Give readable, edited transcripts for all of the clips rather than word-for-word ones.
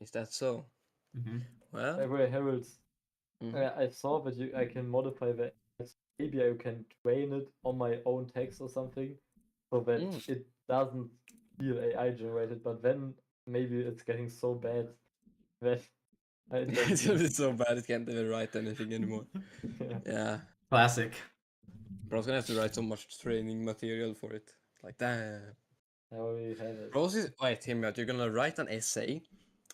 Is that so? Mm-hmm. Well, Anyway, Harold, mhm. I saw that I can modify the maybe I can train it on my own text or something so that it doesn't feel AI generated, but then maybe it's getting so bad that it It's doesn't. gonna be so bad it can't even write anything anymore. Yeah. Yeah. Classic. Bro's gonna have to write so much training material for it. Like, damn. I already have it. Wait, hear me out. You're gonna write an essay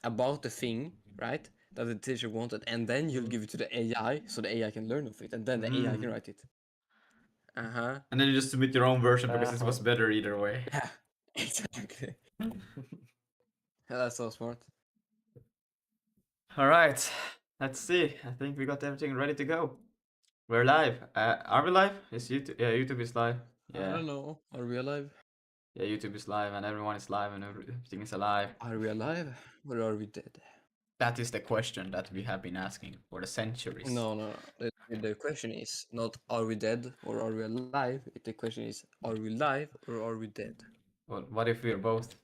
about the thing, right? That the teacher wanted, and then you'll give it to the AI so the AI can learn of it, and then the AI can write it. Uh-huh. And then you just submit your own version because it was better either way. Yeah, exactly. Yeah, that's so smart. Alright, let's see. I think we got everything ready to go. We're live. Are we live? Is YouTube? Yeah, YouTube is live. Yeah. I don't know. Are we alive? Yeah, YouTube is live and everyone is live and everything is alive. Are we alive or are we dead? That is the question that we have been asking for the centuries. No. The question is not are we dead or are we alive? The question is are we live or are we dead? Well, what if we're both?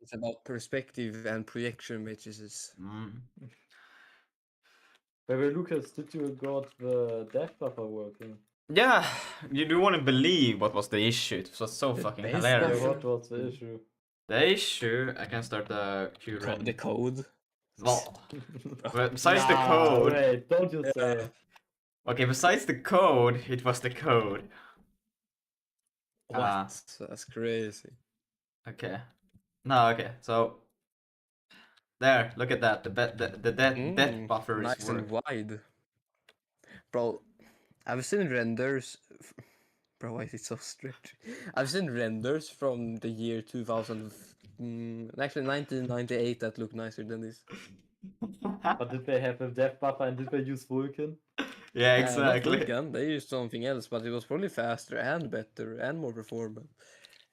It's about perspective and projection matrices. Baby Lucas, did you got the dev buffer working? Yeah, you do want to believe what was the issue. It was so fucking base hilarious. buffer? What was the issue? The issue, I can start the queue running. The code. Well, besides the code. Wait, don't you say. Okay, besides the code, it was the code. What? That's crazy. Okay. No, okay. So there, look at that. The death buffer is nice and working. wide. Bro, I've seen renders. Bro, why is it so stretchy? I've seen renders from the year 2000. Actually, 1998 that look nicer than this. But did they have a dev buffer and did they use Vulkan? Yeah, exactly. Not Vulkan, they used something else, but it was probably faster and better and more performant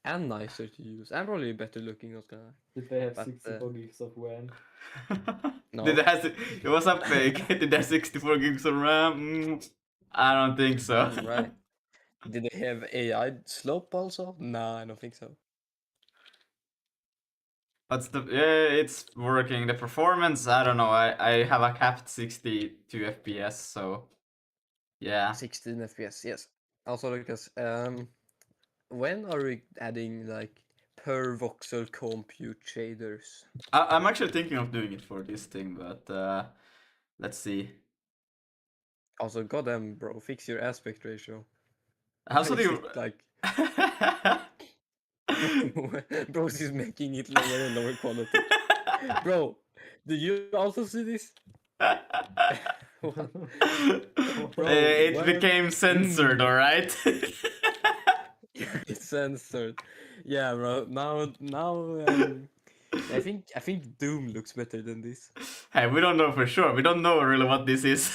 and nicer to use and probably better looking. Not gonna. Did they have 64 gigs of RAM? No. It was a fake. Did they have 64 gigs of RAM? I don't think so. Right. Did they have AI slope also? No, I don't think so. But it's working. The performance, I don't know. I have a capped 62 FPS, so yeah. 16 FPS, yes. Also, because when are we adding like per voxel compute shaders? I'm actually thinking of doing it for this thing, but let's see. Also, goddamn, bro, fix your aspect ratio. How so do you like? Bro, he's making it lower and lower quality. Bro, do you also see this? Bro, it became censored, alright? It's censored. Yeah, bro. Now, I think Doom looks better than this. Hey, we don't know for sure. We don't know really what this is.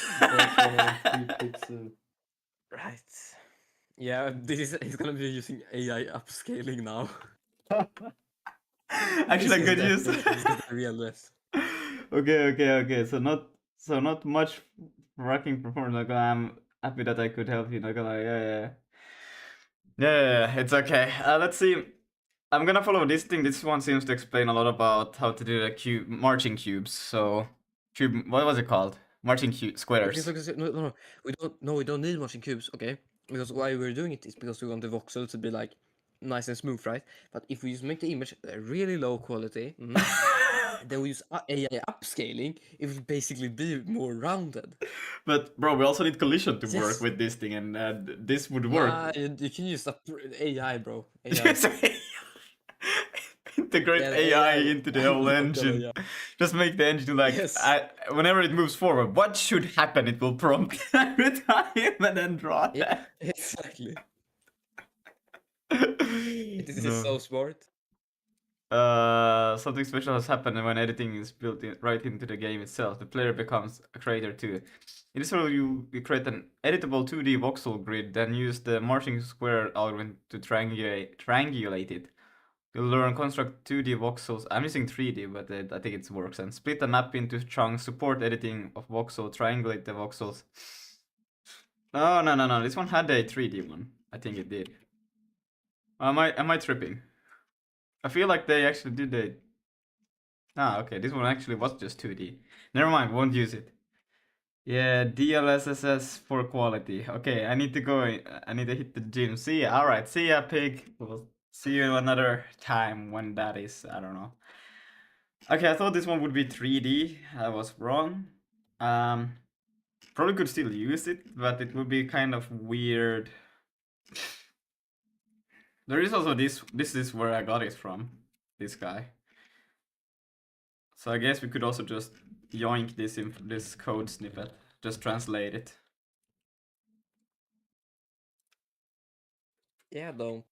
Right. Yeah, he's gonna be using AI upscaling now. Actually, I could use real less. Okay. So not much rocking performance. Like, I'm happy that I could help you. Like, yeah. It's okay. Let's see. I'm gonna follow this thing. This one seems to explain a lot about how to do the marching cubes. So, what was it called? Marching squares. No, we don't need marching cubes, okay? Because why we're doing it is because we want the voxel to be like nice and smooth, right? But if we just make the image really low quality, then we use AI upscaling, it will basically be more rounded. But bro, we also need collision to work with this thing, and this would work. You can use AI, bro. Integrate AI into the whole engine. Just make the engine like whenever it moves forward, what should happen? It will prompt every time and then draw that. Yeah, exactly. This is so smart. Something special has happened when editing is built right into the game itself. The player becomes a creator too. In this role, you create an editable 2D voxel grid, then use the marching square algorithm to triangulate it. You'll learn construct 2D voxels. I'm using 3D, but I think it works. And split the map into chunks. Support editing of voxel. Triangulate the voxels. No. This one had a 3D one. I think it did. Am I tripping? I feel like they actually did it. Ah, okay, this one actually was just 2D. Never mind, won't use it. Yeah, DLSS for quality. Okay, I need to go. I need to hit the gym. See ya. All right, see ya, pig. We'll see you another time when that is. I don't know. Okay, I thought this one would be 3D. I was wrong. Probably could still use it, but it would be kind of weird. There is also this. This is where I got it from. This guy. So I guess we could also just yoink this code snippet. Just translate it. Yeah, though.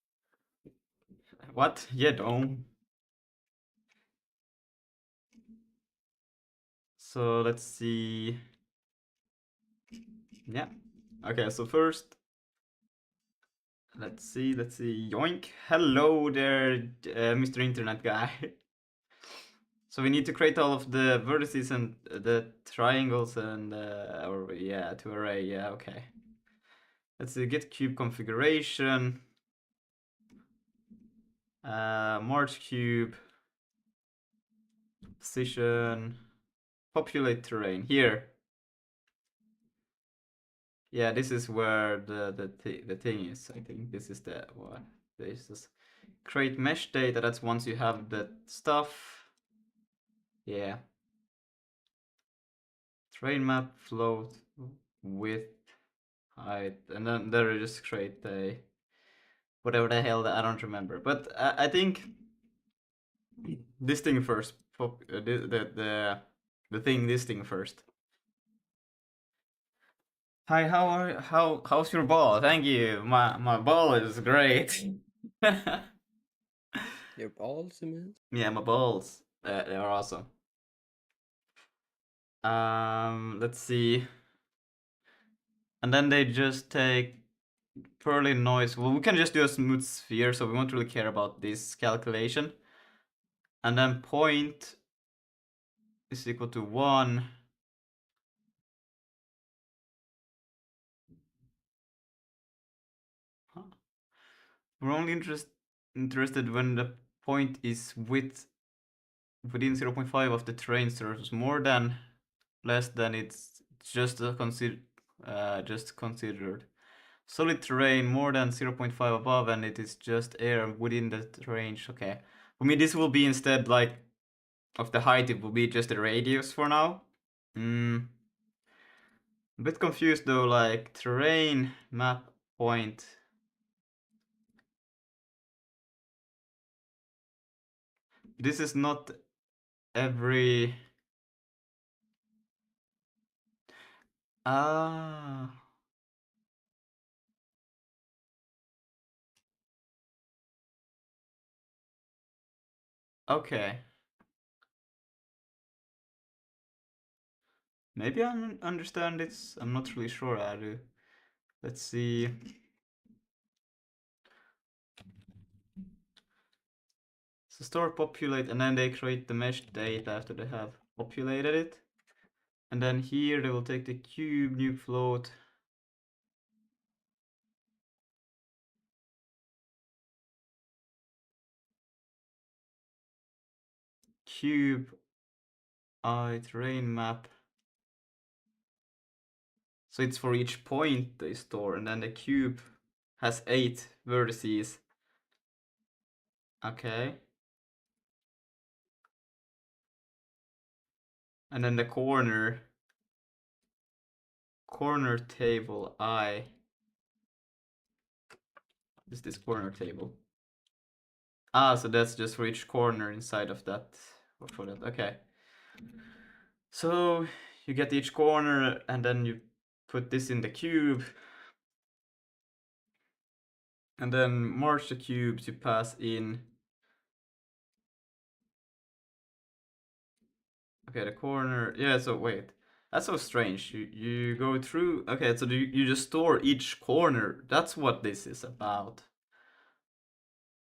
What? Yeah, don't. So let's see. Yeah. Okay, so first, let's see. Yoink. Hello there, Mr. Internet guy. So we need to create all of the vertices and the triangles and, or yeah, to array. Yeah, okay. Let's see, get cube configuration. March cube. Position. Populate terrain. Here. Yeah, this is where the thing is. I think this is the what. This is create mesh data. That's once you have the stuff. Yeah. Terrain map, float, width, height, and then there you just create a whatever the hell that I don't remember. But I think this thing first. The thing. This thing first. Hi, how's your ball? Thank you. My ball is great. Your balls, you mean? Yeah, my balls. They are awesome. Let's see. And then they just take purely noise. Well, we can just do a smooth sphere, so we won't really care about this calculation. And then point is equal to 1. Huh. We're only interested when the point is within 0.5 of the terrain surface. More than, less than, it's just considered. Solid terrain more than 0.5 above, and it is just air within that range. Okay. For me, this will be instead like of the height, it will be just the radius for now. A bit confused though, like terrain map point. This is not every. Ah. Okay. Maybe I understand this. I'm not really sure I do. Let's see. So store populate, and then they create the mesh data after they have populated it. And then here they will take the cube, new float. Cube, terrain map. So it's for each point they store, and then the cube has 8 vertices. Okay. And then the corner table I is this corner table. Ah, so that's just for each corner inside of that. Or for that. Okay. So you get each corner, and then you put this in the cube. And then merge the cube to pass in. Okay, the corner. Yeah, so wait. That's so strange. You go through. Okay, so you just store each corner. That's what this is about.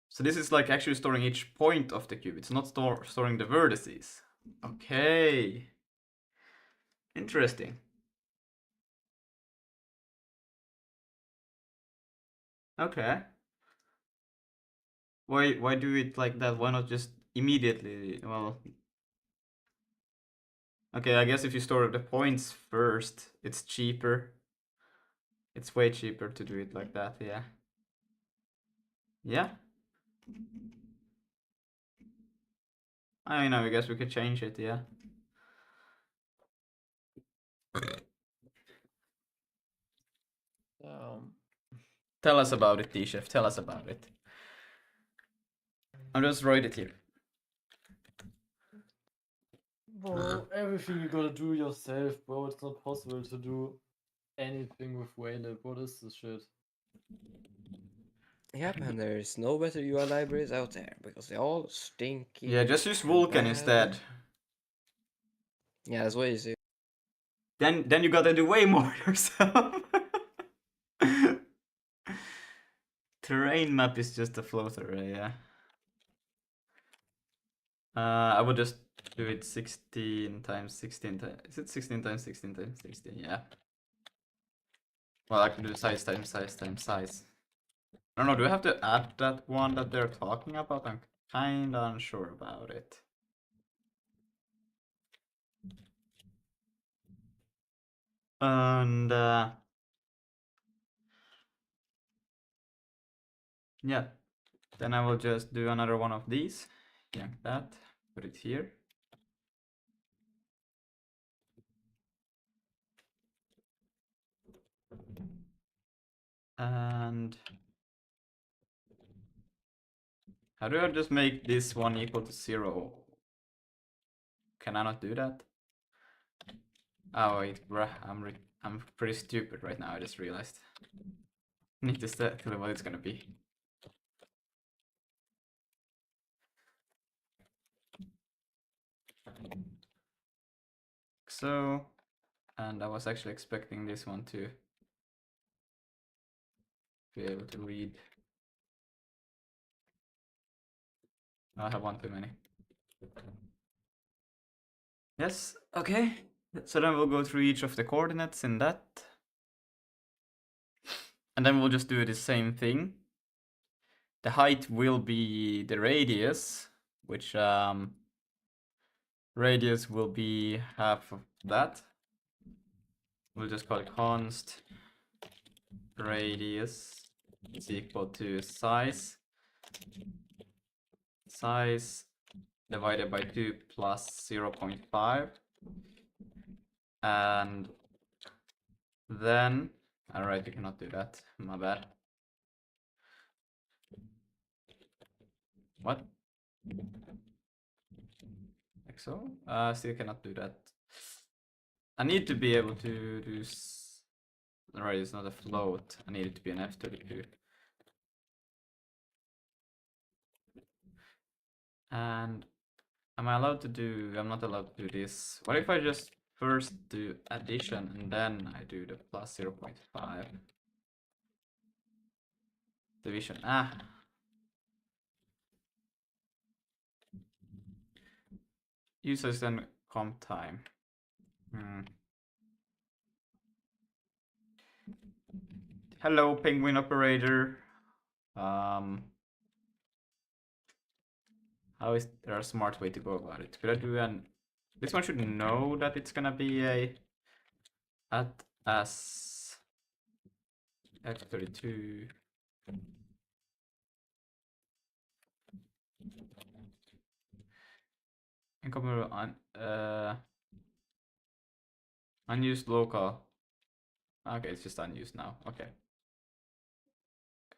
So this is like actually storing each point of the cube. It's not storing the vertices. Okay. Interesting. Okay. Why do it like that? Why not just immediately? Well, Okay, I guess if you store the points first, it's cheaper. It's way cheaper to do it like that, yeah. Yeah. I know, I guess we could change it, yeah. Tell us about it, D-Chef, tell us about it. I'll just write it here. Bro, everything you gotta do yourself, bro. It's not possible to do anything with Wayland. What is this shit? Yep, and there's no better UI libraries out there because they're all stinky. Yeah, just use and Vulkan bad. instead. Yeah, that's way easier. Then you gotta do way more yourself. Terrain map is just a floater, yeah. I would just do it 16 times 16 times. Is it 16 times 16 times 16? Yeah. Well, I can do size times size times size. I don't know, do I have to add that one that they're talking about? I'm kinda unsure about it. And yeah, then I will just do another one of these. Yank that, put it here. And how do I just make this one equal to 0? Can I not do that? Oh wait, bruh, I'm pretty stupid right now, I just realized. Need to set what it's gonna be. So, and I was actually expecting this one to be able to read. I have one too many. Yes, okay. So then we'll go through each of the coordinates in that. And then we'll just do the same thing. The height will be the radius, which radius will be half of that. We'll just call it const radius is equal to size divided by 2 plus 0.5, and then alright, you cannot do that, my bad. What? Like so? Still cannot do that. I need to be able to do alright, it's not a float, I need it to be an F32. And am I allowed to do, I'm not allowed to do this. What if I just first do addition and then I do the plus 0.5 division? Users then comp time. Hello, penguin operator. How is there a smart way to go about it? Could I do an? This one should know that it's gonna be a at as F32. Incoming on unused local. Okay, it's just unused now. Okay.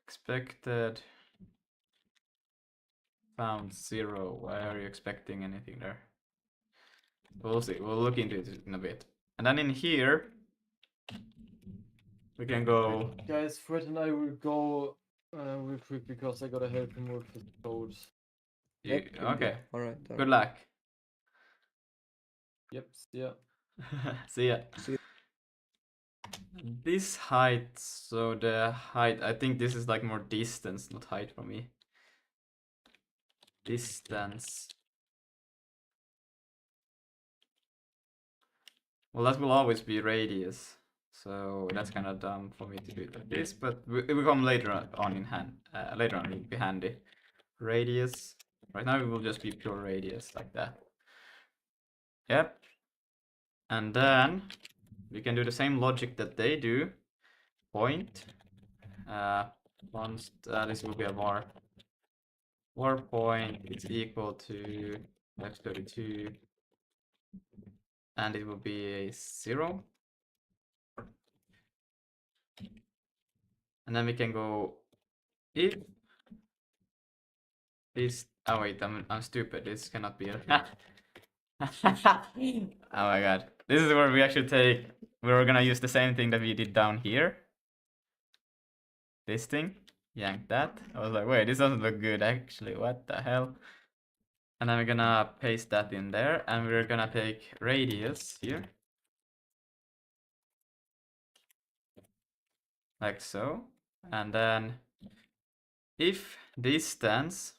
Expected found 0. Why are you expecting anything there? We'll see. We'll look into it in a bit. And then in here, we can go. Guys, Fred and I will go real quick because I gotta help him with his code. Okay. All right. Good luck. Yep, yeah. See ya. See ya. This height, so the height, I think this is like more distance, not height for me. Distance. Well, that will always be radius. So that's kind of dumb for me to do it like this, but it will come later on in hand. Later on, it will be handy. Radius. Right now, it will just be pure radius like that. Yep. And then we can do the same logic that they do. Point. Once this will be a var point is equal to x32, and it will be a 0. And then we can go if this. Oh wait, I'm stupid. This cannot be a. Oh my god, this is where we actually take. We're gonna use the same thing that we did down here. This thing, yank that. I was like, wait, this doesn't look good actually. What the hell? And then we're gonna paste that in there, and we're gonna take radius here, like so. And then if distance,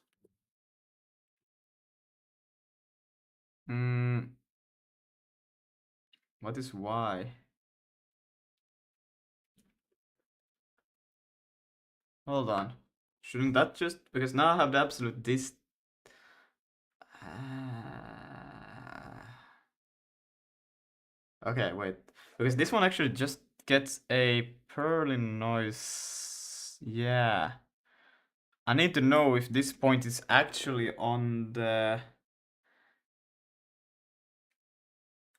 what is y? Hold on, shouldn't that just, because now I have the absolute okay, wait, because this one actually just gets a Perlin noise. Yeah, I need to know if this point is actually on the,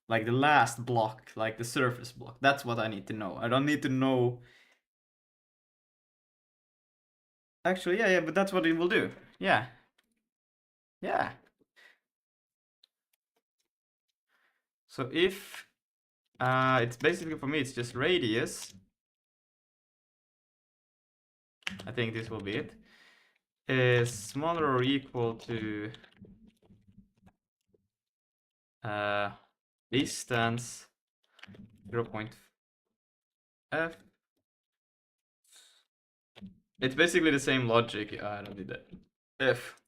like the last block, like the surface block. That's what I need to know. I don't need to know. Actually, yeah, but that's what it will do. Yeah. Yeah. So if it's basically, for me, it's just radius. I think this will be it. Is smaller or equal to distance 0.f. It's basically the same logic. I don't need that. F.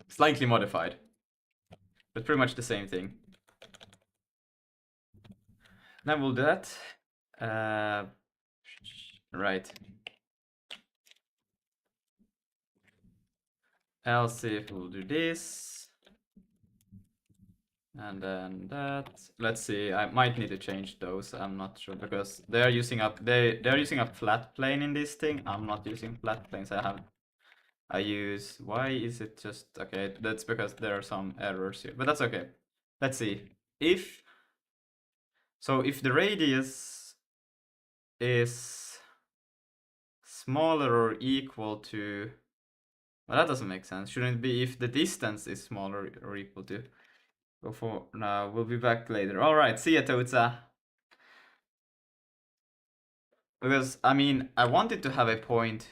Slightly modified. But pretty much the same thing. Then we'll do that. Right. Else if we'll do this. And then that. Let's see, I might need to change those. I'm not sure, because they're using up they're using a flat plane in this thing. I'm not using flat planes. I use, why is it just, okay, that's because there are some errors here, but that's okay. Let's see. If the radius is smaller or equal to, well, that doesn't make sense. Shouldn't it be if the distance is smaller or equal to? Go for now. We'll be back later. All right. See ya, Toza. Because I mean, I wanted to have a point.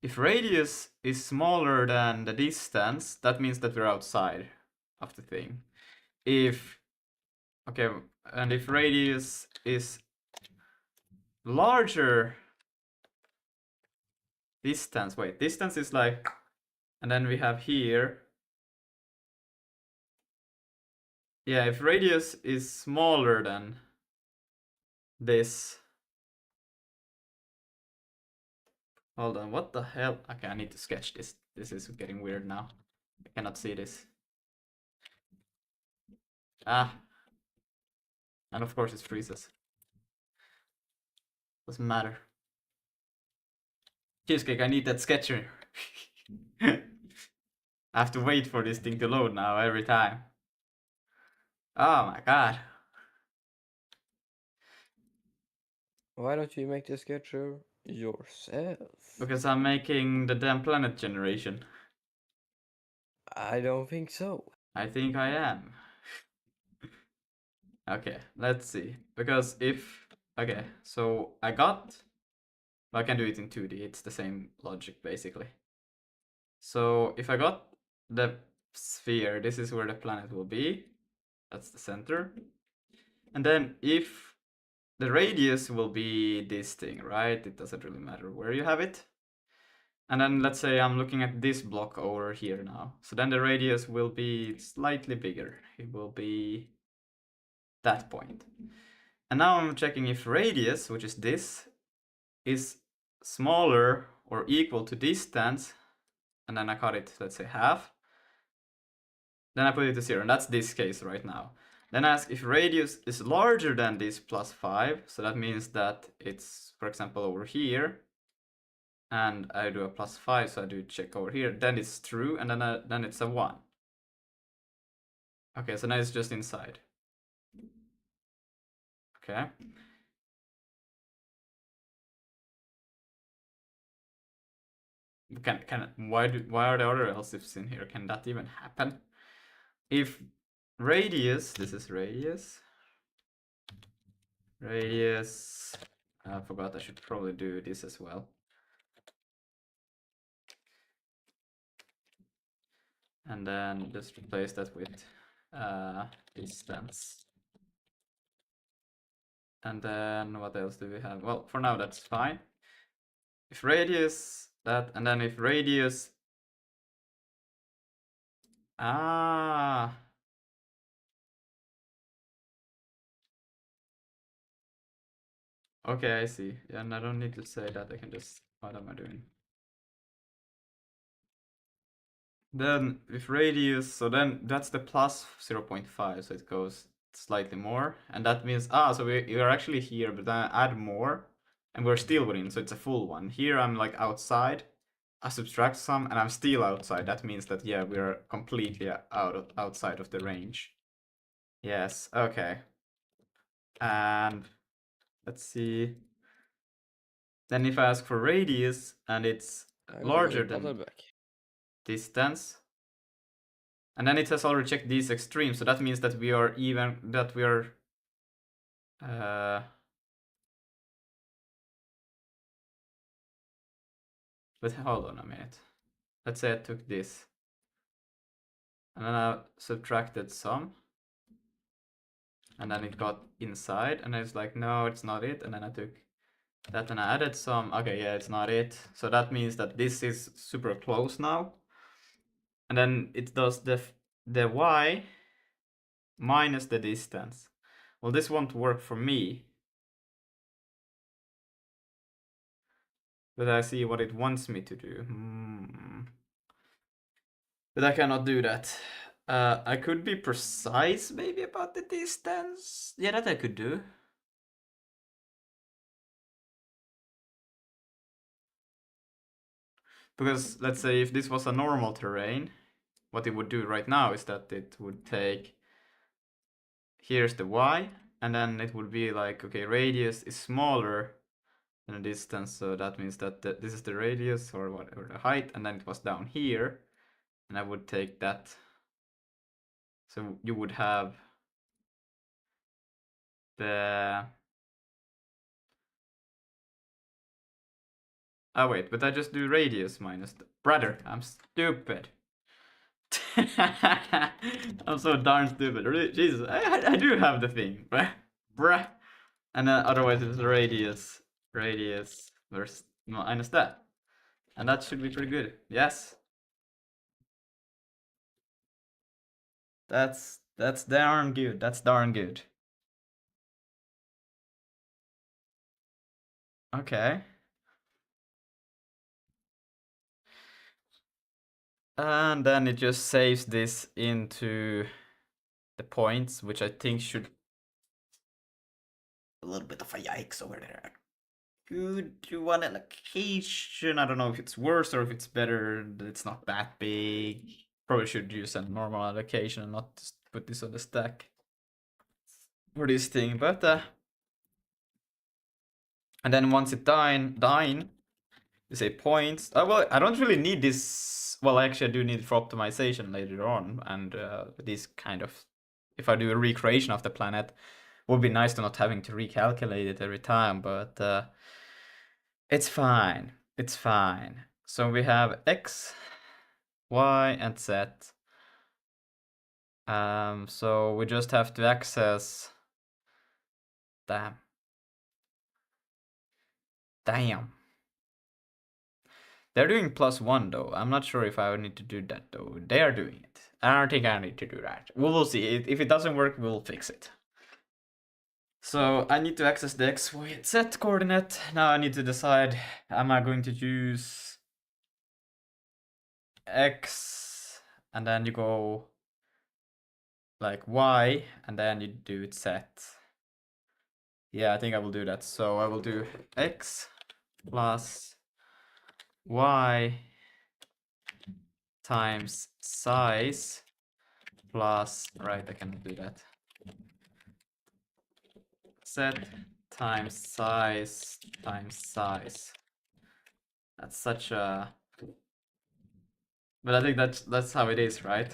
If radius is smaller than the distance, that means that we're outside of the thing. If, okay, and if radius is larger, distance, wait, distance is like, and then we have here. Yeah, if radius is smaller than this. Hold on, what the hell? Okay, I need to sketch this. This is getting weird now. I cannot see this. Ah. And of course it freezes. Doesn't matter. Cheesecake, I need that sketcher. I have to wait for this thing to load now every time. Oh my god. Why don't you make the sketcher yourself? Because I'm making the damn planet generation. I don't think so. I think I am. Okay, let's see. Because if, okay, so I can do it in 2D. It's the same logic basically. So if I got the sphere, this is where the planet will be. That's the center. And then if the radius will be this thing, right? It doesn't really matter where you have it. And then let's say I'm looking at this block over here now. So then the radius will be slightly bigger. It will be that point. And now I'm checking if radius, which is this, is smaller or equal to distance. And then I cut it, let's say half. Then I put it to 0, and that's this case right now. Then I ask if radius is larger than this +5, so that means that it's, for example, over here. And I do a +5, so I do check over here. Then it's true, and then it's a 1. Okay, so now it's just inside. Okay. Why are the other else ifs in here? Can that even happen? If radius, this is radius. Radius. I forgot I should probably do this as well. And then just replace that with distance. And then what else do we have? Well, for now that's fine. If radius that, and then if radius okay, I see. Yeah, and I don't need to say that. I can just, what am I doing? Then with radius, so then that's the plus 0.5, so it goes slightly more, and that means so we are actually here, but then I add more, and we're still within, so it's a full one. Here I'm like outside, I subtract some, and I'm still outside. That means that yeah, we're completely outside of the range. Yes, okay. And let's see. Then if I ask for radius and it's larger than distance, and then it has already checked these extremes, so that means that we are even, that we are but hold on a minute. Let's say I took this and then I subtracted some, and then it got inside, and it's like, no, it's not it. And then I took that and I added some. Okay, yeah, it's not it. So that means that this is super close now. And then it does the y minus the distance. Well, this won't work for me, but I see what it wants me to do. But I cannot do that. I could be precise maybe about the distance. Yeah, that I could do. Because let's say if this was a normal terrain, what it would do right now is that it would take, here's the y, and then it would be like, okay, radius is smaller than the distance, so that means that this is the radius or whatever, the height, and then it was down here, and I would take that. So you would have the, oh wait, but I just do radius minus the, brother, I'm stupid. I'm so darn stupid. Jesus, I do have the thing, bruh. And then otherwise it's radius versus minus that. And that should be pretty good. Yes. That's darn good. That's darn good. Okay. And then it just saves this into the points, which I think should a little bit of a yikes over there. Could do one allocation. I don't know if it's worse or if it's better. It's not that big. Probably should use a normal allocation and not just put this on the stack for this thing. But and then once it dying, you say points. Well, I don't really need this. Well, actually, I do need it for optimization later on. And this kind of, if I do a recreation of the planet, would be nice to not having to recalculate it every time. But it's fine. It's fine. So we have x, y, and z. So we just have to access. Damn. They're doing +1 though. I'm not sure if I would need to do that though. They are doing it. I don't think I need to do that. We'll see. If it doesn't work, we'll fix it. So I need to access the x, y, and z coordinate. Now I need to decide, am I going to choose x, and then you go like y, and then you do it set. Yeah, I think I will do that. So I will do x plus y times size plus, right, I cannot do that. Set times size times size. That's such a... But I think that's how it is, right?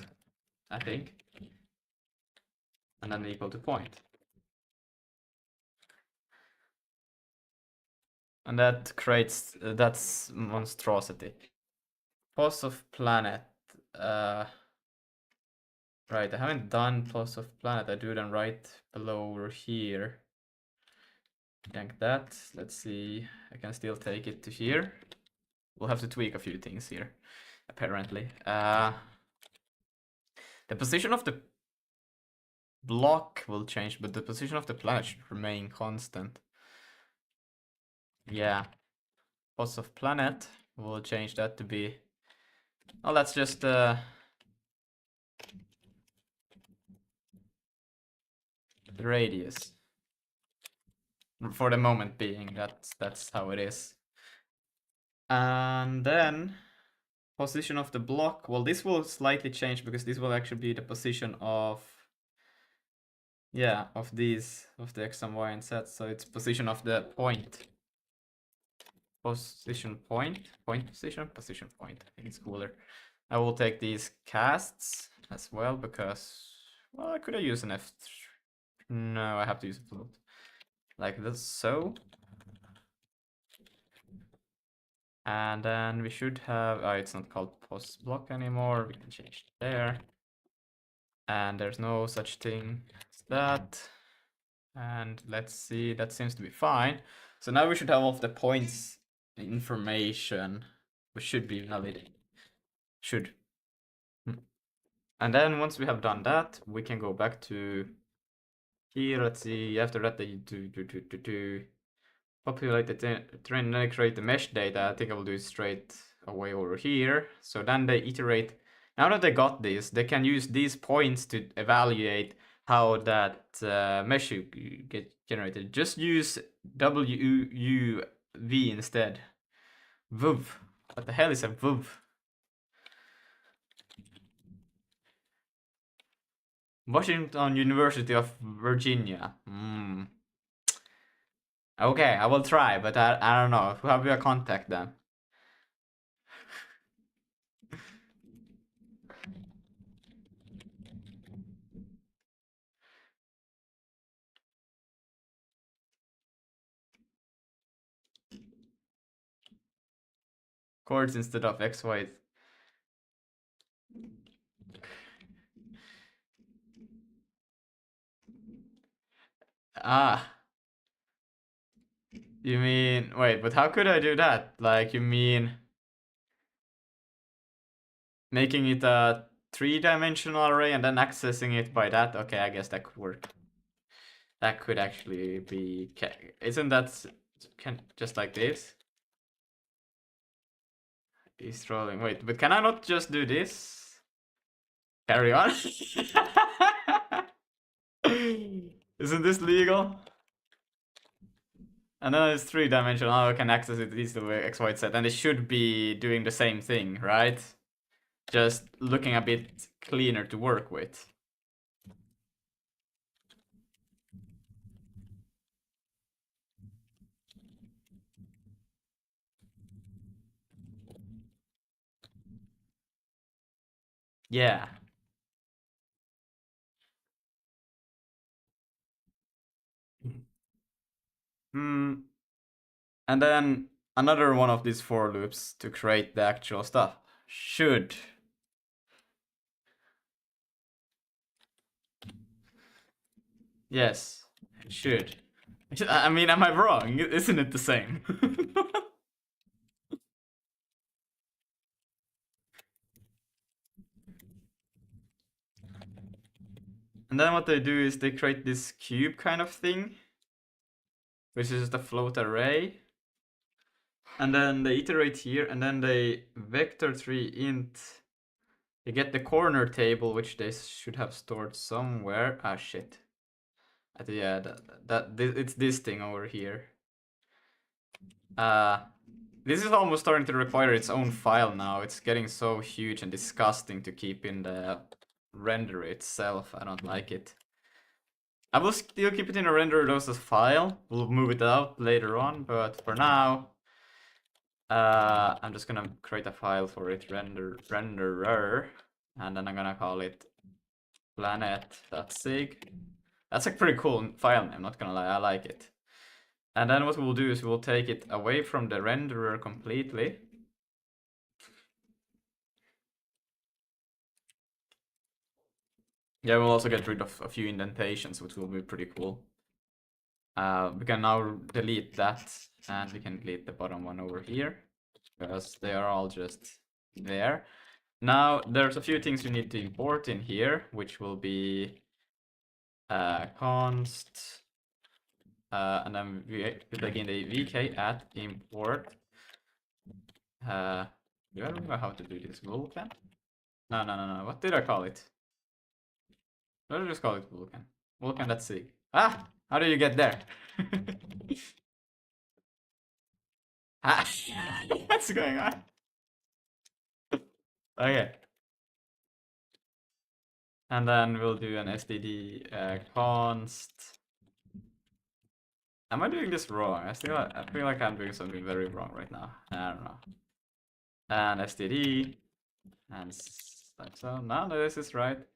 I think. And then equal to point. And that creates, that's monstrosity. Pos of planet. Right, I haven't done pos of planet. I do them right below over here. Yank that. Let's see. I can still take it to here. We'll have to tweak a few things here, apparently. The position of the block will change, but the position of the planet should remain constant. Yeah. Pos of planet, we'll change that to be... Oh, that's just the radius. For the moment being, that's how it is. And then position of the block, well, this will slightly change because this will actually be the position of, yeah, of these, of the x and y and z. So it's position of the point. Position point, position point. I think it's cooler. I will take these casts as well because, well, I could have used an F. No, I have to use a float. Like this, so. And then we should have, oh, it's not called post block anymore. We can change it there. And there's no such thing as that. And let's see, that seems to be fine. So now we should have all of the points information, which should be valid. Should. And then once we have done that, we can go back to here. Let's see, after that, they do populate the terrain and then create the mesh data. I think I will do it straight away over here. So then they iterate. Now that they got this, they can use these points to evaluate how that mesh get generated. Just use WUV instead. VUV. What the hell is a VUV? Washington University of Virginia. Okay, I will try, but I don't know. How do I contact them? Chords instead of X, Y. Ah. You mean, wait, but how could I do that? Like, you mean making it a 3-dimensional array and then accessing it by that? Okay, I guess that could work. That could actually be, isn't that just like this? He's trolling. Wait, but can I not just do this? Carry on? Isn't this legal? And then it's 3-dimensional. Now I can access it easily with X, Y, Z, and it should be doing the same thing, right? Just looking a bit cleaner to work with. Yeah. And then another one of these for loops to create the actual stuff should. Yes, it should. I mean, am I wrong? Isn't it the same? And then what they do is they create this cube kind of thing, which is just a float array. And then they iterate here, and then they vector 3 int. You get the corner table, which they should have stored somewhere. Ah, shit. Yeah, it's this thing over here. This is almost starting to require its own file now. It's getting so huge and disgusting to keep in the render itself. I don't like it. I will still keep it in a render as file. We'll move it out later on, but for now, I'm just gonna create a file for it, renderer, and then I'm gonna call it planet.zig. That's a pretty cool file name, not gonna lie, I like it. And then what we'll do is we'll take it away from the renderer completely. Yeah, we'll also get rid of a few indentations, which will be pretty cool. We can now delete that, and we can delete the bottom one over here, because they are all just there. Now, there's a few things we need to import in here, which will be const, and then we plug in the vk at import. Do I remember how to do this? Vulkan? No. What did I call it? Let's just call it Vulkan. Vulkan.zig. Ah! How do you get there? Ah! What's going on? Okay. And then we'll do an std const. Am I doing this wrong? I feel like I'm doing something very wrong right now. I don't know. And std, and like so. Now this is right.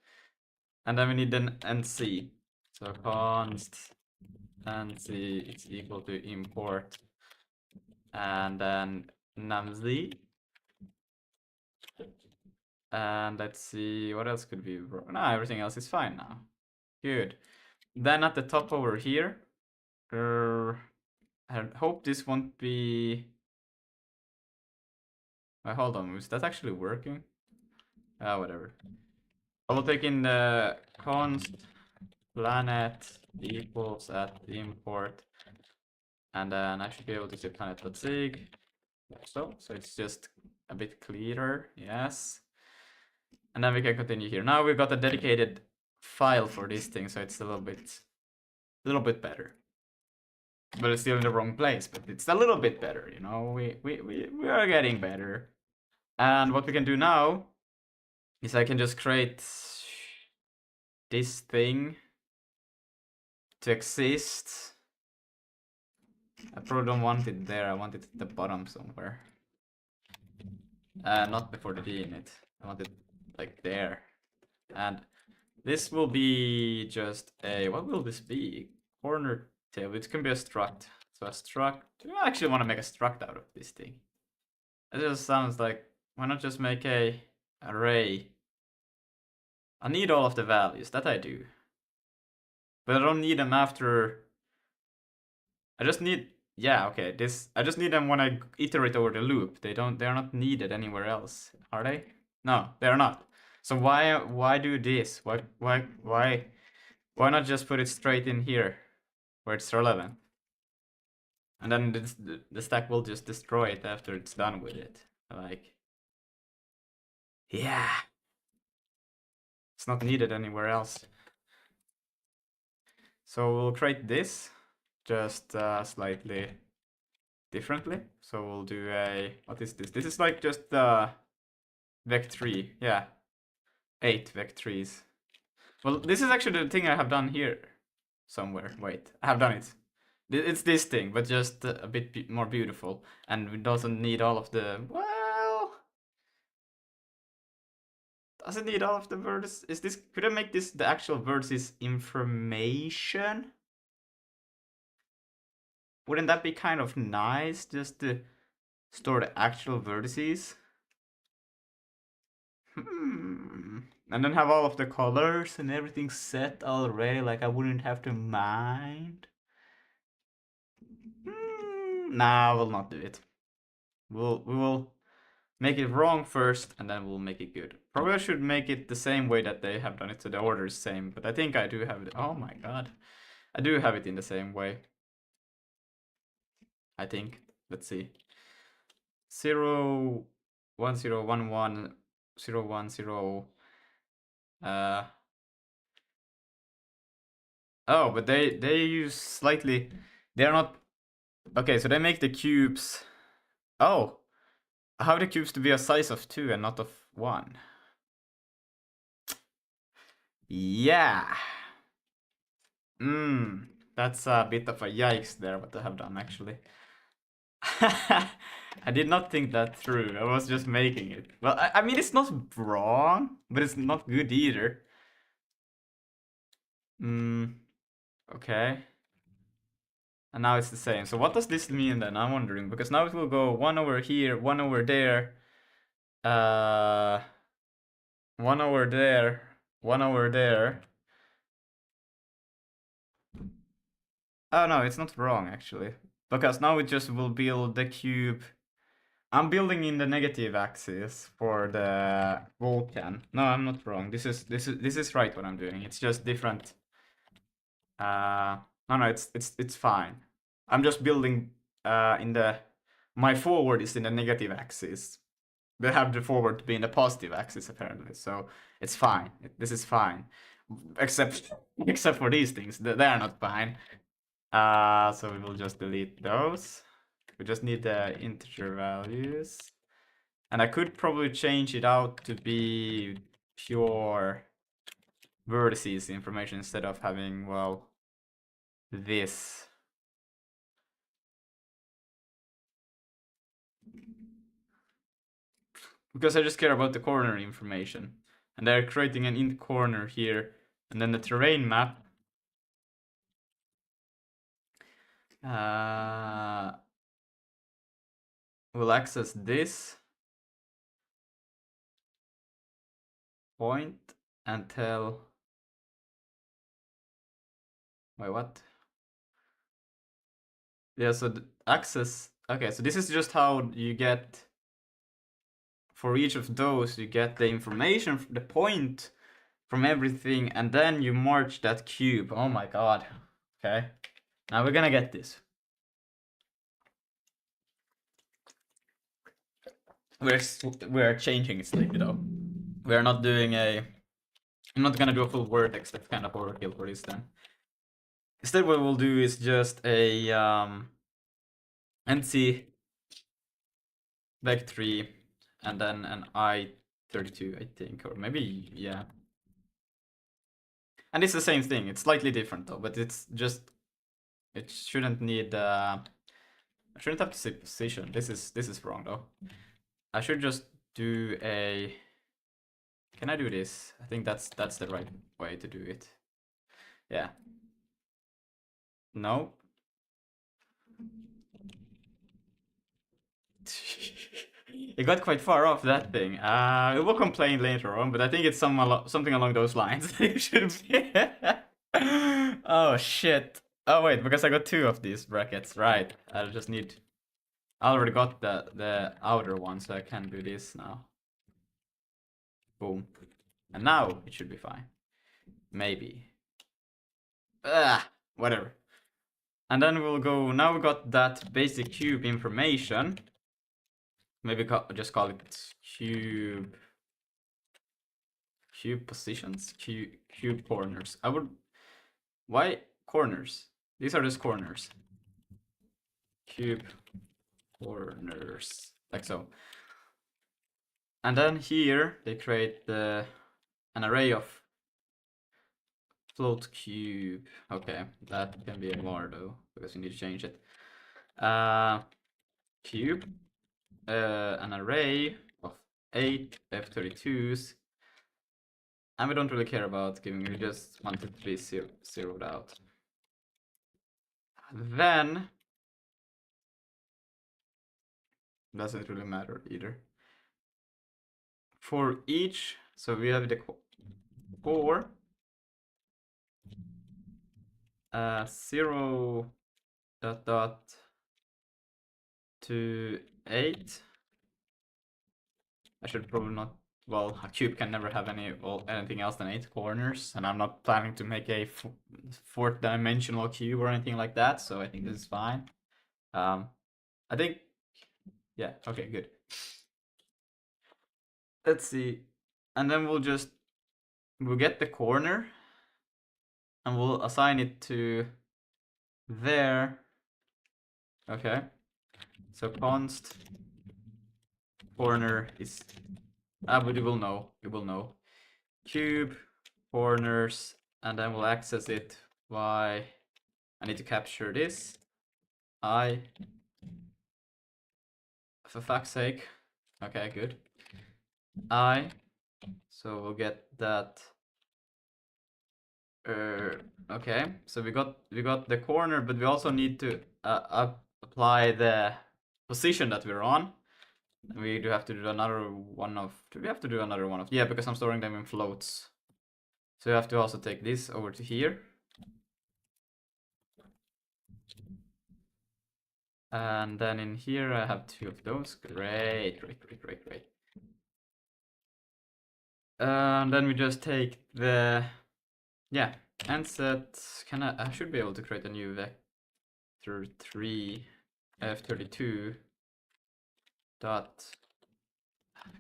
And then we need an nc. So const nc is equal to import, and then numz. And let's see, what else could be wrong? No, everything else is fine now. Good. Then at the top over here, I hope this won't be... hold on, is that actually working? Whatever. I will take in the const planet equals at import, and then I should be able to say planet.zig, like so. So it's just a bit clearer, yes. And then we can continue here. Now we've got a dedicated file for this thing, so it's a little bit better. But it's still in the wrong place, but it's a little bit better, you know. We are getting better. And what we can do now is I can just create this thing to exist. I probably don't want it there, I want it at the bottom somewhere. Not before the D in it. I want it like there. And this will be just a, what will this be? Corner table. It can be a struct. So a struct. I actually want to make a struct out of this thing. It just sounds like, why not just make a array? I need all of the values, that I do. But I don't need them after. I just need, yeah, okay, this, I just need them when I iterate over the loop. They're not needed anywhere else, are they? No, they're not. So why do this? Why not just put it straight in here where it's relevant? And then the stack will just destroy it after it's done with it. Like, yeah. It's not needed anywhere else. So we'll create this just slightly differently. So we'll do a, what is this? This is like just vec3, yeah. 8 vec3s. Well, this is actually the thing I have done here somewhere. Wait, I have done it. It's this thing, but just a bit more beautiful, and it doesn't need all of the, well, does it need all of the vertices? Is this, could I make this the actual vertices information? Wouldn't that be kind of nice, just to store the actual vertices? And then have all of the colors and everything set already, like I wouldn't have to mind. Nah, we'll not do it. We will make it wrong first, and then we'll make it good. Probably I should make it the same way that they have done it, so the order is same. But I think I do have it. Oh my god, I do have it in the same way. I think. Let's see. 0 1 0 1 1 0, 1, 0. Oh, but they use slightly. They're not. Okay, so they make the cubes. Oh, how the cubes to be a size of 2 and not of 1? Yeah. That's a bit of a yikes there, what I have done actually. I did not think that through. I was just making it. Well, I mean, it's not wrong, but it's not good either. Okay. And now it's the same. So what does this mean then? I'm wondering, because now it will go 1 over here, 1 over there, 1 over there, 1 over there. Oh no, it's not wrong actually, because now it just will build the cube. I'm building in the negative axis for the Vulkan. No, I'm not wrong. This is right what I'm doing. It's just different. No, it's fine. I'm just building in the. My forward is in the negative axis. They have the forward to be in the positive axis apparently, so it's fine. This is fine, except for these things. They are not fine. So we will just delete those. We just need the integer values. And I could probably change it out to be pure vertices information instead of having, well, this. Because I just care about the corner information. And they're creating an int corner here. And then the terrain map. Will access this point and tell. Wait, what? Yeah, so the access. Okay, so this is just how you get. For each of those, you get the information, the point from everything, and then you march that cube. Oh my god. Okay. Now we're gonna get this. We're changing it slightly though. We're not doing a. I'm not gonna do a full vertex. That's kind of overkill for this then. Instead, what we'll do is just a NC vec3 and then an I32, I think, or maybe yeah. And it's the same thing. It's slightly different though, but it's just it shouldn't need. I shouldn't have to say position. This is wrong though. I should just do a. Can I do this? I think that's the right way to do it. Yeah. No. It got quite far off that thing. It will complain later on, but I think it's something along those lines. It should be. Oh shit. Oh wait, because I got 2 of these brackets, right? I'll just need. I already got the outer one, so I can do this now. Boom. And now it should be fine. Maybe. Whatever. And then we'll go. Now we got that basic cube information. Maybe just call it cube positions, cube corners. I would. Why corners? These are just corners. Cube corners, like so. And then here they create an array of float cube. Okay, that can be more though, because you need to change it. Cube, an array of 8 F32s. And we don't really care about giving, we just want it to be zeroed out. Then, doesn't really matter either. For each, so we have the core, 0 dot to 8. I should probably not. Well, a cube can never have anything else than 8 corners, and I'm not planning to make a 4th dimensional cube or anything like that, so I think this is fine. I think, yeah, okay, good. let's see. And then we'll get the corner and we'll assign it to there. Okay. So const corner is but it will know. It will know. Cube corners, and then we'll access it by I need to capture this. For fuck's sake. Okay, good. So we'll get that. Okay, so we got the corner, but we also need to apply the position that we're on. We do have to do another one of. Do we have to do another one of? Yeah, because I'm storing them in floats. So you have to also take this over to here. And then in here I have 2 of those. Great. And then we just take the and set. I should be able to create a new vector 3 f32 dot.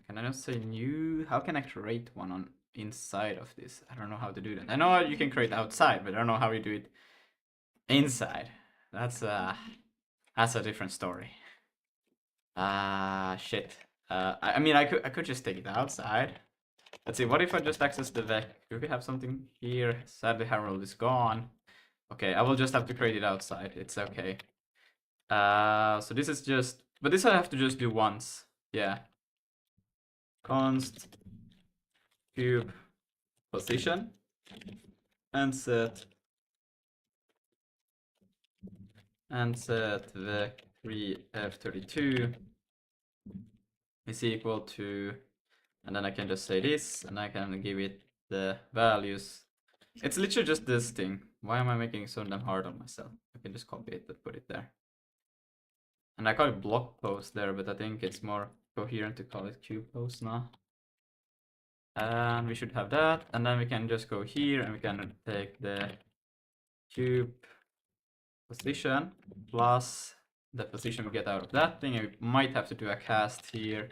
Can I just say new? How can I create one on inside of this? I don't know how to do that. I know you can create outside, but I don't know how you do it inside. That's a different story. Shit. I mean, I could just take it outside. Let's see. What if I just access the vec? Do we have something here? Sadly, Harold is gone. Okay, I will just have to create it outside. It's okay. So this is just, but this I have to just do once. Yeah. Const cube position and set vec3 f32 is equal to, and then I can just say this, and I can give it the values. It's literally just this thing. Why am I making it so damn hard on myself? I can just copy it and put it there. And I call it block post there, but I think it's more coherent to call it cube post now. And we should have that, and then we can just go here and we can take the cube position plus the position we get out of that thing, and we might have to do a cast here.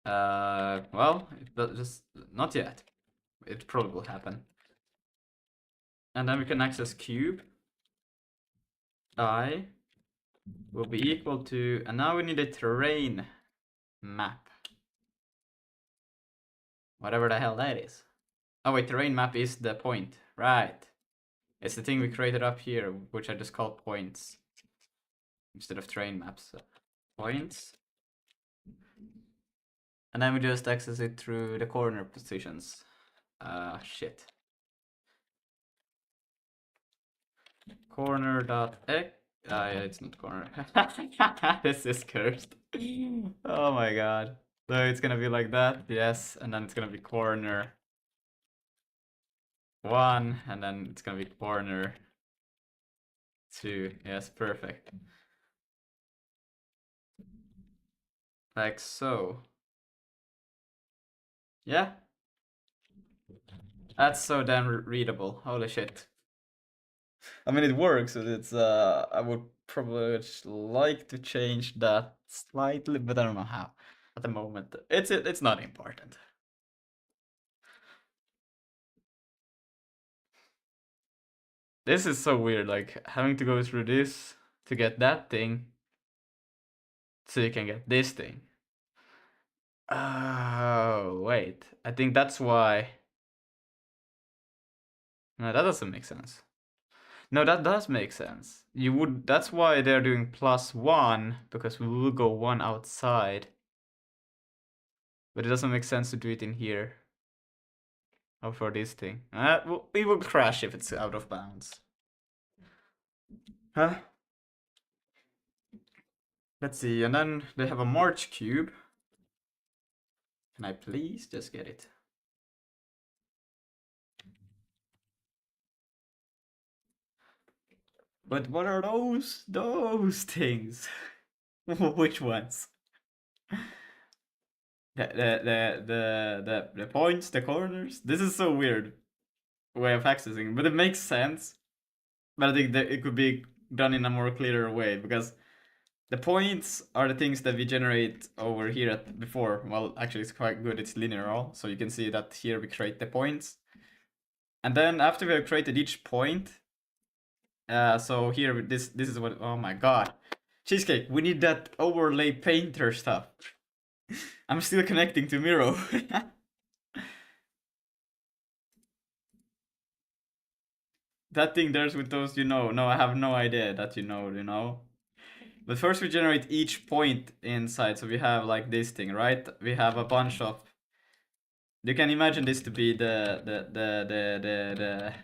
Well, just not yet. It probably will happen. And then we can access cube I will be equal to, and now we need a terrain map. Whatever the hell that is. Oh wait, terrain map is the point, right? It's the thing we created up here, which I just call points instead of terrain maps. So, points. And then we just access it through the corner positions. Shit. Corner dot x. Yeah, it's not corner. This is cursed. Oh my god. So it's gonna be like that, yes, and then it's gonna be corner 1, and then it's gonna be corner 2. Yes, perfect. Like so. Yeah. That's so damn readable. Holy shit. I mean, it works. It's I would probably like to change that slightly, but I don't know how. At the moment, it's not important. This is so weird, like having to go through this to get that thing, so you can get this thing. Oh wait, I think that's why. No, that doesn't make sense. No, that does make sense. That's why they're doing +1, because we will go 1 outside. But it doesn't make sense to do it in here. Oh, for this thing. We will crash if it's out of bounds. Huh? Let's see, and then they have a March cube. Can I please just get it? But what are those things? Which ones? The points, the corners. This is so weird way of accessing, but it makes sense. But I think that it could be done in a more clearer way, because The points are the things that we generate over here at before. Well, actually it's quite good, it's linear, so you can see that here we create the points. And then after we have created each point, so here this is what, oh my god. Cheesecake, we need that overlay painter stuff. I'm still connecting to Miro. That thing there's with those, no, I have no idea that you know. But first we generate each point inside, so we have like this thing, right? We have a bunch of, you can imagine this to be the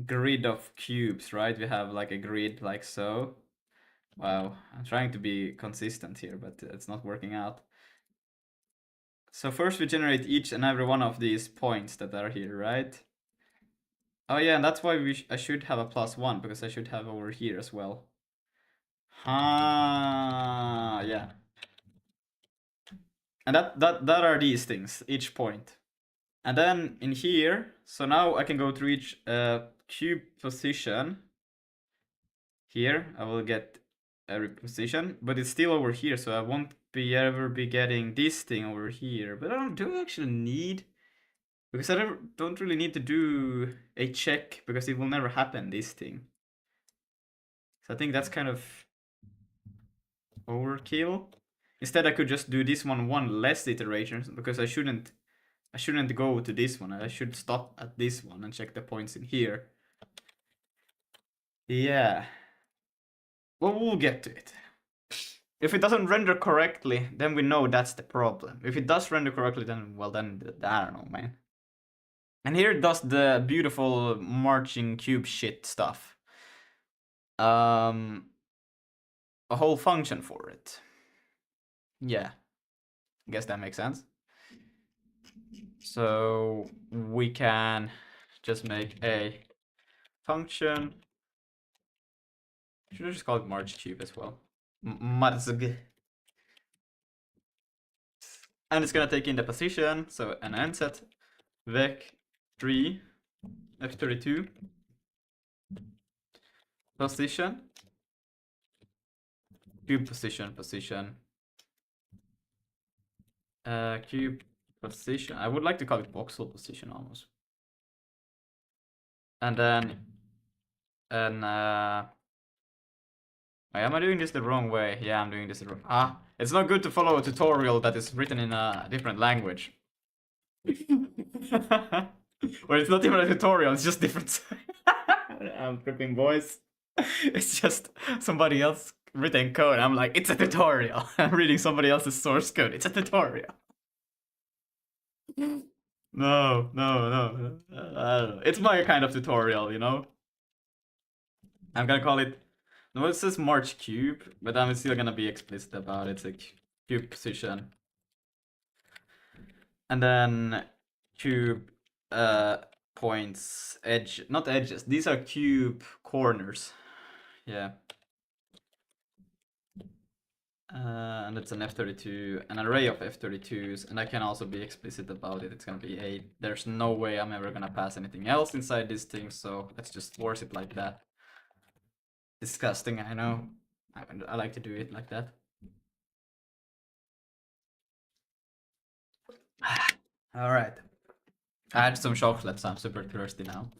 grid of cubes, right? We have like a grid like so. Wow, I'm trying to be consistent here, but it's not working out. So first we generate each and every one of these points that are here, right? Oh yeah, and that's why I should have a +1, because I should have over here as well. Ah, yeah. And that are these things, each point. And then in here, so now I can go to each cube position. Here, I will get every position, but it's still over here, so I won't ever be getting this thing over here. But do I actually need? Because I don't really need to do a check, because it will never happen, this thing. So I think that's kind of overkill. Instead, I could just do this one less iterations, because I shouldn't go to this one. I should stop at this one and check the points in here. Yeah. Well, we'll get to it. If it doesn't render correctly, then we know that's the problem. If it does render correctly, then, well, then, I don't know, man. And here it does the beautiful marching cube shit stuff. A whole function for it. Yeah. I guess that makes sense. So we can just make a function. Should I just call it march cube as well? Marzg. And it's gonna take in the position, so an nset vec3 f32 position, cube position, cube position. I would like to call it voxel position almost. And then, am I doing this the wrong way? Yeah, I'm doing this the wrong. It's not good to follow a tutorial that is written in a different language. Or it's not even a tutorial, it's just different. I'm tripping, boys. It's just somebody else written code. I'm like, it's a tutorial. I'm reading somebody else's source code. It's a tutorial. No. I don't know. It's my kind of tutorial, you know? I'm gonna call it. No, it says March Cube, but I'm still gonna be explicit about it. It's a cube position. And then cube points, not edges. These are cube corners. Yeah. And it's an F32, an array of F32s, and I can also be explicit about it. It's gonna be 8. There's no way I'm ever gonna pass anything else inside this thing, so let's just force it like that. Disgusting, I know. I like to do it like that. Alright. I had some chocolate, so I'm super thirsty now.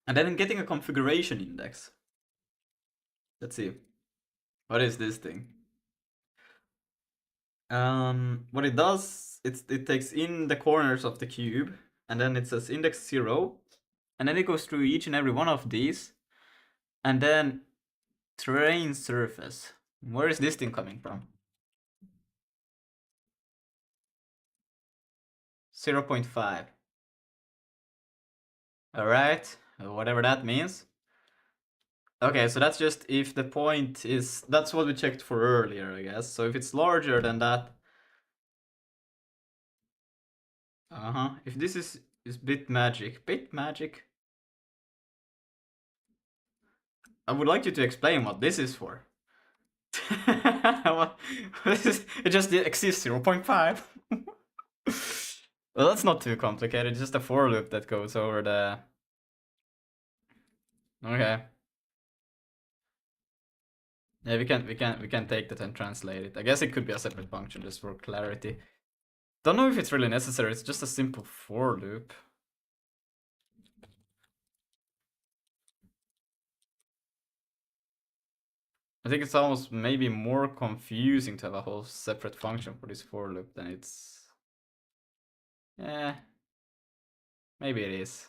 And then I'm getting a configuration index. Let's see. What is this thing? What it does, it takes in the corners of the cube, and then it says index 0, and then it goes through each and every one of these, and then terrain surface. Where is this thing coming from? 0.5. Alright, whatever that means. Okay, so that's just if the point is, that's what we checked for earlier, I guess. So if it's larger than that, if this is bit magic, I would like you to explain what this is for. It just exists 0.5. Well, that's not too complicated, it's just a for loop that goes over the... Okay. Yeah, we can take that and translate it. I guess it could be a separate function just for clarity. Don't know if it's really necessary. It's just a simple for loop. I think it's almost maybe more confusing to have a whole separate function for this for loop than it's... Eh, maybe it is.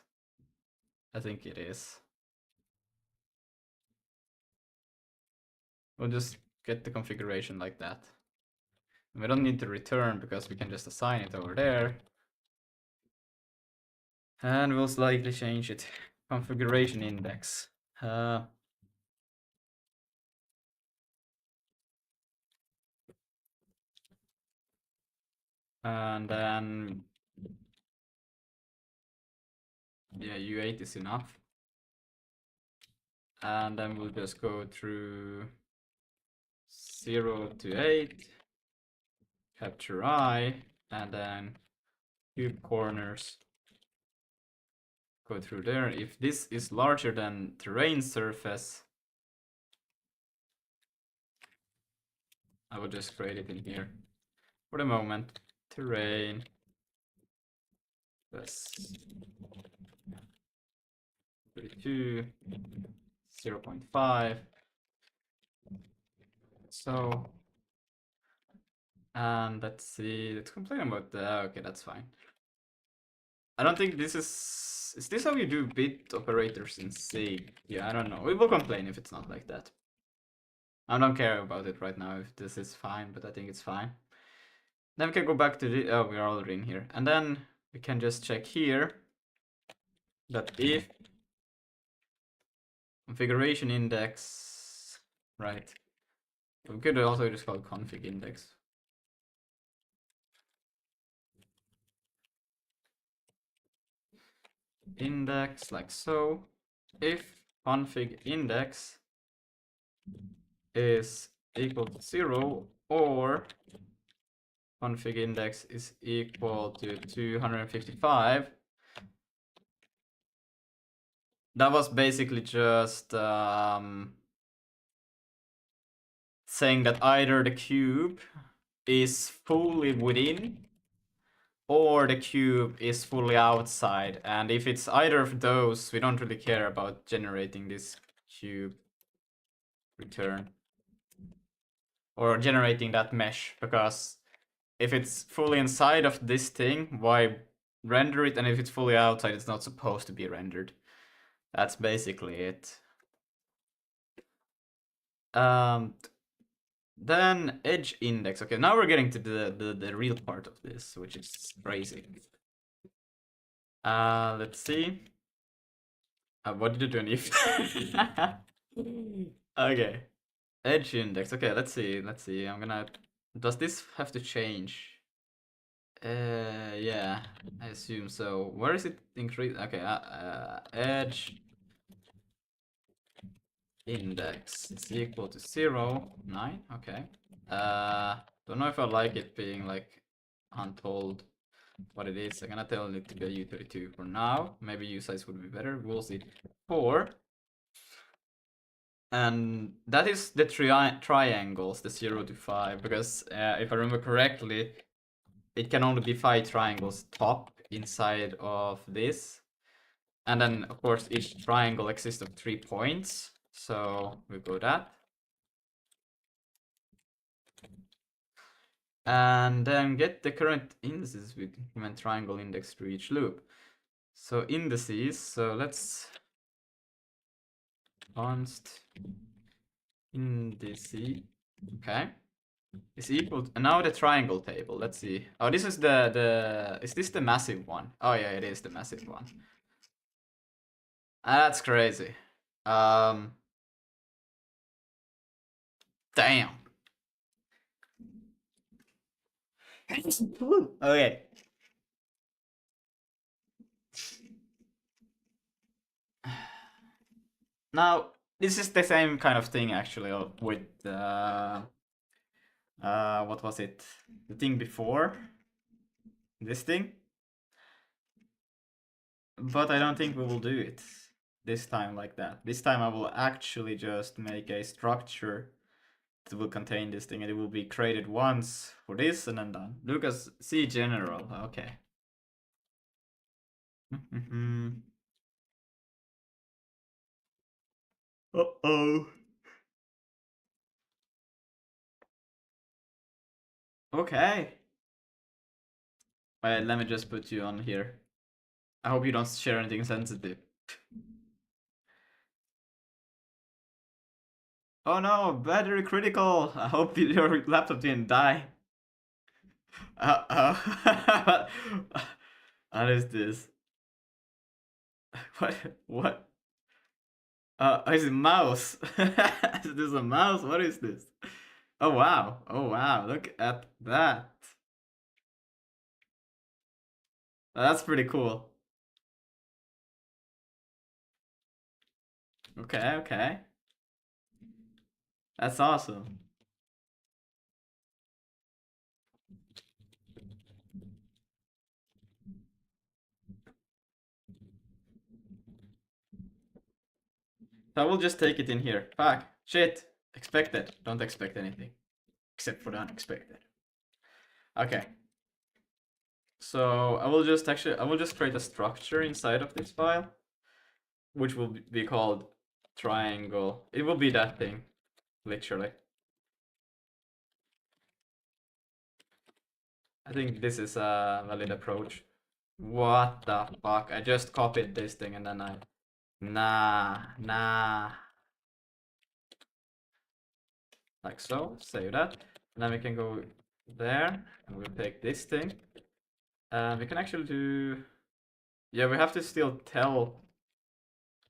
I think it is. We'll just get the configuration like that. We don't need to return because we can just assign it over there. And we'll slightly change it. Configuration index. And then... yeah, U8 is enough. And then we'll just go through 0 to 8, capture I, and then cube corners. Go through there. If this is larger than terrain surface, I will just create it in here. For the moment, terrain plus 32, 0.5. So, and let's see, let's complain about that. Okay, that's fine. I don't think this is this how you do bit operators in Zig? Yeah, I don't know. We will complain if it's not like that. I don't care about it right now if this is fine, but I think it's fine. Then we can go back to the, oh, we're already in here. And then we can just check here that if configuration index, right? We could also just call it config index. Index like so. If config index is equal to 0 or config index is equal to 255. That was basically just saying that either the cube is fully within or the cube is fully outside. And if it's either of those, we don't really care about generating this cube return or generating that mesh, because if it's fully inside of this thing, why render it? And if it's fully outside, it's not supposed to be rendered. That's basically it. Then edge index. Okay, now we're getting to the real part of this, which is crazy. Let's see. What did you do in if? Okay. Edge index. Okay, let's see. Let's see. I'm gonna. Does this have to change? Yeah, I assume so. Where is it increased? Okay, edge index is equal to 0, 9. Okay. Don't know if I like it being like untold what it is. I'm gonna tell it to be a U32 for now. Maybe U size would be better. We'll see. 4. And that is the triangles, the 0 to 5, because if I remember correctly, it can only be 5 triangles top inside of this. And then, of course, each triangle exists of 3 points. So we go that. And then get the current indices with increment triangle index to each loop. So indices, so let's const indice, okay, is equal to, and now the triangle table, let's see. Oh, this is is this the massive one? Oh yeah, it is the massive one. That's crazy. Damn. Okay. Now, this is the same kind of thing actually with what was it? The thing before this thing. But I don't think we will do it this time like that. This time I will actually just make a structure will contain this thing, and it will be created once for this and then done. Lucas, C general. Okay. Uh-oh. Okay. Wait, let me just put you on here. I hope you don't share anything sensitive. Oh no, battery critical! I hope your laptop didn't die. What is this? What? What? Is it mouse? Is this a mouse? What is this? Oh wow! Oh wow! Look at that. That's pretty cool. Okay, okay. That's awesome. So I will just take it in here. Fuck. Shit. Expected. Don't expect anything. Except for the unexpected. Okay. So I will just create a structure inside of this file, which will be called triangle. It will be that thing, literally. I think this is a valid approach. What the fuck? I just copied this thing and then nah. Like so, save that. And then we can go there and we'll take this thing. We can actually do, yeah, we have to still tell.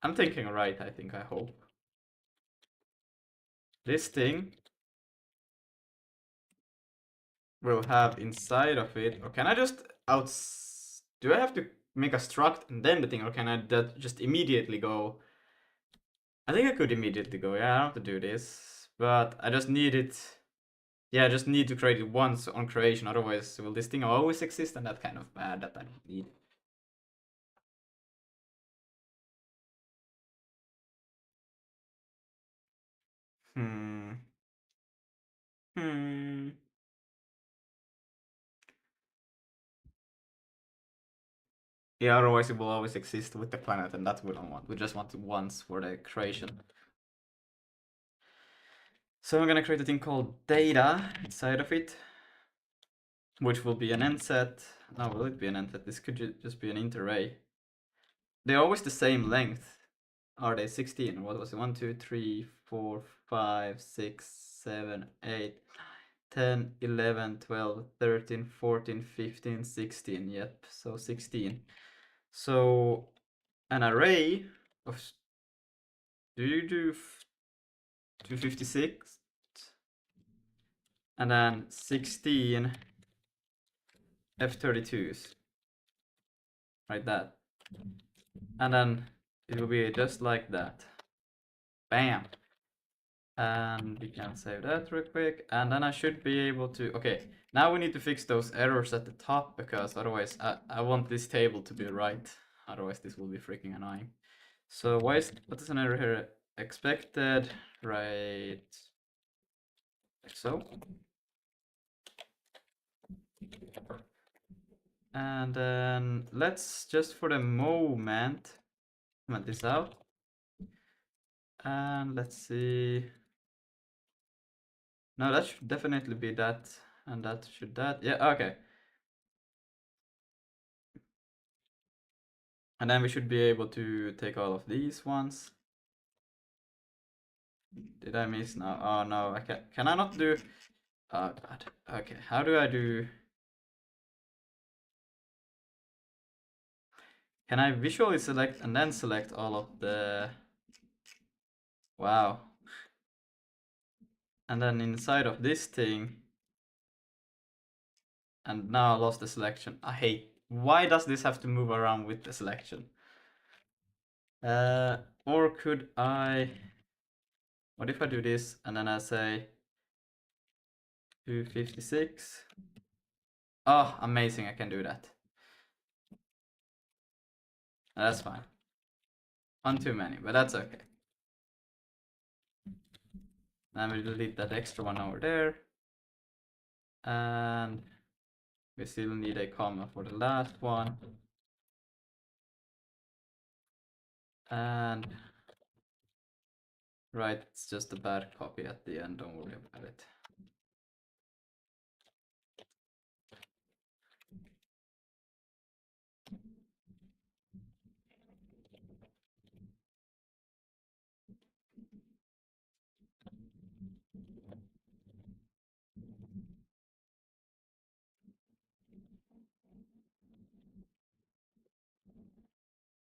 I'm thinking right, I think, I hope. This thing will have inside of it, or can I just do I have to make a struct and then the thing, or can I just immediately go? I think I could immediately go, yeah, I don't have to do this, but I just need it. Yeah, I just need to create it once on creation, otherwise will this thing always exist, and that's kind of bad that I don't need it. Yeah, otherwise it will always exist with the planet, and that we don't want. We just want it once for the creation. So I'm gonna create a thing called data inside of it, which will be an end set. No, will it be an end set? This could just be an int array. They're always the same length. Are they 16? What was it? 1, 2, 3, 4, 5, 6, 7, 8, 10, 11, 12, 13, 14, 15, 16. Yep, so 16. So an array of, do you do 256? And then 16 F32s. Like that. And then it will be just like that. Bam. And we can save that real quick. And then I should be able to, okay, now we need to fix those errors at the top, because otherwise I want this table to be right. Otherwise this will be freaking annoying. So what is an error here? Expected, right, like so. And then let's just for the moment comment this out. And let's see. No, that should definitely be that, and that should that. Yeah, okay. And then we should be able to take all of these ones. Did I miss now? Oh no, I can I not do? Oh god. Okay, how do I do? Can I visually select and then select all of the? Wow. And then inside of this thing. And now I lost the selection. I hate. Why does this have to move around with the selection? Or could I? What if I do this and then I say 256? Oh, amazing! I can do that. That's fine. One too many, but that's okay. And we delete that extra one over there. And we still need a comma for the last one. And right, it's just a bad copy at the end, don't worry about it.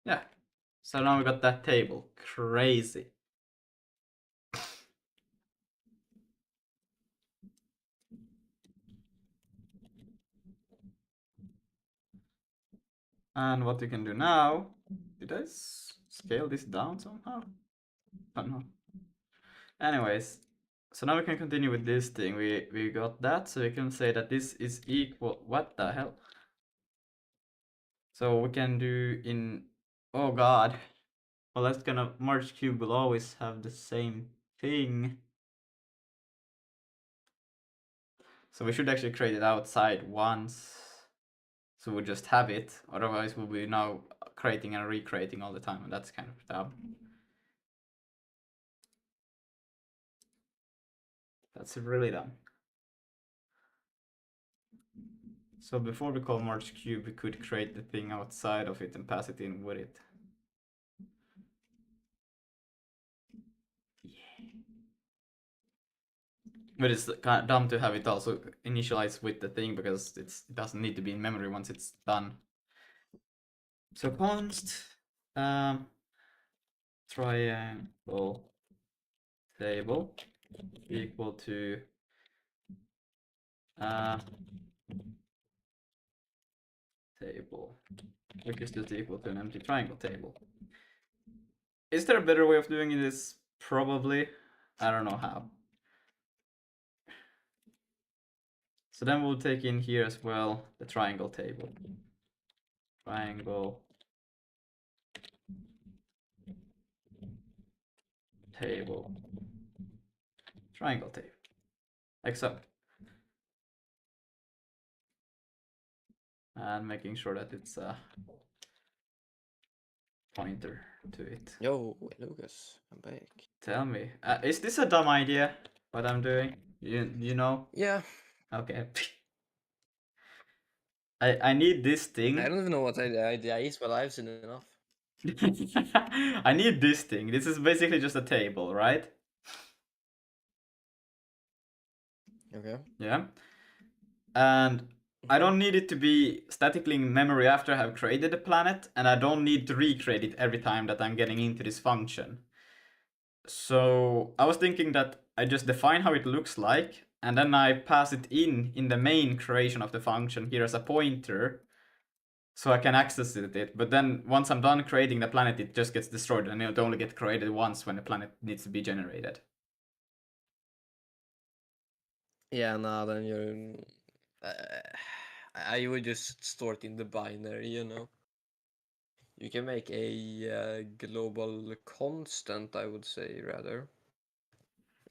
Yeah, so now we got that table. Crazy. And what we can do now, did I scale this down somehow? Oh no. Anyways, so now we can continue with this thing. We got that, so we can say that this is equal. What the hell? So we can do in. Oh god. Well, that's gonna merge cube will always have the same thing. So we should actually create it outside once. So we'll just have it. Otherwise, we'll be now creating and recreating all the time, and that's kind of dumb. That's really dumb. So before we call merge cube, we could create the thing outside of it and pass it in with it. Yeah. But it's kind of dumb to have it also initialized with the thing because it doesn't need to be in memory once it's done. So const triangle table equal to table, which is just equal to an empty triangle table. Is there a better way of doing this? Probably. I don't know how. So then we'll take in here as well the triangle table. Triangle table. Triangle table. Like so. And making sure that it's a pointer to it. Yo, Lucas, I'm back. Tell me, is this a dumb idea? What I'm doing? You know? Yeah, Okay. I need this thing. I don't even know what the idea is, but I've seen enough. I need this thing. This is basically just a table, right? Okay. Yeah. And I don't need it to be statically in memory after I have created the planet, and I don't need to recreate it every time that I'm getting into this function. So I was thinking that I just define how it looks like, and then I pass it in the main creation of the function here as a pointer, so I can access it. But then once I'm done creating the planet, it just gets destroyed, and it'll only get created once when the planet needs to be generated. Yeah, no, then you're. I would just store it in the binary, you know. You can make a global constant, I would say, rather.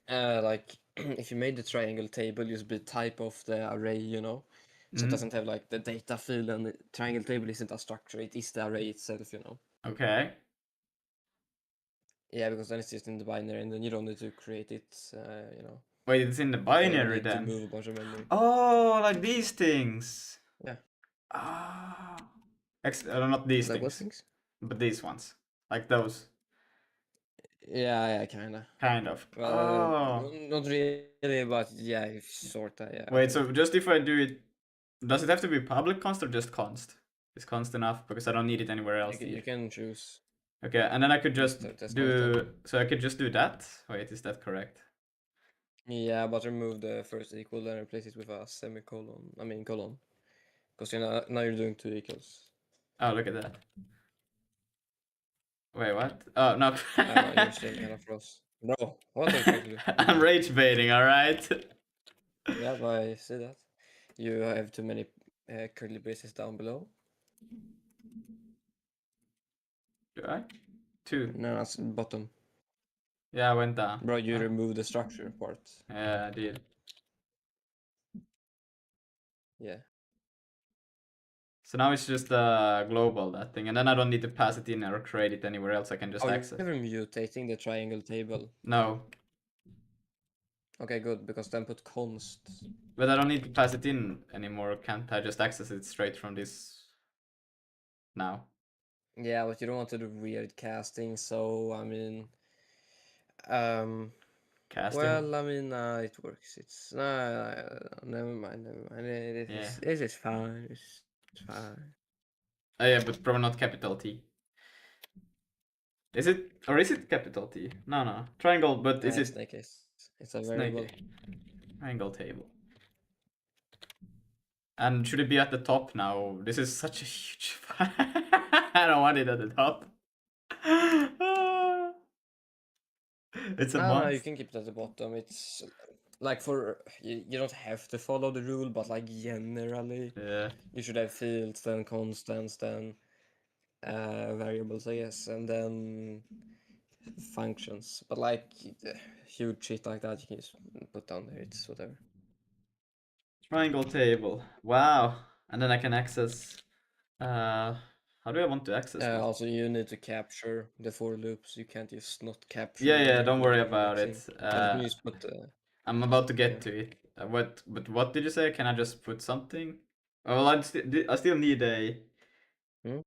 Like, if you made the triangle table, just be type of the array, you know. So it doesn't have like the data field, and the triangle table isn't a structure, it is the array itself, you know. Okay. Yeah, because then it's just in the binary, and then you don't need to create it, you know. Wait, it's in the You only binary need to then? move a bunch of memory. Oh, like these things. Yeah. Ah. Not these Like what things, things? but these ones. Like those. Yeah, kinda. Kind of. Well, Oh. not really, but yeah, sorta, yeah. Wait, Okay. so just if I do it, does it have to be public const or just const? Is const enough? Because I don't need it anywhere else. You can choose. Okay, and then I could just That's do, constant. so I could just do that? Wait, is that correct? Yeah, but remove the first equal and replace it with a semicolon. I mean colon. Because now you're doing two equals. Oh, look at that. Wait, what? Oh, no. You're still kind of froze. Bro, what are you trying to do? I'm rage baiting, alright? Yeah, but I see that. You have too many curly braces down below. Do I? Two. No, that's bottom. Yeah, I went down. Bro, you removed the structure part. Yeah, I did. Yeah. So now it's just global, that thing, and then I don't need to pass it in or create it anywhere else. I can just Oh, you're access. never mutating the triangle table. No, Okay, good, because then put const. but I don't need to pass it in anymore. Can't I just access it straight from this now? Yeah, but you don't want to do weird casting, so I mean, um, Casting. well, I mean, it works. It's never mind, never mind. Yeah. This is fine. It's fine. Oh yeah, but probably not capital T. Is it, or is it capital T? No. Triangle, but is it Snake case. It's a snake? variable. Triangle table. And should it be at the top now? This is such a huge. I don't want it at the top. It's a No, monster. you can keep it at the bottom. It's like for you don't have to follow the rule, but like generally, Yeah. you should have fields, then constants, then variables, I guess, and then functions. But like huge shit like that, you can just put down there. It's whatever. Triangle table. Wow. And then I can access. How do I want to access this? Also, you need to capture the for loops. You can't just not capture. Yeah. them Don't when worry you're about it. indexing. But you can just put. I'm about to get Yeah. to it. But what did you say? Can I just put something? Oh, well, I still need a. Hmm?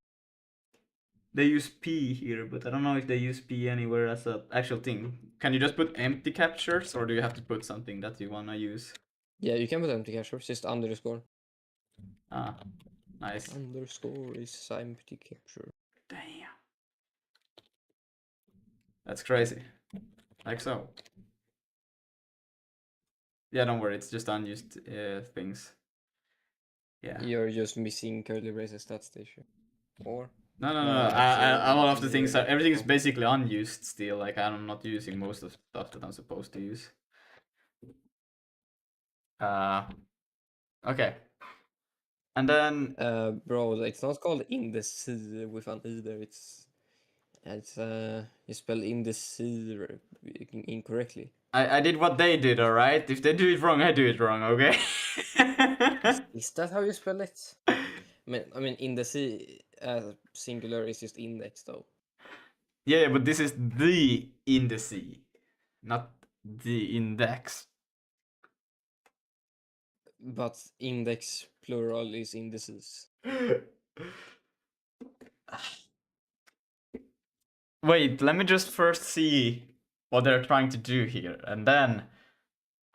They use P here, but I don't know if they use P anywhere as a actual thing. Can you just put empty captures, or do you have to put something that you wanna use? Yeah, you can put empty capture. Just underscore. Ah, nice. Underscore is empty capture. Damn. That's crazy. Like so. Yeah, don't worry. It's just unused things. Yeah. You're just missing curly braces. That's the issue. Or No. no, A lot of the actually, things are, you're everything is wrong. basically unused still. Like I'm not using most of the stuff that I'm supposed to use. Okay. And then Bro, it's not called in the sea with an either. It's you spell in the sea incorrectly. I did what they did, all right. If they do it wrong, I do it wrong. Okay. Is that how you spell it? I mean, in the sea, singular is just index though. Yeah, but this is the indice, not the index. But index plural is indices. Wait, let me just first see what they're trying to do here, and then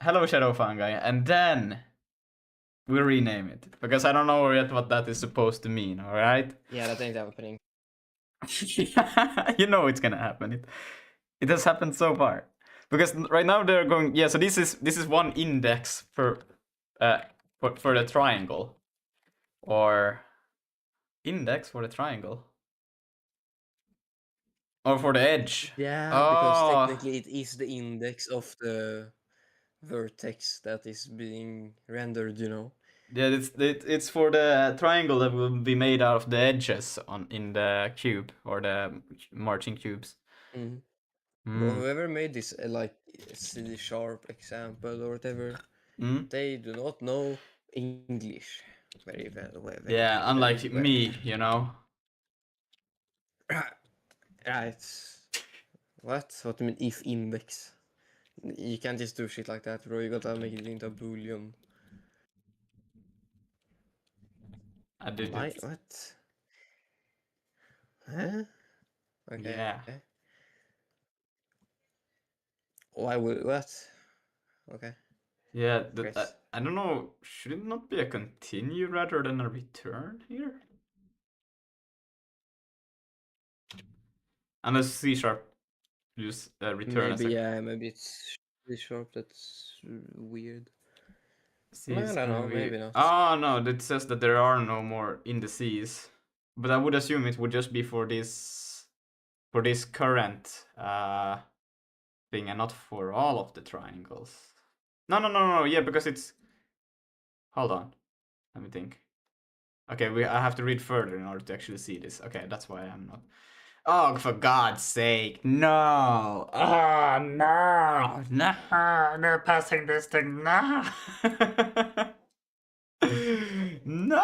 hello shadow fungi, and then we rename it because I don't know yet what that is supposed to mean. All right. Yeah, that ain't happening. You know it's gonna happen. It has happened so far because right now they're going. Yeah, so this is one index for the triangle, or index for the triangle, or for the edge. Yeah, because Oh, technically it is the index of the vertex that is being rendered, you know. yeah, it's for the triangle that will be made out of the edges in the cube or the marching cubes. Mm. Mm. Whoever made this like C sharp example or whatever, Mm. they do not know English very well. Yeah, unlike very well. me, you know. Right. What? What do you mean if index? You can't just do shit like that, bro. You gotta make it into a boolean. I did it. What? Huh? Okay. Yeah. Why would what? Okay. Yeah, Chris. I don't know. Should it not be a continue rather than a return here? Unless C sharp use return as Maybe a maybe it's C sharp. That's weird. C I is don't know. gonna be. Maybe not. Oh no, that says that there are no more indices. But I would assume it would just be for this current thing and not for all of the triangles. No. Yeah, because it's. Hold on, let me think. Okay, I have to read further in order to actually see this. Okay, that's why I'm not. Oh, for God's sake, no! Oh, no! No, they're passing this thing, no! No,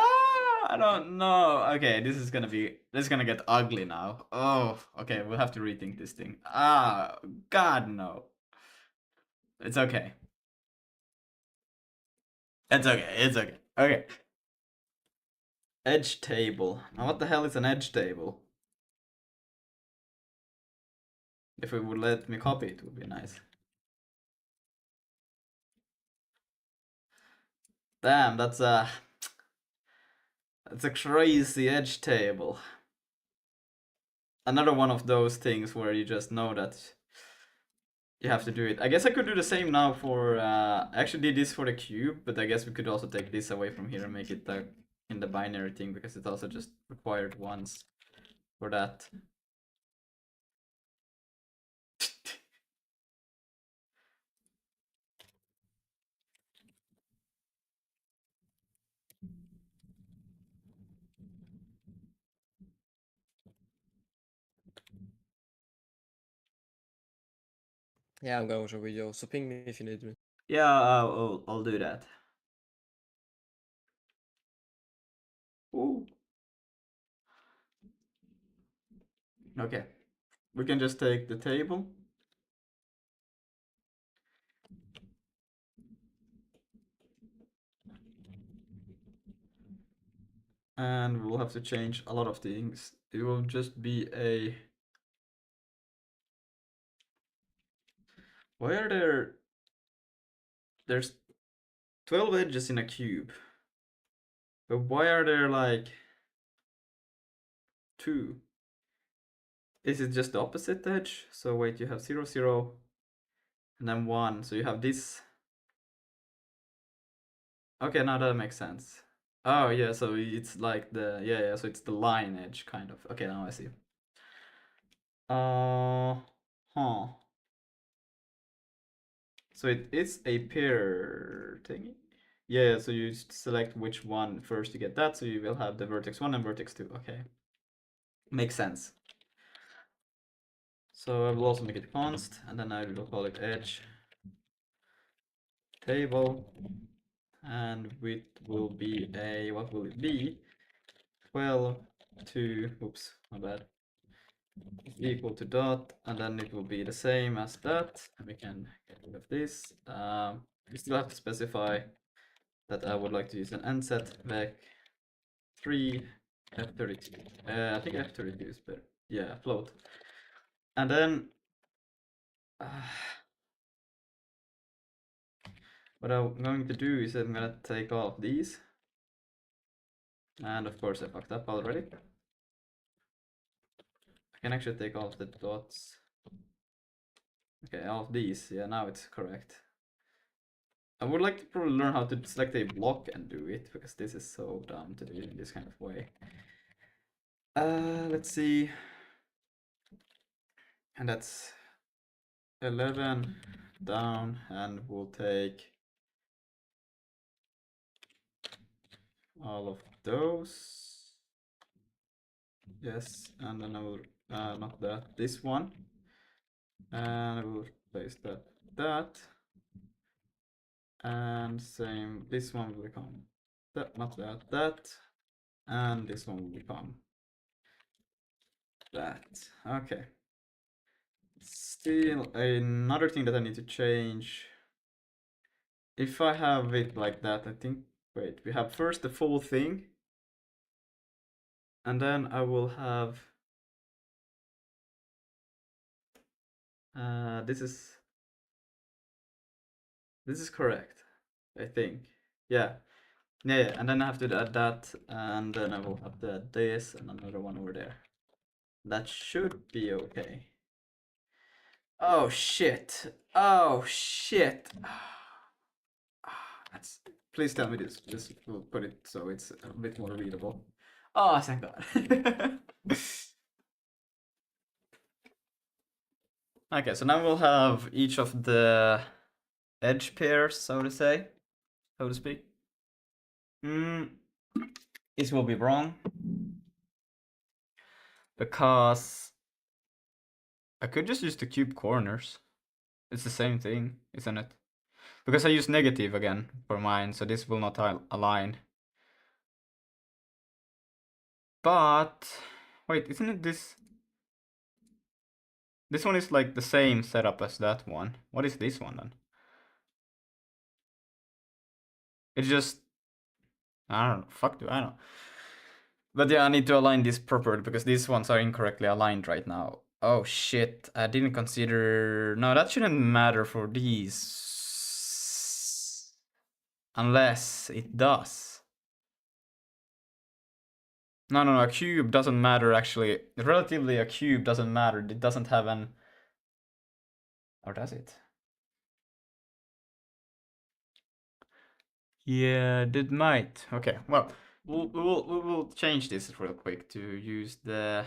I don't know. Okay, this is gonna get ugly now. Oh, okay, we'll have to rethink this thing. Ah, God, no. It's okay. It's okay, it's okay. Okay. Edge table. Now what the hell is an edge table? If it would let me copy it, would be nice. Damn, that's a crazy edge table. Another one of those things where you just know that you have to do it. I guess I could do the same now for, I actually did this for the cube, but I guess we could also take this away from here and make it in the binary thing, because it's also just required once for that. Yeah, I'm going to watch a video, so ping me if you need me. Yeah, I'll do that. Ooh. Okay, we can just take the table. And we'll have to change a lot of things. It will just be a... Why are there's 12 edges in a cube, but why are there like 2? Is it just the opposite edge? So wait, you have 0, 0, and then 1, so you have this. Okay, now that makes sense. Oh yeah, so it's like the, yeah, so it's the line edge kind of. Okay, now I see. Huh. So it is a pair thingy. Yeah, so you select which one first to get that, so you will have the vertex 1 and vertex 2. Okay, makes sense. So I will also make it const, and then I will call it edge table, and width will be a, what will it be? 12 to, oops, my bad, equal to dot, and then it will be the same as that, and we can get rid of this. We still have to specify that I would like to use an nset vec 3 f32. I think f32 is better. Yeah, float. And then what I'm going to do is I'm gonna take off these. And of course I fucked up already. I can actually take off the dots. Okay, all of these. Yeah, now it's correct. I would like to probably learn how to select a block and do it, because this is so dumb to do it in this kind of way. Let's see. And that's 11 down, and we'll take all of those. Yes, and then I will not that, this one. And I will place that. And same, this one will become that, not that, and this one will become that. Okay. Still another thing that I need to change. If I have it like that, I think, wait, we have first the full thing, and then I will have this is correct, I think. Yeah. Yeah, and then I have to add that, and then I will have to add this and another one over there. That should be okay. Oh shit. Oh shit. That's, please tell me this. This will put it so it's a bit more readable. Oh, thank God. Okay, so now we'll have each of the edge pairs, so to say, so to speak. This will be wrong, because I could just use the cube corners. It's the same thing, isn't it? Because I use negative again for mine, so this will not align. But wait, isn't it this? This one is like the same setup as that one. What is this one then? It's just, I don't know. Fuck, do I know? But yeah, I need to align this properly because these ones are incorrectly aligned right now. Oh shit, I didn't consider. No, that shouldn't matter for these. Unless it does. No, a cube doesn't matter actually. Relatively, a cube doesn't matter. It doesn't have an. Or does it? Yeah, it might. Okay, well, we will change this real quick to use the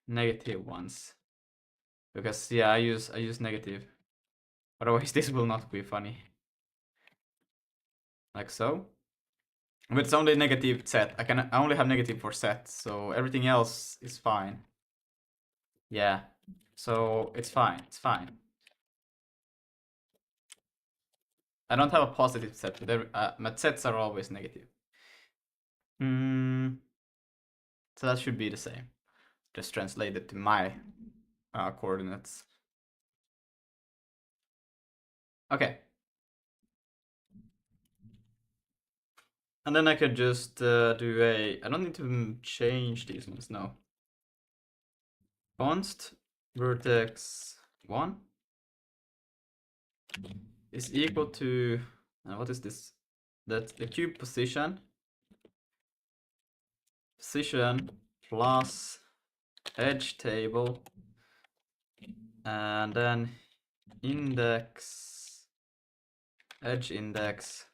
negative ones. Because yeah, I use negative. Otherwise this will not be funny. Like so. But it's only negative set. I only have negative for set, so everything else is fine. Yeah. So it's fine. It's fine. I don't have a positive set, but my sets are always negative. So that should be the same. Just translate it to my coordinates. Okay. And then I could just do a. I don't need to change these ones now. Const vertex 1 is equal to. What is this? That's the cube position plus edge table, and then index edge index.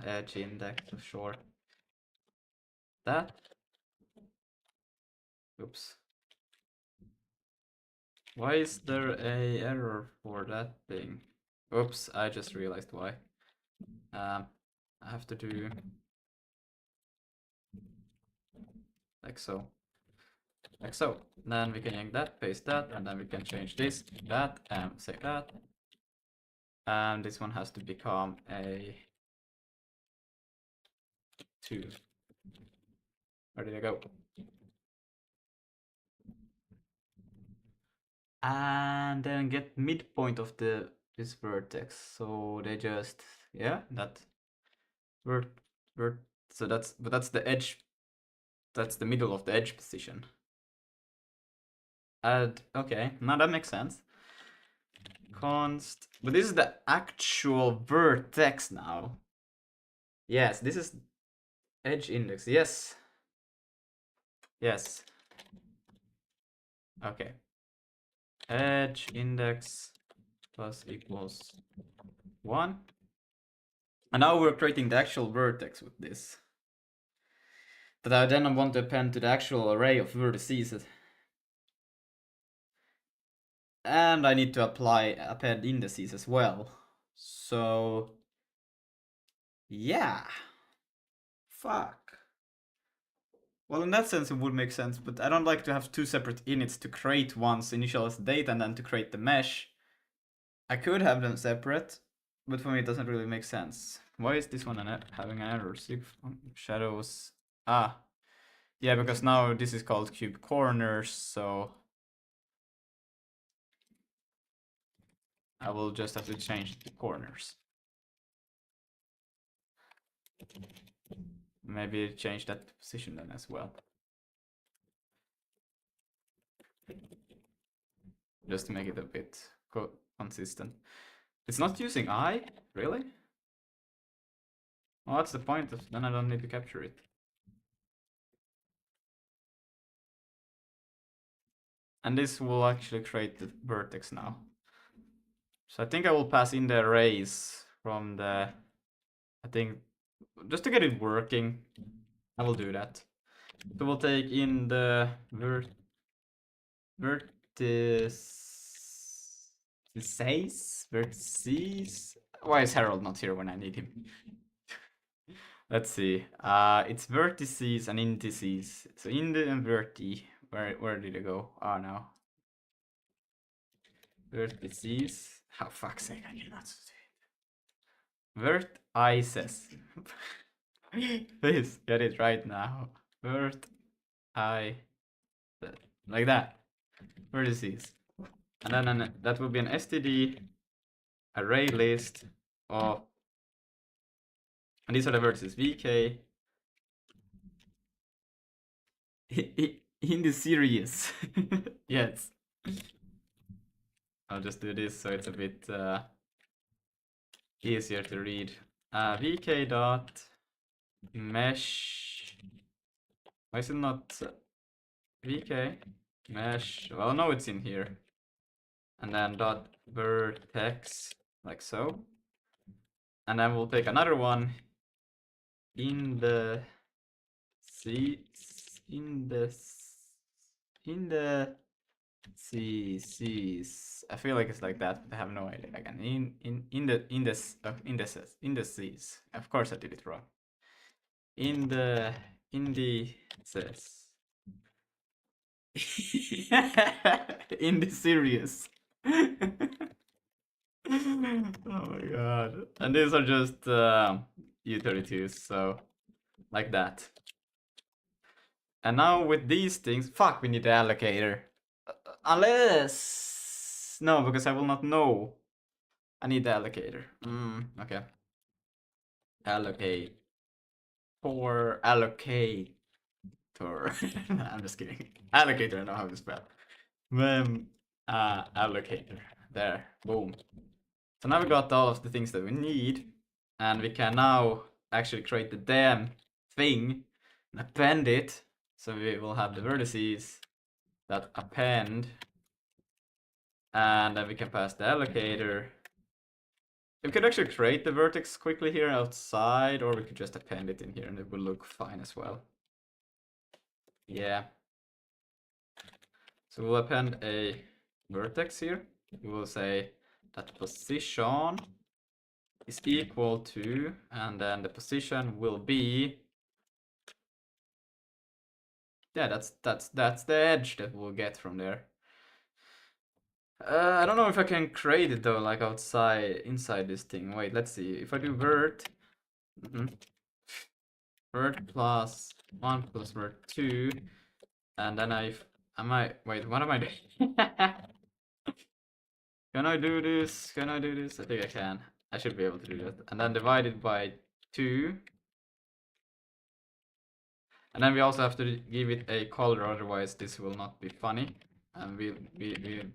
Edge index, sure. That. Oops. Why is there a error for that thing? Oops, I just realized why. I have to do like so. Like so. Then we can yank that, paste that, and then we can change this, that, and say that. And this one has to become a 2. Where did I go? And then get midpoint of this vertex. So they just that so that's the edge. That's the middle of the edge position. Okay, now that makes sense. Const, but this is the actual vertex now. Yes, this is edge index. Yes. Okay. Edge index plus equals 1. And now we're creating the actual vertex with this. But I then want to append to the actual array of vertices. And I need to append indices as well. So yeah. Fuck. Well, in that sense it would make sense, but I don't like to have two separate inits to create one's initial as data and then to create the mesh. I could have them separate, but for me it doesn't really make sense. Why is this one having an error? Shadows. Yeah, because now this is called cube corners, so I will just have to change the corners. Maybe change that position then as well. Just to make it a bit consistent. It's not using I? Really? Well, what's the point of then I don't need to capture it. And this will actually create the vertex now. So I think I will pass in the arrays from the, I think, just to get it working, I will do that. So we'll take in the vertices. Why is Harold not here when I need him? Let's see. It's vertices and indices. So indi and verti. Where did it go? Oh no. Vertices. Oh fuck's sake, I cannot see it. Vertices. Please get it right now. Vertices. Like that. Vertices. And then that will be an std array list of, and these are the vertices vk in the series. Yes. I'll just do this so it's a bit easier to read. Vk dot mesh. Why is it not vk mesh? Well, no, it's in here. And then dot vertex, like so. And then we'll take another one in the C's. I feel like it's like that, but I have no idea. Again, in the indices. Of course, I did it wrong. In the indices. In the series. Oh my god! And these are just U32s, so like that. And now with these things, fuck, we need the allocator. Unless... No, because I will not know. I need the allocator. Okay. Allocate. For allocator. I'm just kidding. Allocator, I know how to spell. Allocator. There. Boom. So now we got all of the things that we need. And we can now actually create the damn thing and append it. So we will have the vertices that append, and then we can pass the allocator. We could actually create the vertex quickly here outside, or we could just append it in here and it will look fine as well. Yeah. So we'll append a vertex here. We will say that position is equal to, and then the position will be, yeah, that's the edge that we'll get from there. I don't know if I can create it though, like inside this thing. Wait, let's see. If I do vert, vert plus 1 plus vert 2, and then wait, what am I doing? Can I do this? Can I do this? I think I can. I should be able to do that. And then divide it by 2. And then we also have to give it a color, otherwise this will not be funny. And we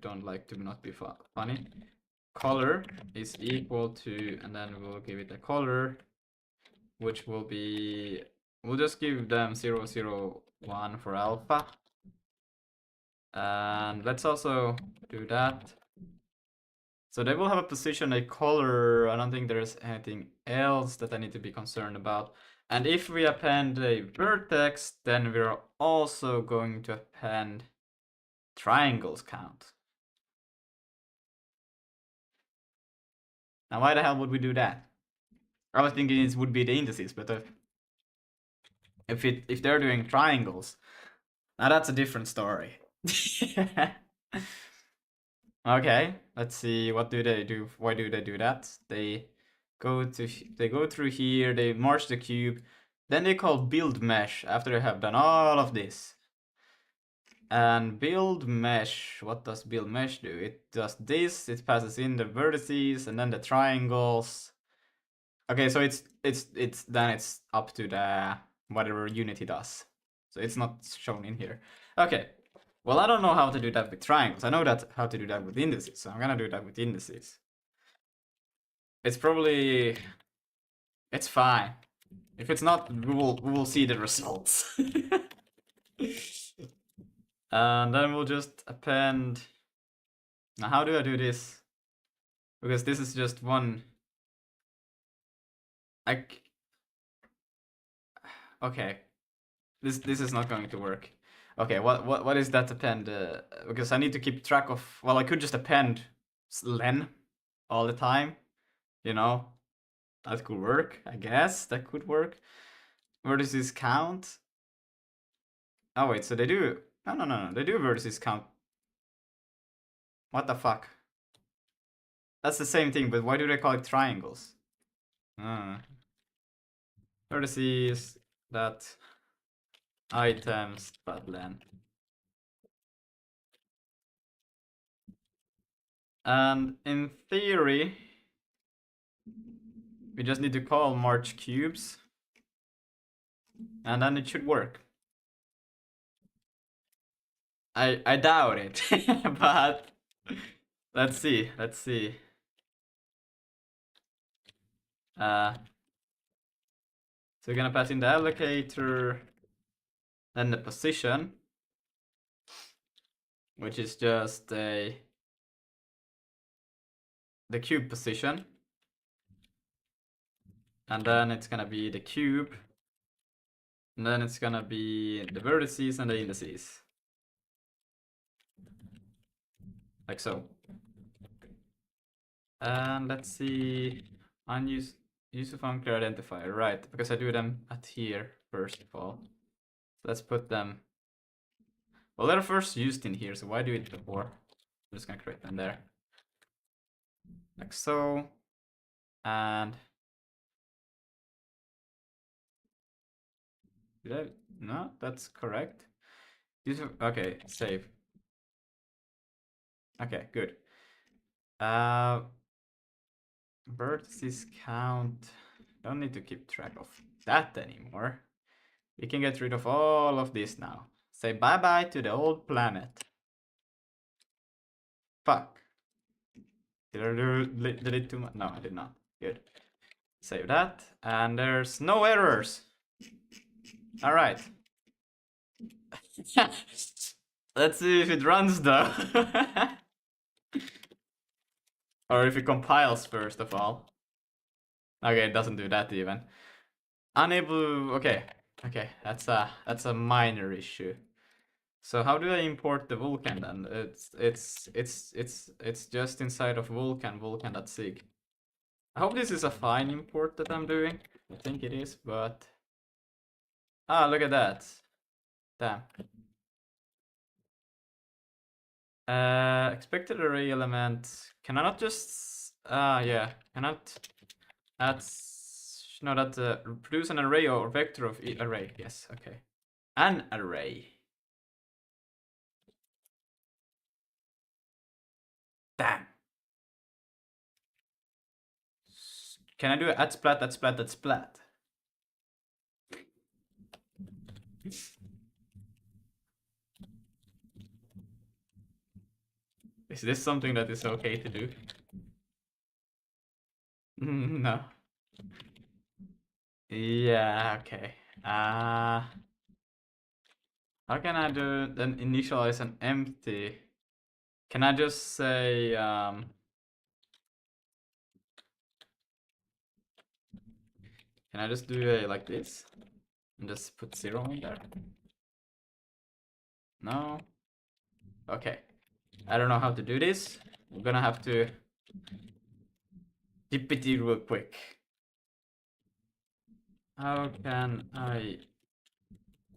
don't like to not be funny. Color is equal to, and then we'll give it a color, which will be, we'll just give them 0, 0, 1 for alpha. And let's also do that. So they will have a position, a color. I don't think there's anything else that I need to be concerned about. And if we append a vertex, then we're also going to append triangles count. Now, why the hell would we do that? I was thinking it would be the indices, but if they're doing triangles, now that's a different story. Okay, let's see, what do they do? Why do they do that? They go through here, they march the cube, then they call build mesh after they have done all of this. And build mesh, what does build mesh do? It does this, it passes in the vertices and then the triangles. Okay, so it's up to the whatever Unity does. So it's not shown in here. Okay. Well, I don't know how to do that with triangles. I know how to do that with indices, so I'm gonna do that with indices. It's probably, it's fine. If it's not, we will see the results. And then we'll just append. Now, how do I do this? Because this is just one. Okay. This is not going to work. Okay, what is that append? Because I need to keep track of. Well, I could just append len all the time. You know, that could work. I guess that could work. Where does this count? Oh wait, so they do No. They do vertices count. What the fuck? That's the same thing, but why do they call it triangles? Vertices, that, items, badland. And in theory, we just need to call March cubes, and then it should work. I doubt it, but let's see. So we're gonna pass in the allocator, then the position, which is just the cube position, and then it's gonna be the cube, and then it's gonna be the vertices and the indices, like so. And let's see, use a function identifier, right? Because I do them at here first of all. So let's put them. Well, they're first used in here, so why do it before? I'm just gonna create them there, like so. And did I? No, that's correct. Okay, save. Okay, good. Vertices count. Don't need to keep track of that anymore. We can get rid of all of this now. Say bye-bye to the old planet. Fuck. Did I delete too much? No, I did not. Good. Save that. And there's no errors. Alright. Let's see if it runs though. Or if it compiles first of all. Okay, it doesn't do that even. Unable. Okay, that's a minor issue. So how do I import the Vulkan then? It's just inside of vulkan.zig. I hope this is a fine import that I'm doing. I think it is, but look at that. Damn. Expected array element. Can I not just yeah, cannot add no that produce an array or vector of array. Yes, okay. An array. Damn. Can I do at splat? Is this something that is okay to do? No. Yeah, okay. How can I do then initialize an empty? Can I just say can I just do a like this and just put 0 in there? No. Okay. I don't know how to do this. I'm gonna have to GPT real quick. How can I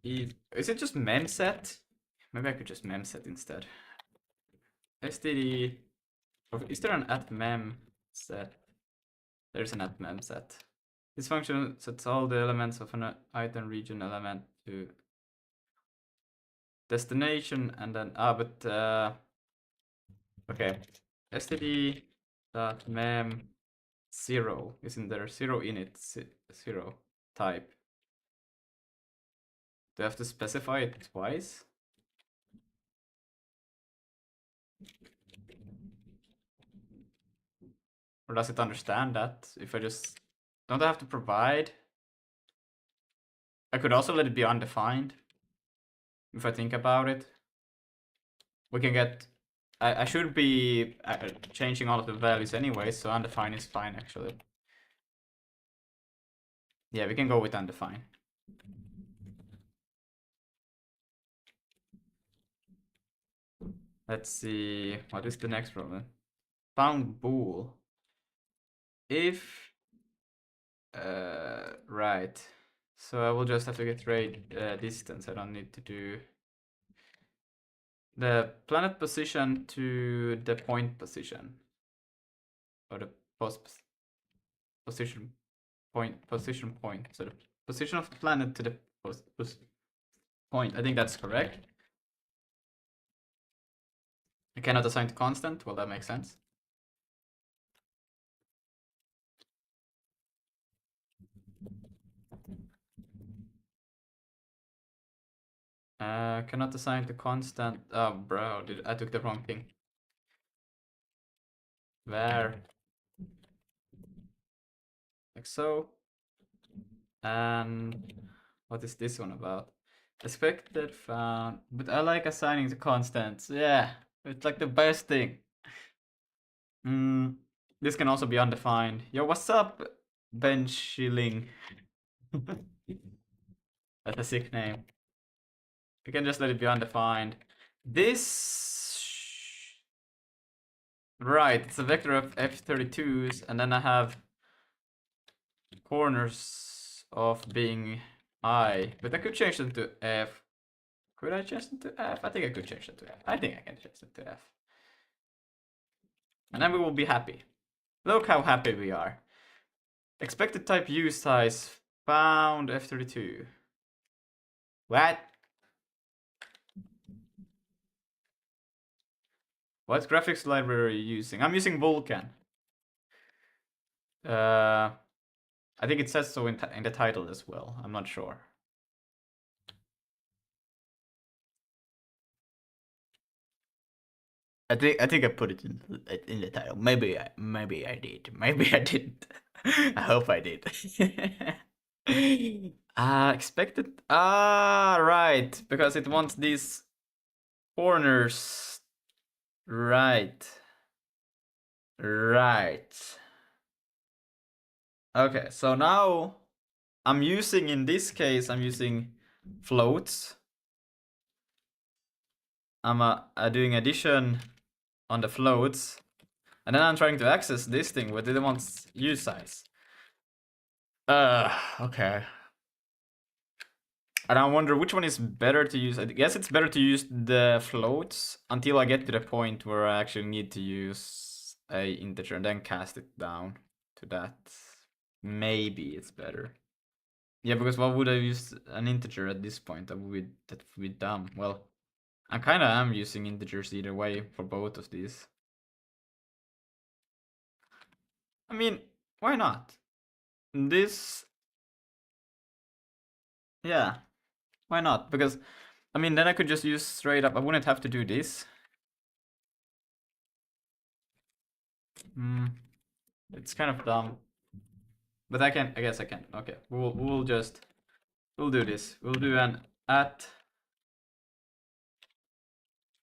is it just memset? Maybe I could just memset instead. std. Is there an at mem set? There's an at mem set. This function sets all the elements of an item region element to destination and then okay. std dot mem 0 isn't there 0 init 0 type. Do I have to specify it twice? Or does it understand that if I just don't I have to provide? I could also let it be undefined if I think about it. We can get I should be changing all of the values anyway, so undefined is fine actually. Yeah, we can go with undefined. Let's see, what is the next problem? Found bool. If right, so I will just have to get rate distance. I don't need to do the planet position to the point position, or the position point. So the position of the planet to the point. I think that's correct. I cannot assign to constant. Well, that makes sense. Cannot assign to constant. Oh, bro, I took the wrong thing. Where? Like so. And what is this one about? Expected found, but I like assigning to constants. Yeah, it's like the best thing. This can also be undefined. Yo, what's up, Ben Schilling? That's a sick name. You can just let it be undefined. This, right? It's a vector of f32s, and then I have corners of being I, but I could change them to f. Could I change them to f? I think I could change them to f. I think I can change them to f. And then we will be happy. Look how happy we are. Expected type U size found f32. What? What graphics library are you using? I'm using Vulkan. I think it says so in the title as well. I'm not sure. I think I put it in the title. Maybe I did. Maybe I didn't. I hope I did. Expected. Right, because it wants these corners. Right. Okay, so now I'm using, in this case, I'm using floats. I'm doing addition on the floats, and then I'm trying to access this thing where it wants U size. Okay. And I wonder which one is better to use. I guess it's better to use the floats until I get to the point where I actually need to use a integer and then cast it down to that. Maybe it's better. Yeah, because why would I use an integer at this point? That would be dumb. Well, I kind of am using integers either way for both of these. I mean, why not? This, yeah, why not? Because, I mean, then I could just use straight up. I wouldn't have to do this. It's kind of dumb. But I guess I can. Okay, we'll do this. We'll do an at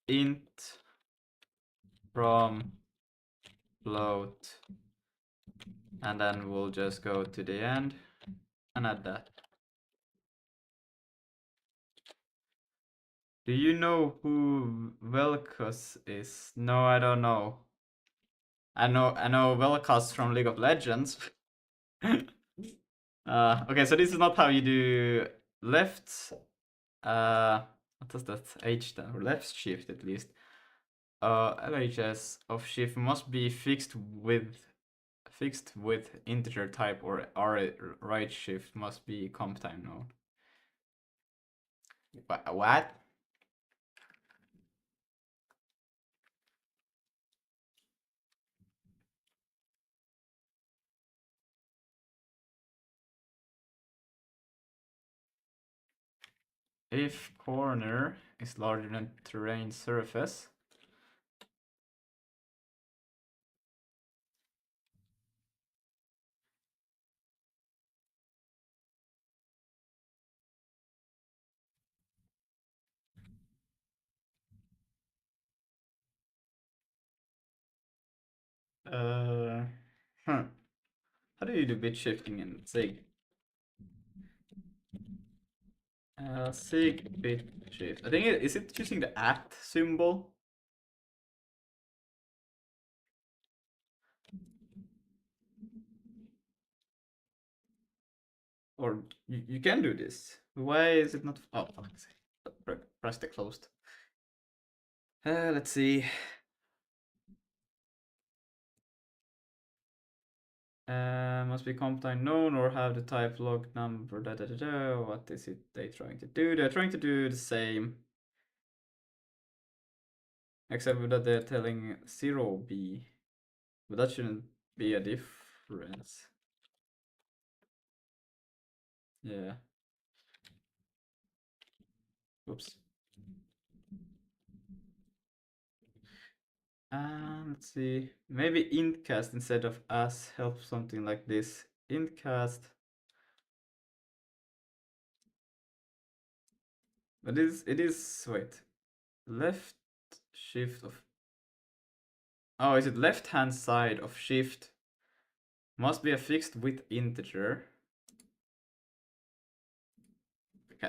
int from float, and then we'll just go to the end and add that. Do you know who Velkos is? No, I don't know. I know Velkos from League of Legends. Okay, so this is not how you do left. What does that H stand for? Left shift at least. LHS of shift must be fixed with integer type, or R right shift must be comp time node. What? If corner is larger than terrain surface, how do you do bit shifting in Zig? Zig bit shift. I think is it using the at symbol? Or you can do this. Why is it not? Oh, fuck. Press the closed. Let's see. Must be comp time known or have the type log number. What is it they trying to do? They're trying to do the same. Except that they're telling 0b. But that shouldn't be a difference. Yeah. Oops. Let's see. Maybe intcast instead of as helps something like this. Intcast. But it is wait. Left shift of oh, is it left hand side of shift? Must be a fixed width integer.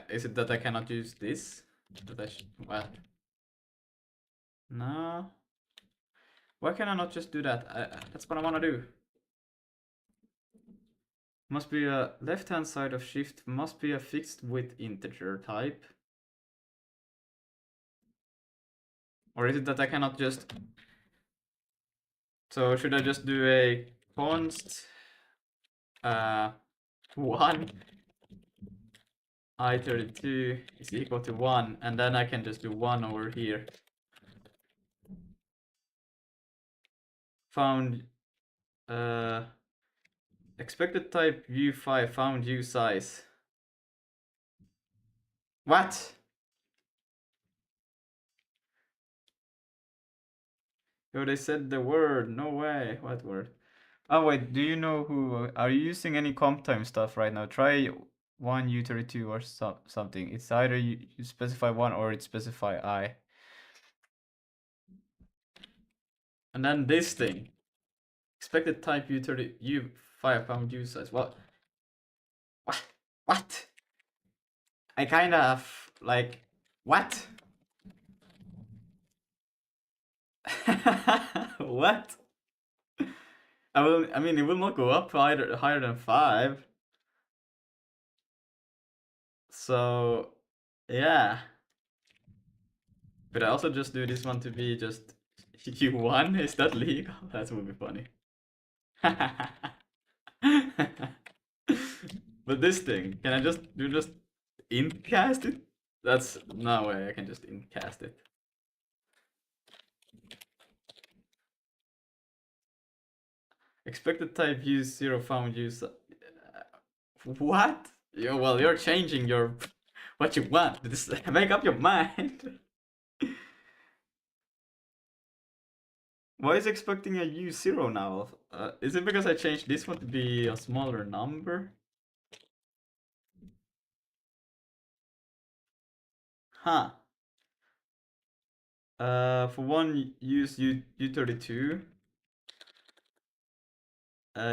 Is it that I cannot use this? That I well. No. Why can I not just do that? That's what I want to do. Must be a left hand side of shift. Must be a fixed width integer type. Or is it that I cannot just... So should I just do a const 1 I32 is equal to 1, and then I can just do 1 over here. Found expected type u5, found u size. What? Oh, they said the word. No way. What word? Oh wait, do you know who? Are you using any comp time stuff right now? Try 1 u32 or something. It's either you specify 1 or it specify I. And then this thing. Expected type u30 u5 found u size. What? What? I kind of like what? What? I mean, it will not go up higher than 5. So, yeah. Could I also just do this one to be just u1? Is that legal? That would be funny. But this thing, can I just intcast it? That's no way I can just intcast it. Expected type use 0 found use. What? Well, you're changing your what you want. Just make up your mind. Why is expecting a u0 now? Is it because I changed this one to be a smaller number? Huh. For one, use u32.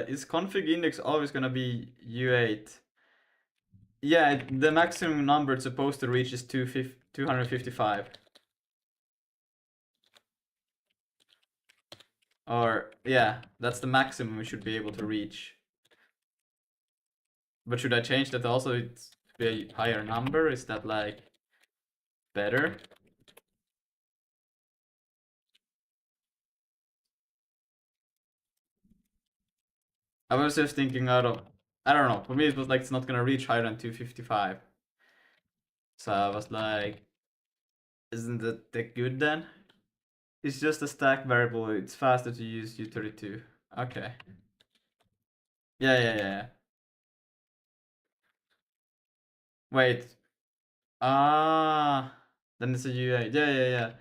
Is config index always gonna be u8? Yeah, the maximum number it's supposed to reach is 255. Or, yeah, that's the maximum we should be able to reach. But should I change that also to be a higher number? Is that like better? I was just thinking out of, I don't know, for me it was like it's not gonna reach higher than 255. So I was like, isn't that good then? It's just a stack variable, it's faster to use u32. Okay. Yeah. Wait. Then it's a u8. Yeah.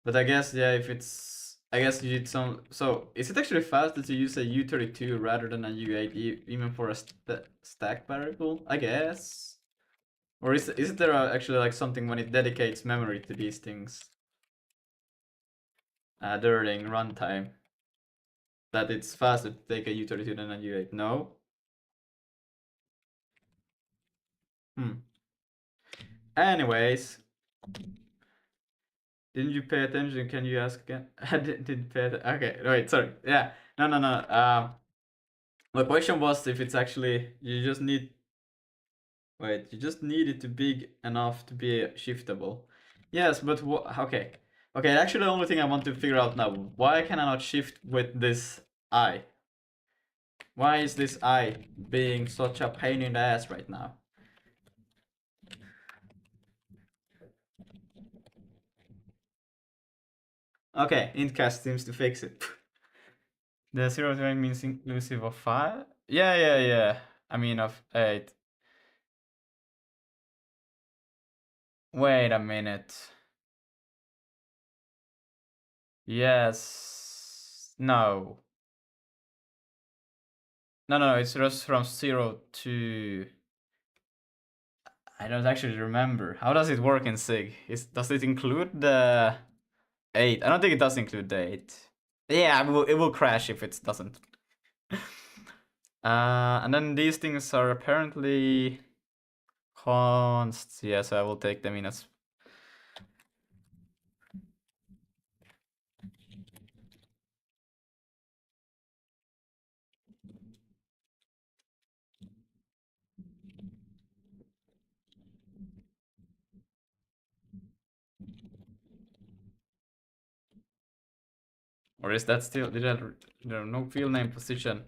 But I guess, yeah, if it's, I guess you need some, so is it actually faster to use a u32 rather than a u8 even for a stack variable? I guess. Or is there actually like something when it dedicates memory to these things during runtime that it's faster to take a u32 than a u8? No? Anyways, didn't you pay attention? Can you ask again? I didn't pay attention. Okay, wait, sorry. Yeah, no. The question was if it's actually you just need. Wait, you just need it to big enough to be shiftable. Yes, but okay. Okay, actually the only thing I want to figure out now, why can I not shift with this eye? Why is this eye being such a pain in the ass right now? Okay, intcast seems to fix it. The 0 to 8 means inclusive of 5? Yeah. I mean of 8. Wait a minute. Yes. No. No, it's just from 0 to... I don't actually remember. How does it work in Sig? Does it include the 8? I don't think it does include the 8. Yeah, it will crash if it doesn't. And then these things are apparently consts. Yeah, so I will take them in as... Or is that still... There no field name position?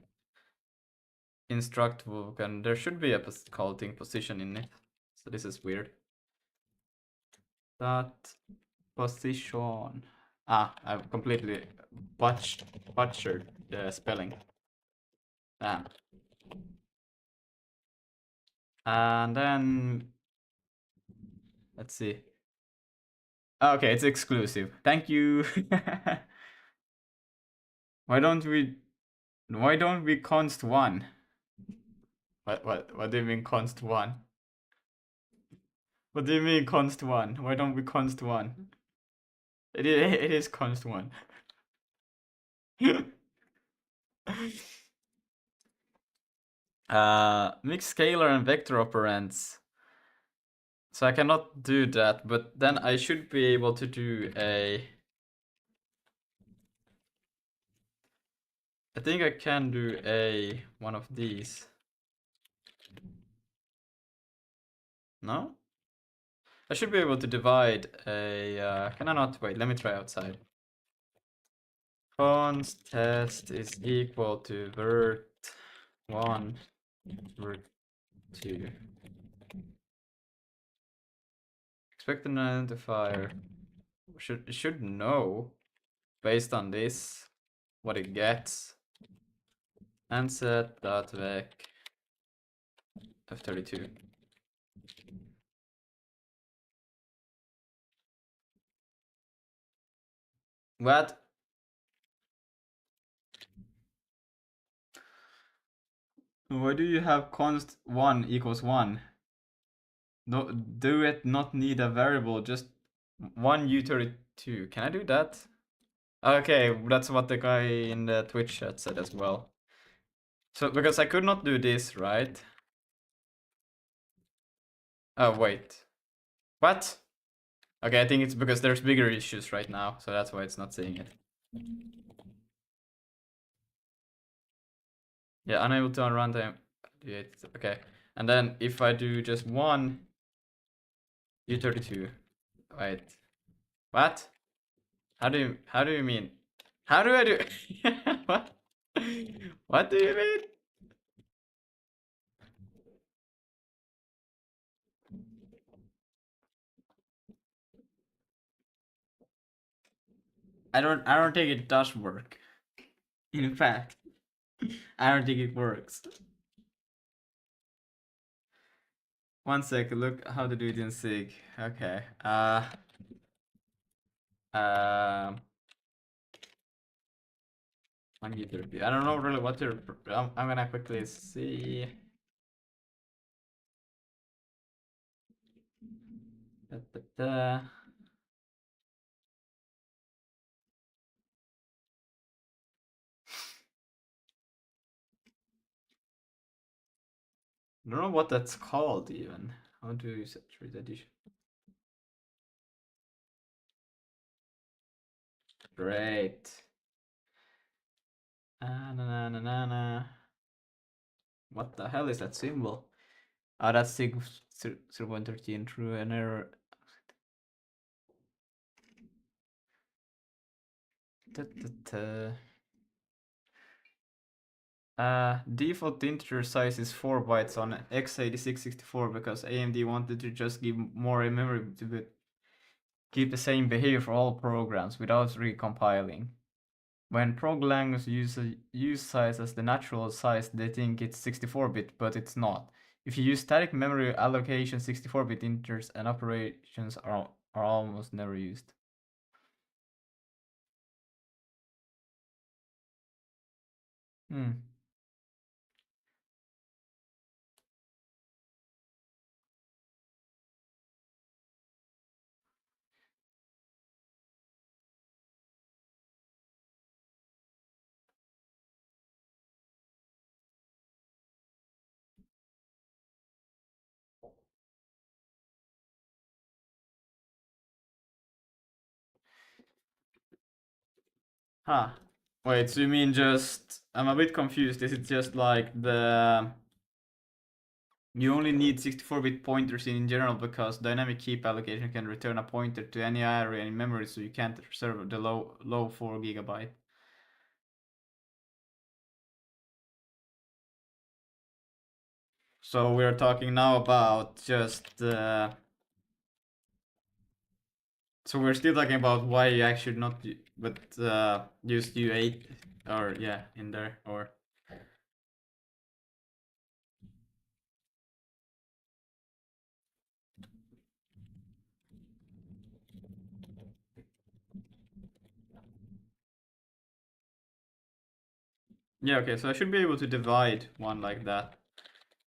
Instruct Vulkan. There should be a calling position in it. So this is weird. That position. I've completely butchered the spelling. And then let's see. Okay, it's exclusive. Thank you. Why don't we const 1? What do you mean const 1? What do you mean const 1? Why don't we const 1? It is const 1. Mix scalar and vector operands. So I cannot do that, but then I should be able to do a... I think I can do one of these. No? I should be able to divide a... can I not? Wait, let me try outside. Const test is equal to vert1, vert2. Expect an identifier. It should know, based on this, what it gets. And set.vec f32. What? Why do you have const 1 equals 1? No, do it not need a variable, just 1 u32. Can I do that? Okay, that's what the guy in the Twitch chat said as well. So, because I could not do this, right? Oh, wait. What? Okay, I think it's because there's bigger issues right now, so that's why it's not saying it. Yeah, unable to on runtime. Okay, and then if I do just 1 u32. Wait. What? How do you mean? How do I do? What? What do you mean? I don't think it does work. In fact, I don't think it works. One sec, look how to do it in Sig. Okay. On YouTube. I don't know really what to. I'm gonna quickly see. Da, da, da. I don't know what that's called even. How do you saturate addition? Great. Na, na, na, na, na. What the hell is that symbol? Oh, that's sig 0.13 through an error. Default integer size is 4 bytes on x86-64 because AMD wanted to just give more memory to keep the same behavior for all programs without recompiling. When prog languages use size as the natural size, they think it's 64-bit, but it's not. If you use static memory allocation, 64-bit integers and operations are almost never used. Huh. Wait, so you mean just... I'm a bit confused. Is it just like the... You only need 64-bit pointers in general because dynamic heap allocation can return a pointer to any area in memory, so you can't reserve the low 4 GB. So we're talking now about just... So we're still talking about why you actually not use U8 or yeah in there or... Yeah, okay, so I should be able to divide one like that.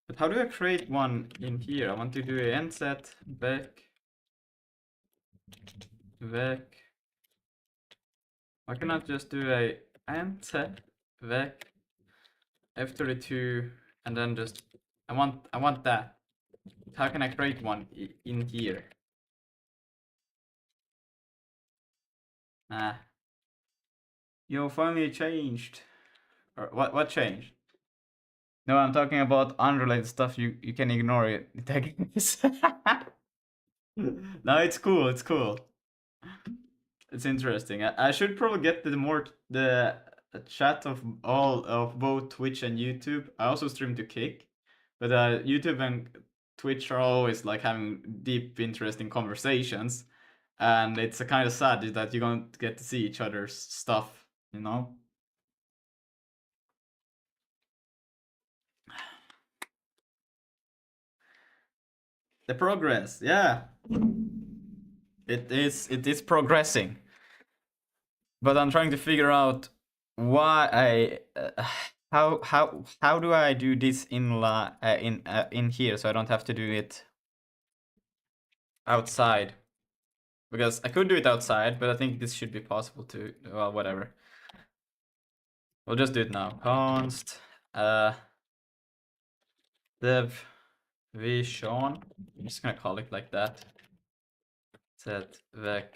But how do I create one in here? I want to do a nset vec. Why can't I just do a nset vec f32 and then just I want that. How can I create one in here? Ah, yo, finally it changed. Or what changed? No, I'm talking about unrelated stuff. You can ignore it. I guess. No, it's cool. It's cool. It's interesting. I should probably get the chat of all of both Twitch and YouTube. I also stream to Kick, but YouTube and Twitch are always like having deep, interesting conversations, and it's a kind of sad that you don't get to see each other's stuff, you know. The progress, yeah, it is progressing. But I'm trying to figure out why how do I do this in here so I don't have to do it outside, because I could do it outside, but I think this should be possible to, well, whatever, we'll just do it now. Const dev vision, I'm just gonna call it like that, set vec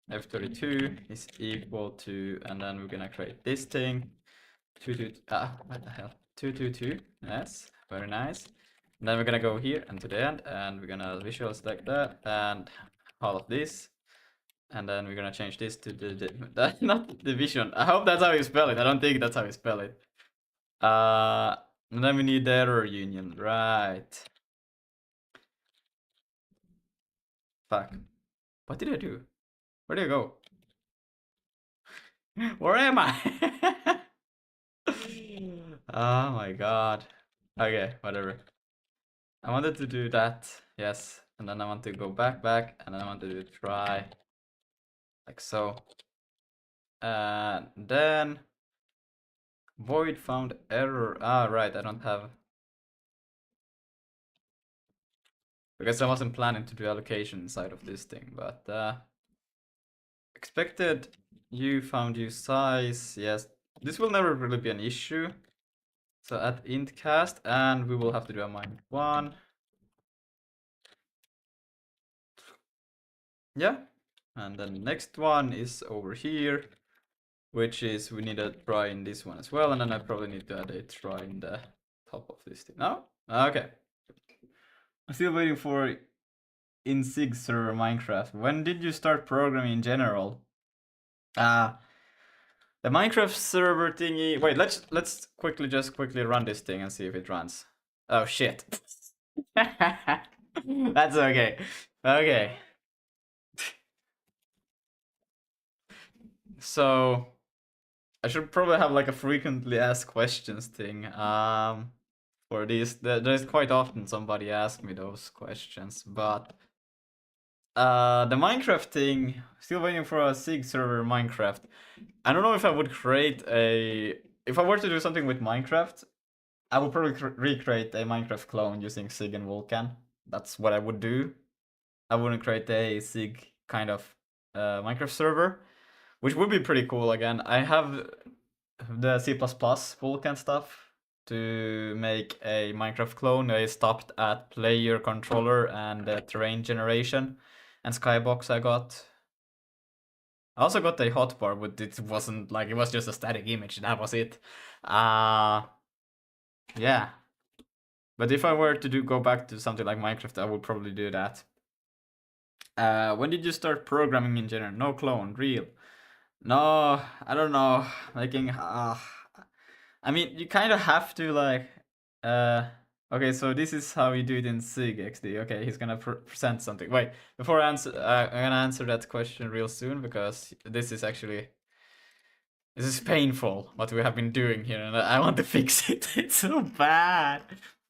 f32 is equal to, and then we're gonna create this thing. What the hell? 222. Yes, very nice. And then we're gonna go here and to the end, and we're gonna visual select that and all of this. And then we're gonna change this to the not division. I hope that's how you spell it. I don't think that's how you spell it. And then we need the error union, right? Fuck. What did I do? Where did I go? Where am I? Oh my god. Okay, whatever. I wanted to do that, yes, and then I want to go back, and then I want to do try, like so. And then void found error. Ah, right, I don't have, because I wasn't planning to do allocation inside of this thing, but expected you found you size, yes, this will never really be an issue. So at int cast, and we will have to do a -1. Yeah, and then next one is over here, which is we need a try in this one as well, and then I probably need to add a try in the top of this thing. No? Okay. I'm still waiting for in Zig server Minecraft. When did you start programming in general? The Minecraft server thingy. Wait, let's quickly run this thing and see if it runs. Oh shit. That's okay. Okay. So I should probably have like a frequently asked questions thing. For these, there's quite often somebody asks me those questions, but the Minecraft thing, still waiting for a Zig server Minecraft. I don't know if I would create a. If I were to do something with Minecraft, I would probably recreate a Minecraft clone using Zig and Vulkan. That's what I would do. I wouldn't create a Zig kind of Minecraft server, which would be pretty cool. Again, I have the C++ Vulkan stuff to make a Minecraft clone. I stopped at player controller and terrain generation, and skybox I got. I also got a hotbar, but it wasn't like, it was just a static image. That was it. Yeah. But if I were to go back to something like Minecraft, I would probably do that. When did you start programming in general? No clone, real. No, I don't know. Making I mean, you kind of have to like okay, so this is how you do it in Zig XD. Okay, he's gonna present something. Wait, before I answer, I'm gonna answer that question real soon because this is painful what we have been doing here, and I want to fix it. It's so bad.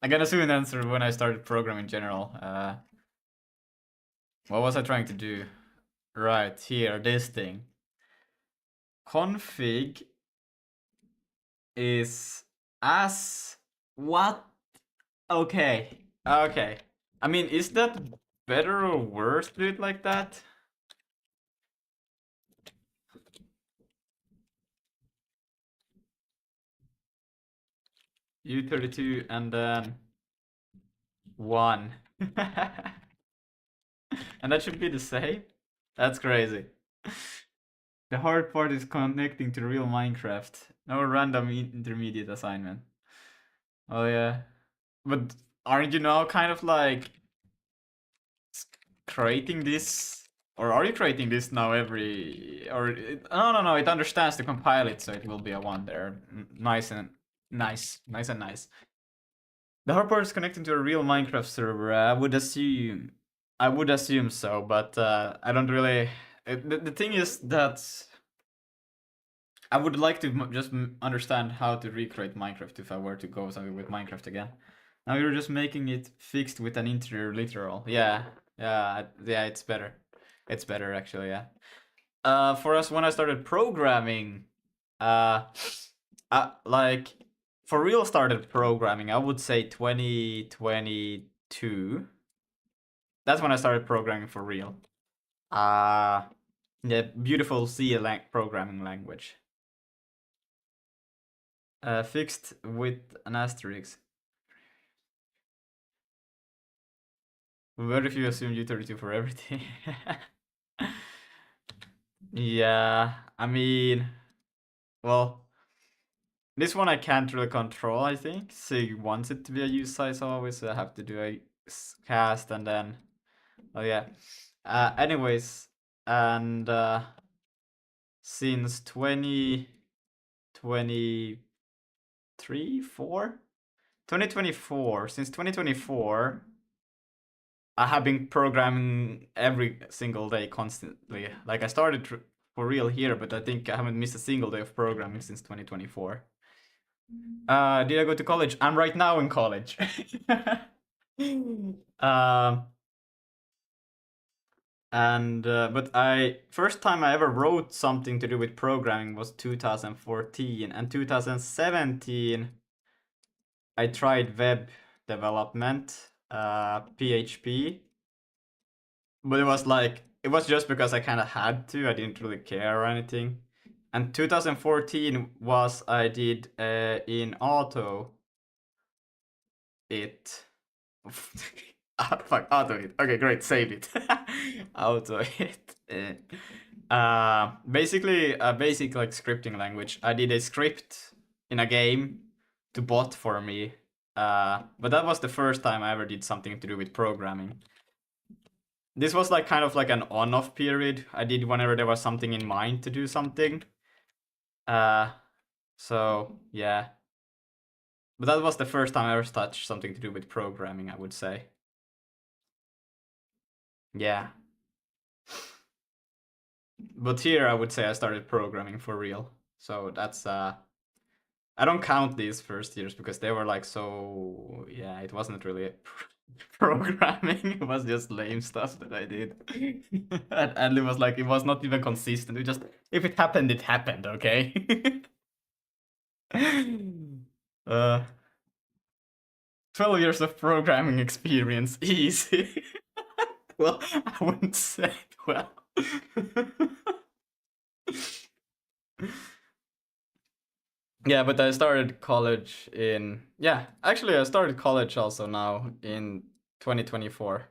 I'm gonna soon answer when I started programming in general. What was I trying to do? Right here, this thing. Config is as what? Okay, okay. I mean, is that better or worse to do it like that? U32 and then 1. And that should be the same? That's crazy. The hard part is connecting to real Minecraft. No random intermediate assignment. Oh yeah. But aren't you now kind of like creating this? Or are you creating this now every... Or no, it understands to compile it, so it will be a 1 there. Nice and nice. The hard part is connecting to a real Minecraft server. I would assume so, but I don't really... The thing is that I would like to just understand how to recreate Minecraft if I were to go something with Minecraft again. Now you're just making it fixed with an interior literal. Yeah, it's better. It's better actually, yeah. For us, when I started programming, like for real started programming, I would say 2022. That's when I started programming for real. The beautiful C programming language. Fixed with an asterisk. What if you assume U32 for everything? Yeah, I mean, well, this one I can't really control, I think. Sig wants it to be a use size always, so I have to do a cast and then, oh yeah. Anyways, and since 2024, since 2024, I have been programming every single day constantly. Like I started for real here, but I think I haven't missed a single day of programming since 2024. Did I go to college? I'm right now in college. But first time I ever wrote something to do with programming was 2014, and 2017 I tried web development, PHP, but it was just because I kind of had to. I didn't really care or anything. And 2014 was I did in auto it. Fuck, auto it. Okay, great, saved it. Auto it. Basically a basic like scripting language. I did a script in a game to bot for me. But that was the first time I ever did something to do with programming. This was like kind of like an on-off period. I did whenever there was something in mind to do something. So yeah. But that was the first time I ever touched something to do with programming, I would say. Yeah. But here I would say I started programming for real. So that's I don't count these first years because they were like so yeah, it wasn't really programming. It was just lame stuff that I did. And it was like it was not even consistent. It just if it happened, it happened, okay? 12 years of programming experience, easy. Well, I wouldn't say well. Yeah, but I started college in actually I started college also now in 2024.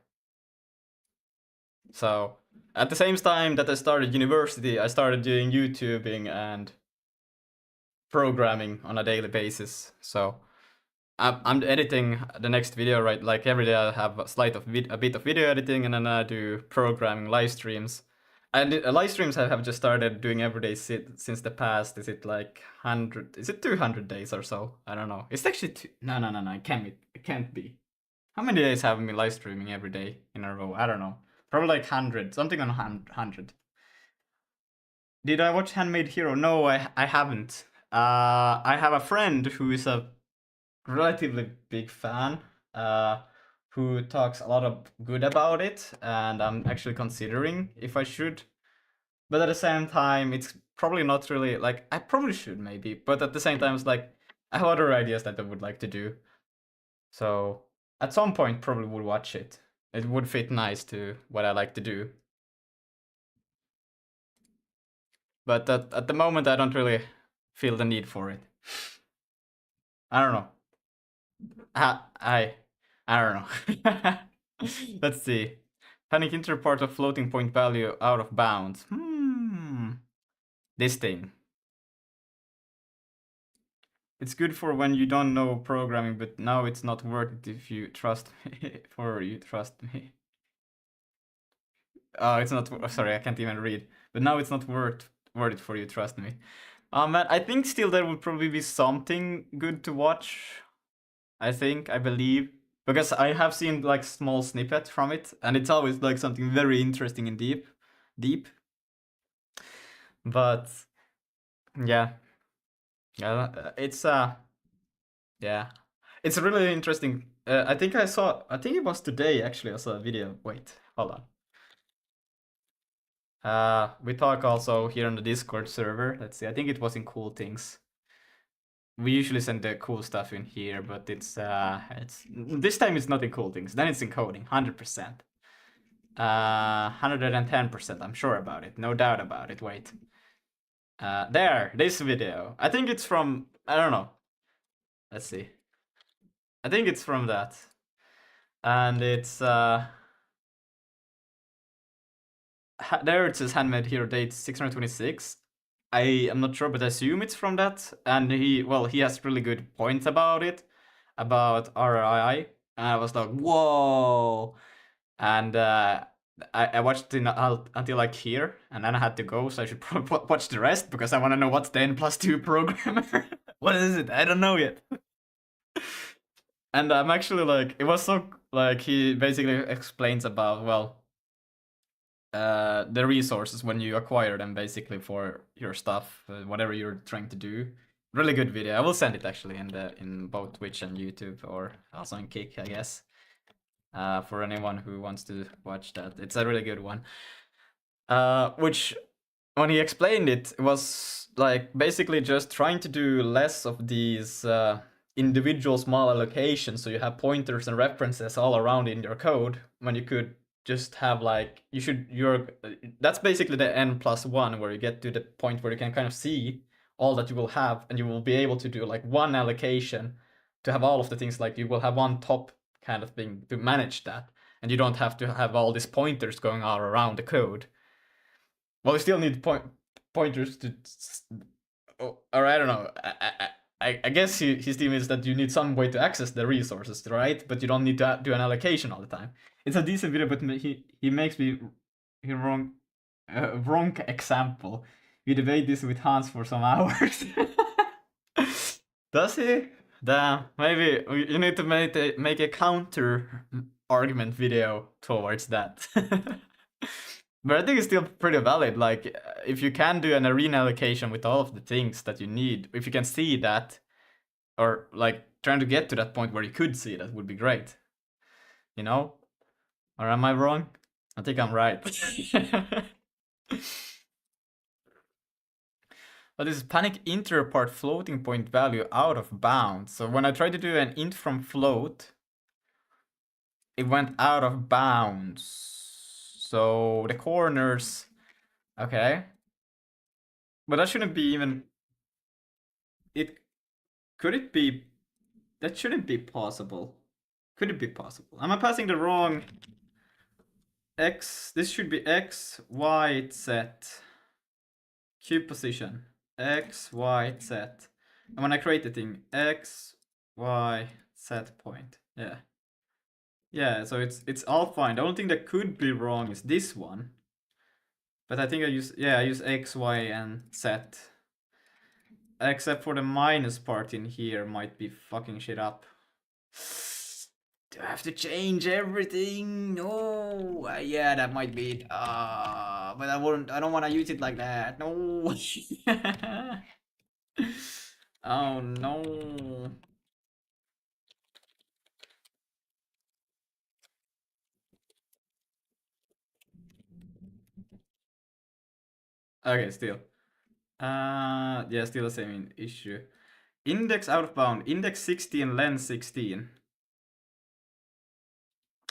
So at the same time that I started university, I started doing YouTubing and programming on a daily basis. So I'm editing the next video, right? Like every day I have a bit of video editing, and then I do programming live streams. And live streams I have just started doing every day since the past. Is it like 100? Is it 200 days or so? I don't know. It's actually no. It can't be. How many days have I been live streaming every day in a row? I don't know. Probably like 100, something on 100. Did I watch Handmade Hero? No, I haven't. I have a friend who is a relatively big fan, who talks a lot of good about it, and I'm actually considering if I should. But at the same time, it's probably not really like I probably should maybe, but at the same time, it's like I have other ideas that I would like to do. So at some point, probably would watch it. It would fit nice to what I like to do. But at the moment, I don't really feel the need for it. I don't know. I don't know. Let's see. Panic interpart of floating point value out of bounds. This thing. It's good for when you don't know programming, but now it's not worth it if you trust me. For you trust me. Oh, it's not. Sorry, I can't even read. But now it's not worth it for you. Trust me. Man, I think still there would probably be something good to watch. I believe, because I have seen like small snippets from it, and it's always like something very interesting and deep. But yeah, it's yeah, it's really interesting. I think it was today actually. I saw a video. Wait, hold on. We talk also here on the Discord server. Let's see. I think it was in Cool Things. We usually send the cool stuff in here, but it's this time it's not in Cool Things. Then it's in coding, 100%. 110%. I'm sure about it. No doubt about it. Wait. This video. I think it's from. I don't know. Let's see. I think it's from that, and it's there it says Handmade Hero date 626. I am not sure, but I assume it's from that. And he has really good points about it, about ROI. And I was like, whoa. And I watched it until like here, and then I had to go, so I should watch the rest because I want to know what's the N+2 programmer. What is it? I don't know yet. And I'm actually like, it was so like he basically explains about the resources when you acquire them basically for your stuff, whatever you're trying to do. Really good video. I will send it actually in both Twitch and YouTube, or also in Kick, I guess. For anyone who wants to watch that, it's a really good one. Which, when he explained it, was like basically just trying to do less of these individual small allocations, so you have pointers and references all around in your code, when you could just have like that's basically the N+1, where you get to the point where you can kind of see all that you will have, and you will be able to do like one allocation to have all of the things. Like you will have one top kind of thing to manage that, and you don't have to have all these pointers going all around the code. Well, you still need pointers to, or I don't know. I guess his theme is that you need some way to access the resources, right? But you don't need to do an allocation all the time. It's a decent video, but he makes me wrong example. we debate this with Hans for some hours. Does he? Damn, maybe you need to make a counter argument video towards that. But I think it's still pretty valid. Like, if you can do an arena allocation with all of the things that you need, if you can see that, or like trying to get to that point where you could see that would be great. You know? Or am I wrong? I think I'm right. But this is panic inter part floating point value out of bounds. So when I tried to do an int from float, it went out of bounds. So the corners, okay. But that shouldn't be even, could it be, that shouldn't be possible. Could it be possible? Am I passing the wrong x? This should be x, y, z. Cube position. X, Y, Z. And when I create the thing, X, Y, Z point. Yeah. Yeah, so it's all fine. The only thing that could be wrong is this one. But I think I use X, Y, and Z. Except for the minus part in here might be fucking shit up. Do I have to change everything? No. Yeah, that might be it. But I don't want to use it like that. No. Oh no. Okay, still. Yeah, still the same issue. Index out of bound. Index 16, length 16.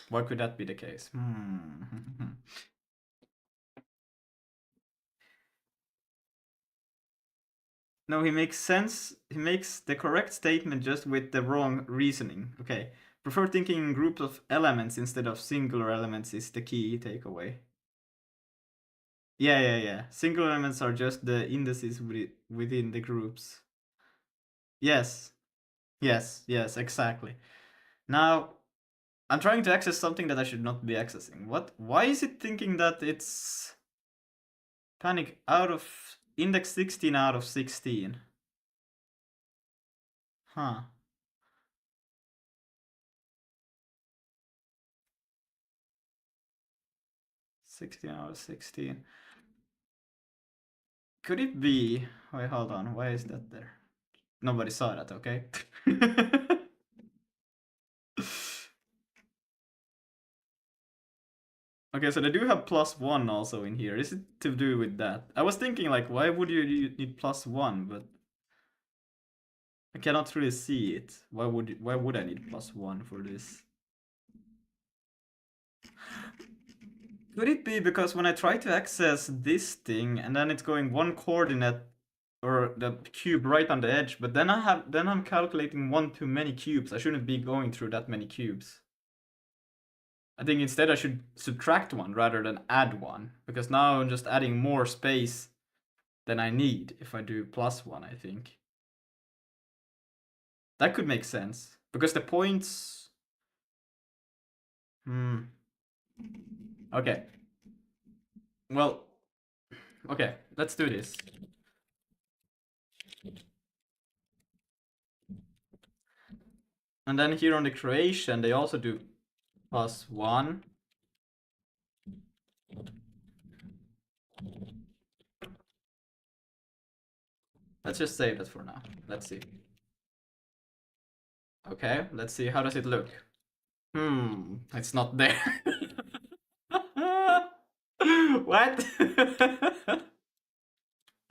Why could that be the case? No, he makes sense. He makes the correct statement just with the wrong reasoning. Okay. Prefer thinking in groups of elements instead of singular elements is the key takeaway. Yeah. Singular elements are just the indices within the groups. Yes, exactly. Now, I'm trying to access something that I should not be accessing. What? Why is it thinking that it's panic out of index 16 out of 16? Huh. $16 out of 16. Could it be? Wait, hold on. Why is that there? Nobody saw that, okay? Okay, so they do have +1 also in here. Is it to do with that? I was thinking, like, why would you need +1? But I cannot really see it. Why would I need +1 for this? Could it be because when I try to access this thing and then it's going one coordinate or the cube right on the edge, but then I'm calculating one too many cubes. I shouldn't be going through that many cubes. I think instead I should subtract one rather than add one, because now I'm just adding more space than I need if I do +1, I think. That could make sense because the points. Okay. Well, okay, let's do this. And then here on the creation, they also do +1. Let's just save that for now. Let's see. Okay, let's see. How does it look? It's not there. What?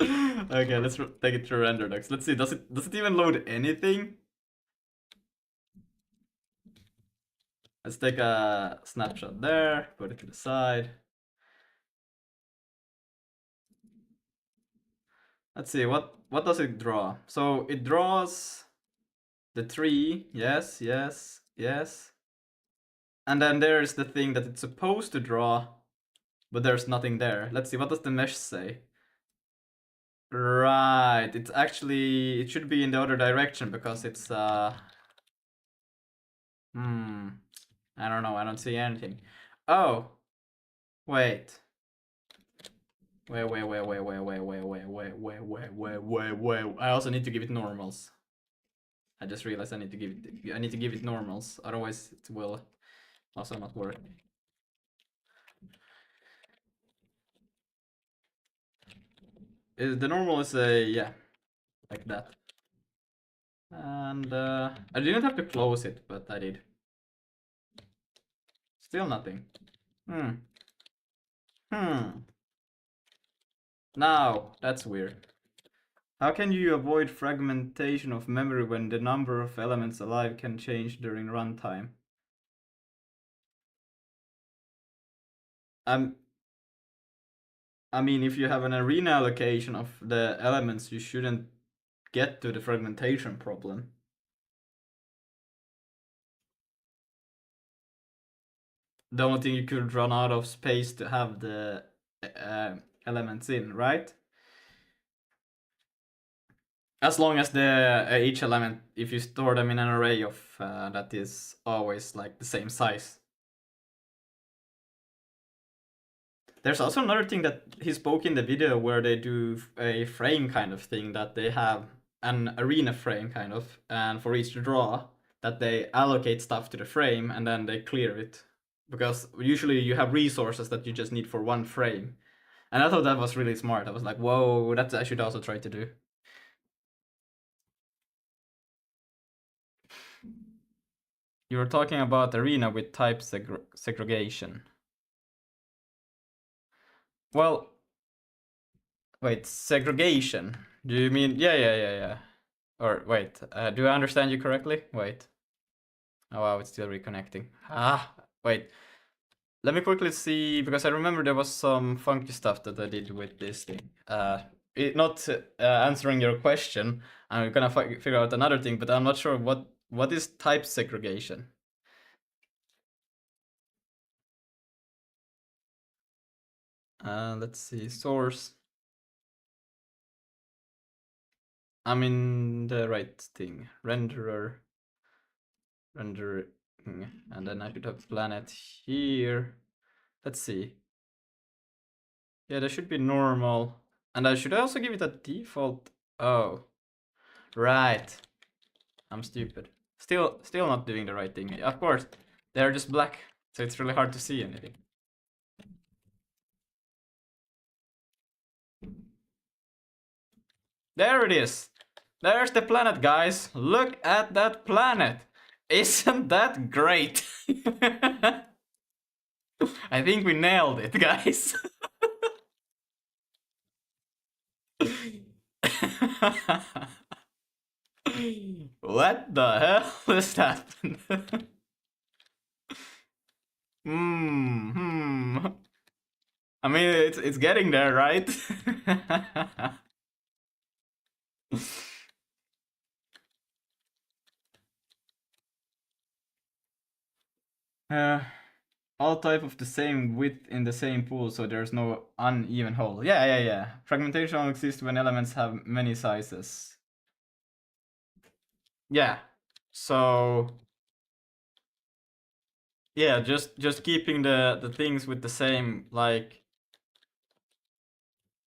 Okay, let's take it through render docs. Let's see. Does it even load anything? Let's take a snapshot there, put it to the side. Let's see, what does it draw? So it draws the tree, yes. And then there's the thing that it's supposed to draw, but there's nothing there. Let's see, what does the mesh say? Right, it's actually, it should be in the other direction because it's, I don't know, I don't see anything. Oh, wait. Wait. I also need to give it normals. I just realized I need to give it normals, otherwise it will also not work. The normal is yeah, like that. And I didn't have to close it, but I did. Still nothing. Now, that's weird. How can you avoid fragmentation of memory when the number of elements alive can change during runtime? I mean, if you have an arena allocation of the elements, you shouldn't get to the fragmentation problem. The only thing you could run out of space to have the elements in, right? As long as the each element, if you store them in an array of that is always like the same size. There's also another thing that he spoke in the video where they do a frame kind of thing, that they have an arena frame kind of, and for each draw that they allocate stuff to the frame and then they clear it. Because usually you have resources that you just need for one frame. And I thought that was really smart. I was like, whoa, that I should also try to do. You were talking about arena with type segregation. Well, wait, segregation. Do you mean yeah. Or wait, do I understand you correctly? Wait. Oh wow, it's still reconnecting. Wait. Let me quickly see, because I remember there was some funky stuff that I did with this thing. Not answering your question, I'm gonna figure out another thing, but I'm not sure what is type segregation. Let's see, source. I'm in the right thing. Renderer. Render, and then I should have planet here. Let's see. Yeah, that should be normal. And I should also give it a default. Oh, right. I'm stupid. Still not doing the right thing. Of course, they're just black, so it's really hard to see anything. There it is. There's the planet, guys. Look at that planet. Isn't that great? I think we nailed it, guys. What the hell just happened? I mean, it's getting there, right? All type of the same width in the same pool, so there's no uneven hole. Yeah. Fragmentation only exists when elements have many sizes. Yeah. So yeah, just keeping the things with the same, like,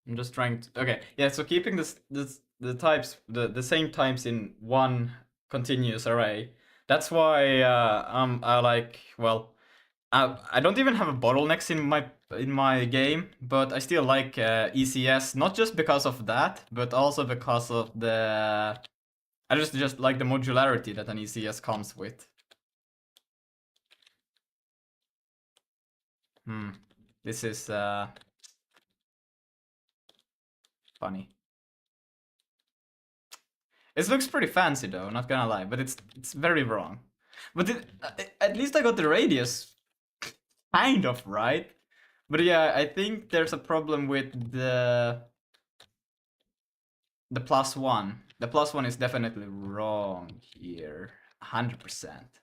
I'm just trying to, okay, yeah, so keeping the types, the same types in one continuous array. That's why I like, well, I don't even have a bottlenecks in my game, but I still like ECS, not just because of that, but also because of the, I just like the modularity that an ECS comes with. This is funny. It looks pretty fancy though, not gonna lie, but it's very wrong. But at least I got the radius kind of right. But yeah, I think there's a problem with the +1. The +1 is definitely wrong here, 100%.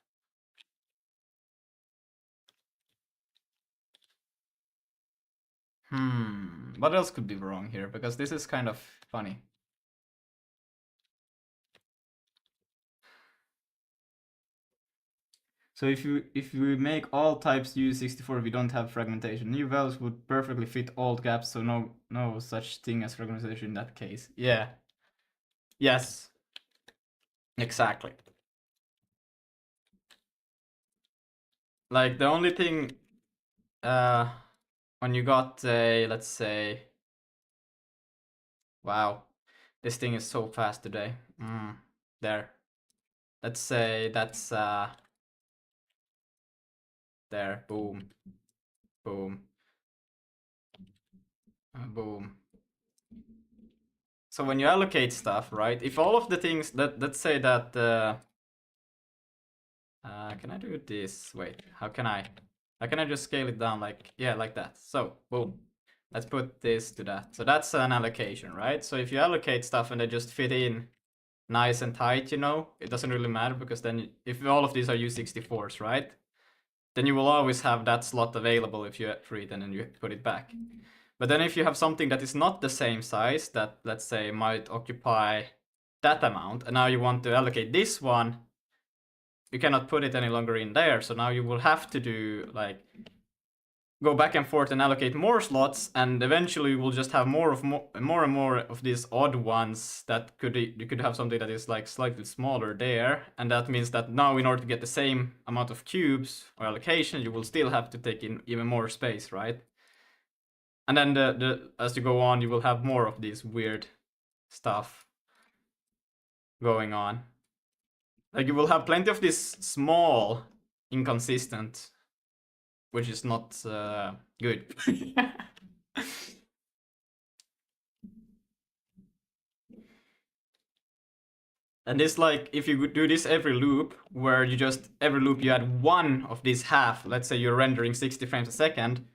What else could be wrong here? Because this is kind of funny. So if you make all types use 64, we don't have fragmentation. New values would perfectly fit all gaps, so no such thing as fragmentation in that case. Yeah. Yes. Exactly. Like the only thing when you got a, let's say, wow, this thing is so fast today. There. Let's say that's there. Boom. Boom. Boom. So when you allocate stuff, right? If all of the things that, let's say that can I do this? Wait, how can I just scale it down like, yeah, like that. So boom, let's put this to that. So that's an allocation, right? So if you allocate stuff and they just fit in nice and tight, you know, it doesn't really matter, because then if all of these are U64s, right, then you will always have that slot available if you free it and then you put it back. But then if you have something that is not the same size, that, let's say, might occupy that amount, and now you want to allocate this one, you cannot put it any longer in there. So now you will have to do, like, go back and forth and allocate more slots, and eventually you will just have more and more of these odd ones that you could have something that is like slightly smaller there, and that means that now in order to get the same amount of cubes or allocation, you will still have to take in even more space, right? And then as you go on, you will have more of these weird stuff going on. Like you will have plenty of this small inconsistent, which is not good. And it's like, if you do this every loop, where you just, every loop you add one of these half, let's say you're rendering 60 frames a second,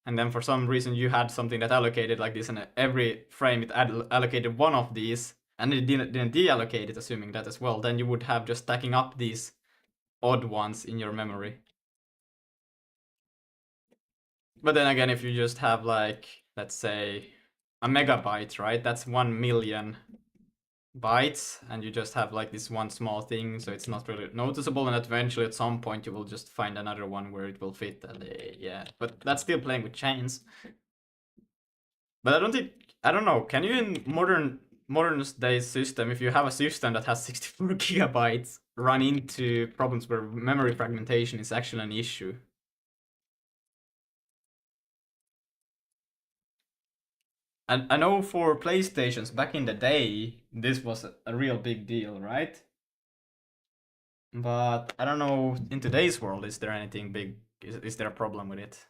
and then for some reason you had something that allocated like this, and every frame it allocated one of these, and it didn't deallocate it, assuming that as well, then you would have just stacking up these odd ones in your memory. But then again, if you just have like, let's say, a megabyte, right? That's 1 million bytes, and you just have like this one small thing, so it's not really noticeable, and eventually at some point you will just find another one where it will fit, and yeah, but that's still playing with chains. But I don't know, can you in modern day system, if you have a system that has 64 gigabytes, run into problems where memory fragmentation is actually an issue? And I know for PlayStations back in the day, this was a real big deal, right? But I don't know, in today's world, is there anything big? Is there a problem with it?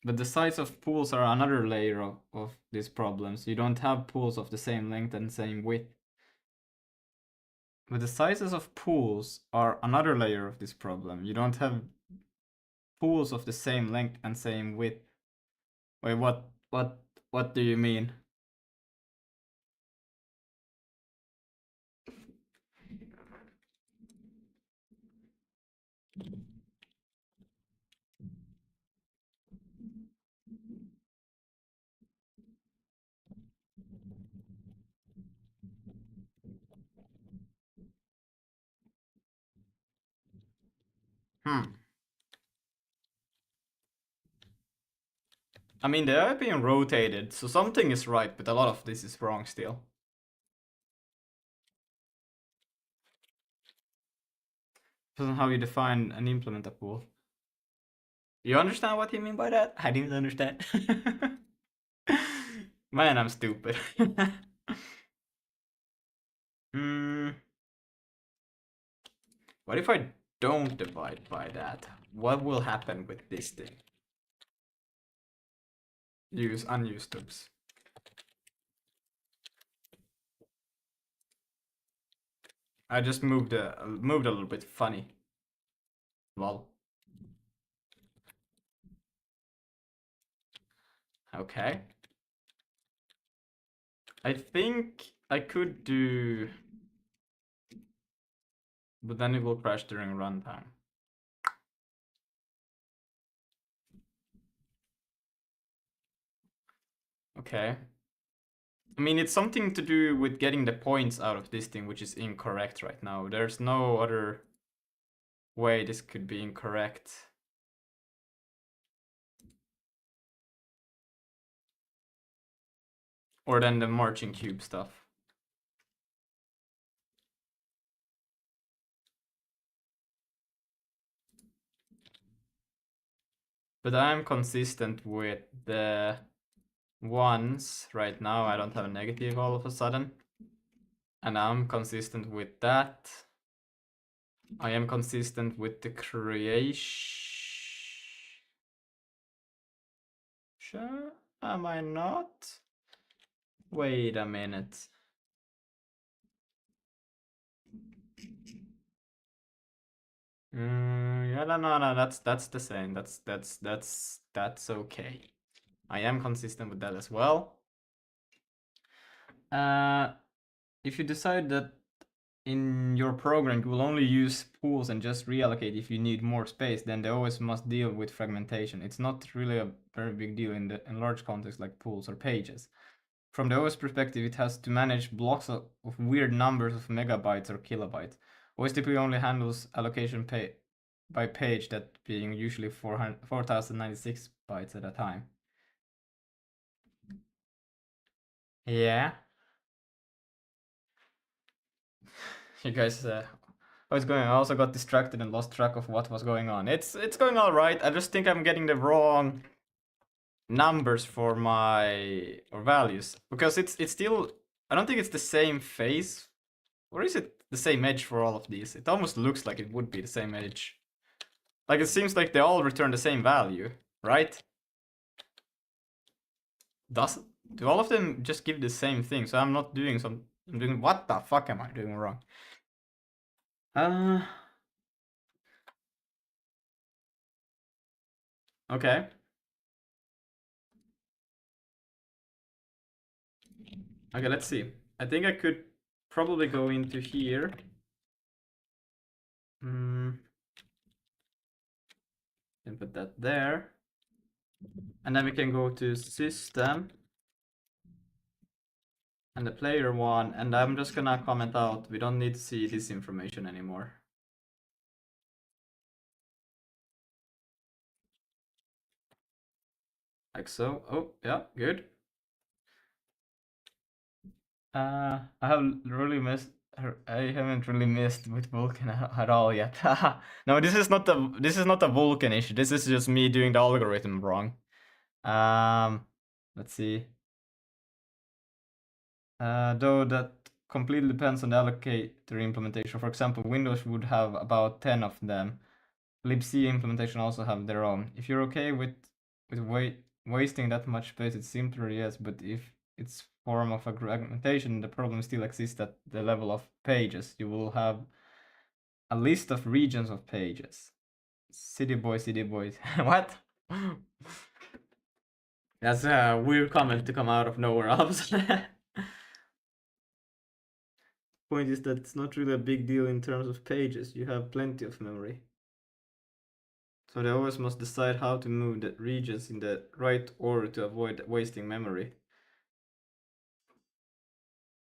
But the size of pools are another layer of these problems. You don't have pools of the same length and same width. But the sizes of pools are another layer of this problem. You don't have pools of the same length and same width. Wait, what do you mean? I mean, they are being rotated, so something is right, but a lot of this is wrong still. Depends on how you define and implement a pool. You understand what you mean by that? I didn't understand. Man, I'm stupid. What if I don't divide by that? What will happen with this thing? Use unused loops. I just moved a little bit funny. Lol. Okay. I think I could do, but then it will crash during runtime. Okay. I mean, it's something to do with getting the points out of this thing, which is incorrect right now. There's no other way this could be incorrect. Or then the marching cube stuff. But I'm consistent with the ones right now. I don't have a negative all of a sudden. And I'm consistent with that. I am consistent with the creation. Sure, am I not? Wait a minute. Yeah, no, that's the same. That's okay. I am consistent with that as well. If you decide that in your program you will only use pools and just reallocate if you need more space, then the OS must deal with fragmentation. It's not really a very big deal in large contexts like pools or pages. From the OS perspective, it has to manage blocks of weird numbers of megabytes or kilobytes. OS typically only handles allocation by page, that being usually 4096 bytes at a time. Yeah. You guys, what's going on? I also got distracted and lost track of what was going on. It's going all right. I just think I'm getting the wrong numbers for my or values, because it's still, I don't think it's the same phase, or is it the same edge for all of these? It almost looks like it would be the same edge. Like it seems like they all return the same value, right? Do all of them just give the same thing? So I'm not doing some. I'm doing, what the fuck am I doing wrong? Okay. Okay, let's see. I think I could probably go into here. And put that there. And then we can go to system and the player one, and I'm just gonna comment out, we don't need to see this information anymore. Like so. Oh, yeah, good. I haven't really missed with Vulkan at all yet. No, this is not a Vulkan issue. This is just me doing the algorithm wrong. Let's see. Though that completely depends on the allocator implementation. For example, Windows would have about 10 of them. libc implementation also have their own. If you're okay with wasting that much space, it's simpler, yes, but if it's form of fragmentation, the problem still exists at the level of pages. You will have a list of regions of pages. City boys. What? That's a weird comment to come out of nowhere, obviously. Point is that it's not really a big deal in terms of pages. You have plenty of memory. So the OS must decide how to move the regions in the right order to avoid wasting memory.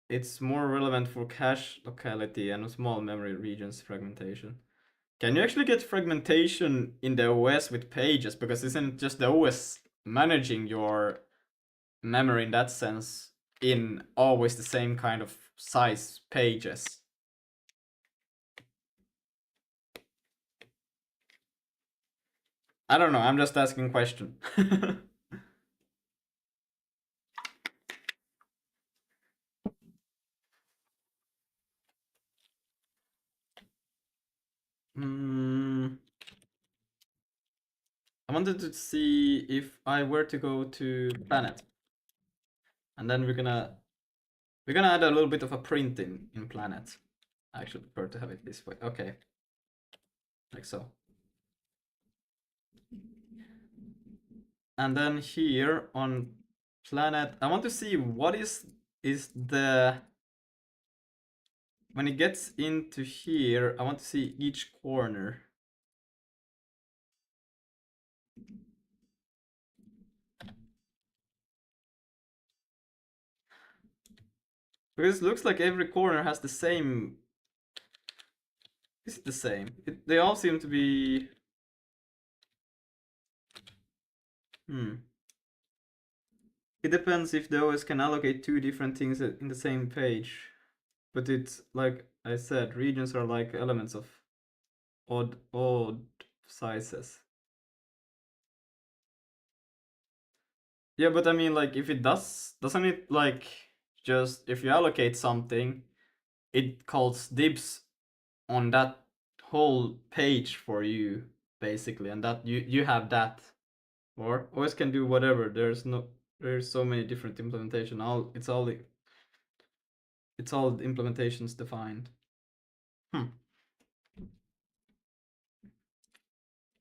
It's more relevant for cache locality and small memory regions fragmentation. Can you actually get fragmentation in the OS with pages? Because isn't just the OS managing your memory in that sense in always the same kind of size pages? I don't know, I'm just asking a question. I wanted to see if I were to go to Planet, and then we're gonna add a little bit of a print in Planet. I actually prefer to have it this way. Okay, like so. And then here on Planet, I want to see what is the, when it gets into here, I want to see each corner. Because it looks like every corner has the same. Is it the same? They all seem to be. It depends if the OS can allocate two different things in the same page. But it's like I said, regions are like elements of odd sizes. Yeah, but I mean, like, if it doesn't it like just if you allocate something, it calls dibs on that whole page for you basically, and that you have that, or OS can do whatever. There's so many different implementation. It's all implementations defined.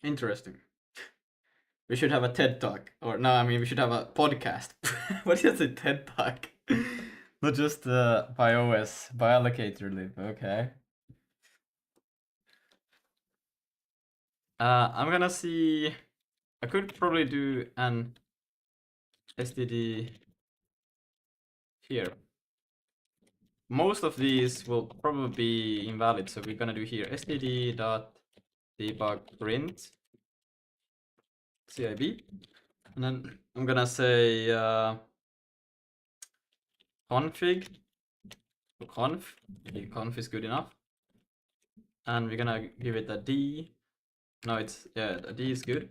Interesting. We should have a TED talk, or no, I mean we should have a podcast. What is a TED talk? Not just by OS, by allocator lib. Okay. I'm gonna see. I could probably do an STD here. Most of these will probably be invalid, so we're gonna do here std.debug print cib, and then I'm gonna say config conf. Conf is good enough, and we're gonna give it a d. No, it's a d is good,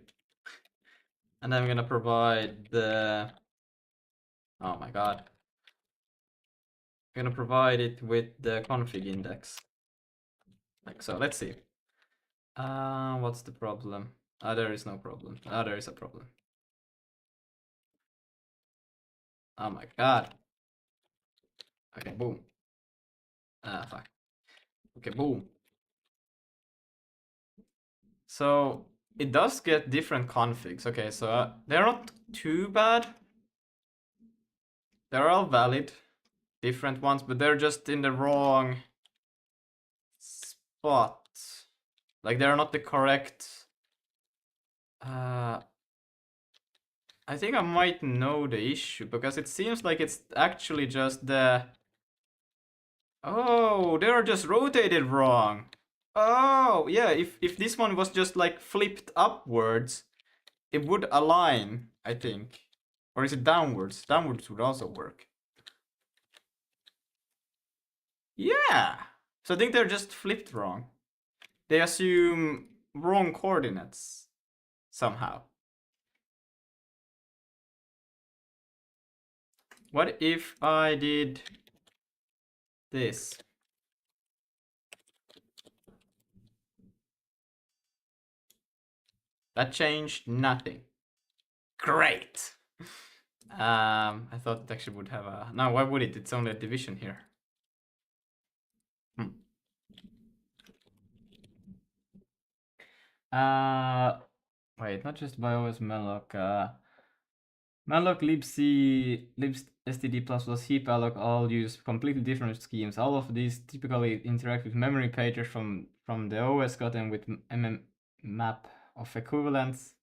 and then we're gonna provide the. Oh my god. I'm gonna provide it with the config index. Like so, let's see. What's the problem? There is no problem. There is a problem. Oh my god. Okay, boom. Fuck. Okay, boom. So it does get different configs. Okay, so they're not too bad. They're all valid, different ones, but they're just in the wrong spot. Like they're not the correct. I think I might know the issue because it seems like it's actually just the. Oh, they're just rotated wrong. Oh, yeah, if this one was just like flipped upwards, it would align, I think. Or is it downwards? Downwards would also work. Yeah. So I think they're just flipped wrong. They assume wrong coordinates somehow. What if I did this? That changed nothing. Great. I thought it actually would have a. No, why would it? It's only a division here. Wait, not just BIOS malloc. Malloc, libc, libstd++ heap alloc all use completely different schemes. All of these typically interact with memory pages from the OS gotten with map of equivalence.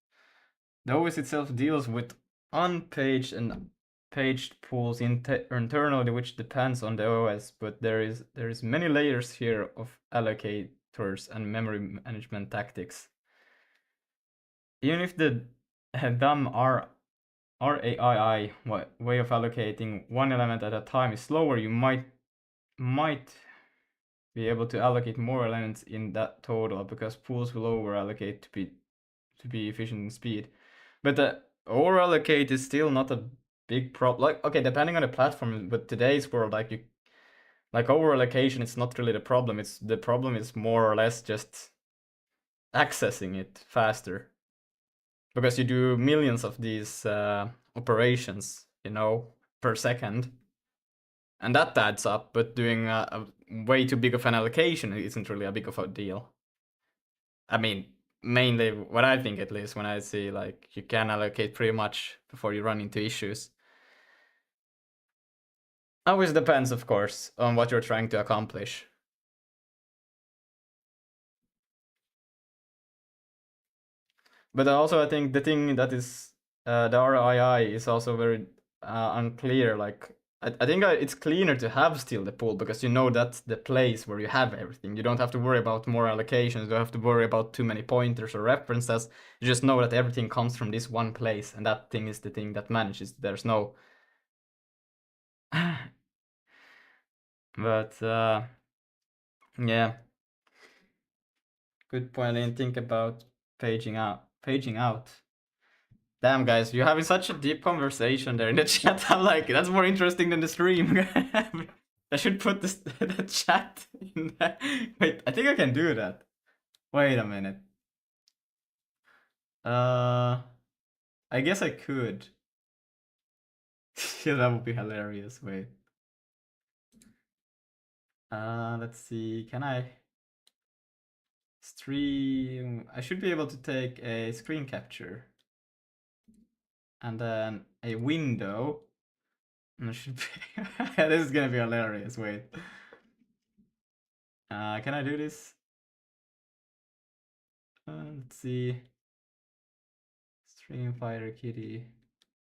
The OS itself deals with unpaged and paged pools internally, which depends on the OS, but there is many layers here of allocators and memory management tactics. Even if the dumb RAII way of allocating one element at a time is slower, you might be able to allocate more elements in that total because pools will over allocate to be efficient in speed. But the over allocate is still not a big problem. Like, okay, depending on the platform, but today's world, like over allocation, it's not really the problem. The problem is more or less just accessing it faster. Because you do millions of these operations, per second. And that adds up, but doing a way too big of an allocation isn't really a big of a deal. I mean, mainly what I think, at least, when I see like you can allocate pretty much before you run into issues. Always depends, of course, on what you're trying to accomplish. But also, I think the thing that is the RII is also very unclear. Like, I think it's cleaner to have still the pool because you know that's the place where you have everything. You don't have to worry about more allocations. You don't have to worry about too many pointers or references. You just know that everything comes from this one place, and that thing is the thing that manages. There's no. But yeah, good point. I didn't think about paging out. Paging out. Damn, guys, you're having such a deep conversation there in the chat. I'm like, that's more interesting than the stream. I should put this the chat in there. Wait, I think I can do that. Wait a minute. I guess I could. Yeah, that would be hilarious. Wait. Let's see. Can I stream? I should be able to take a screen capture and then a window. And it should be. This is gonna be hilarious. Wait. Can I do this? Let's see. Stream Fighter Kitty.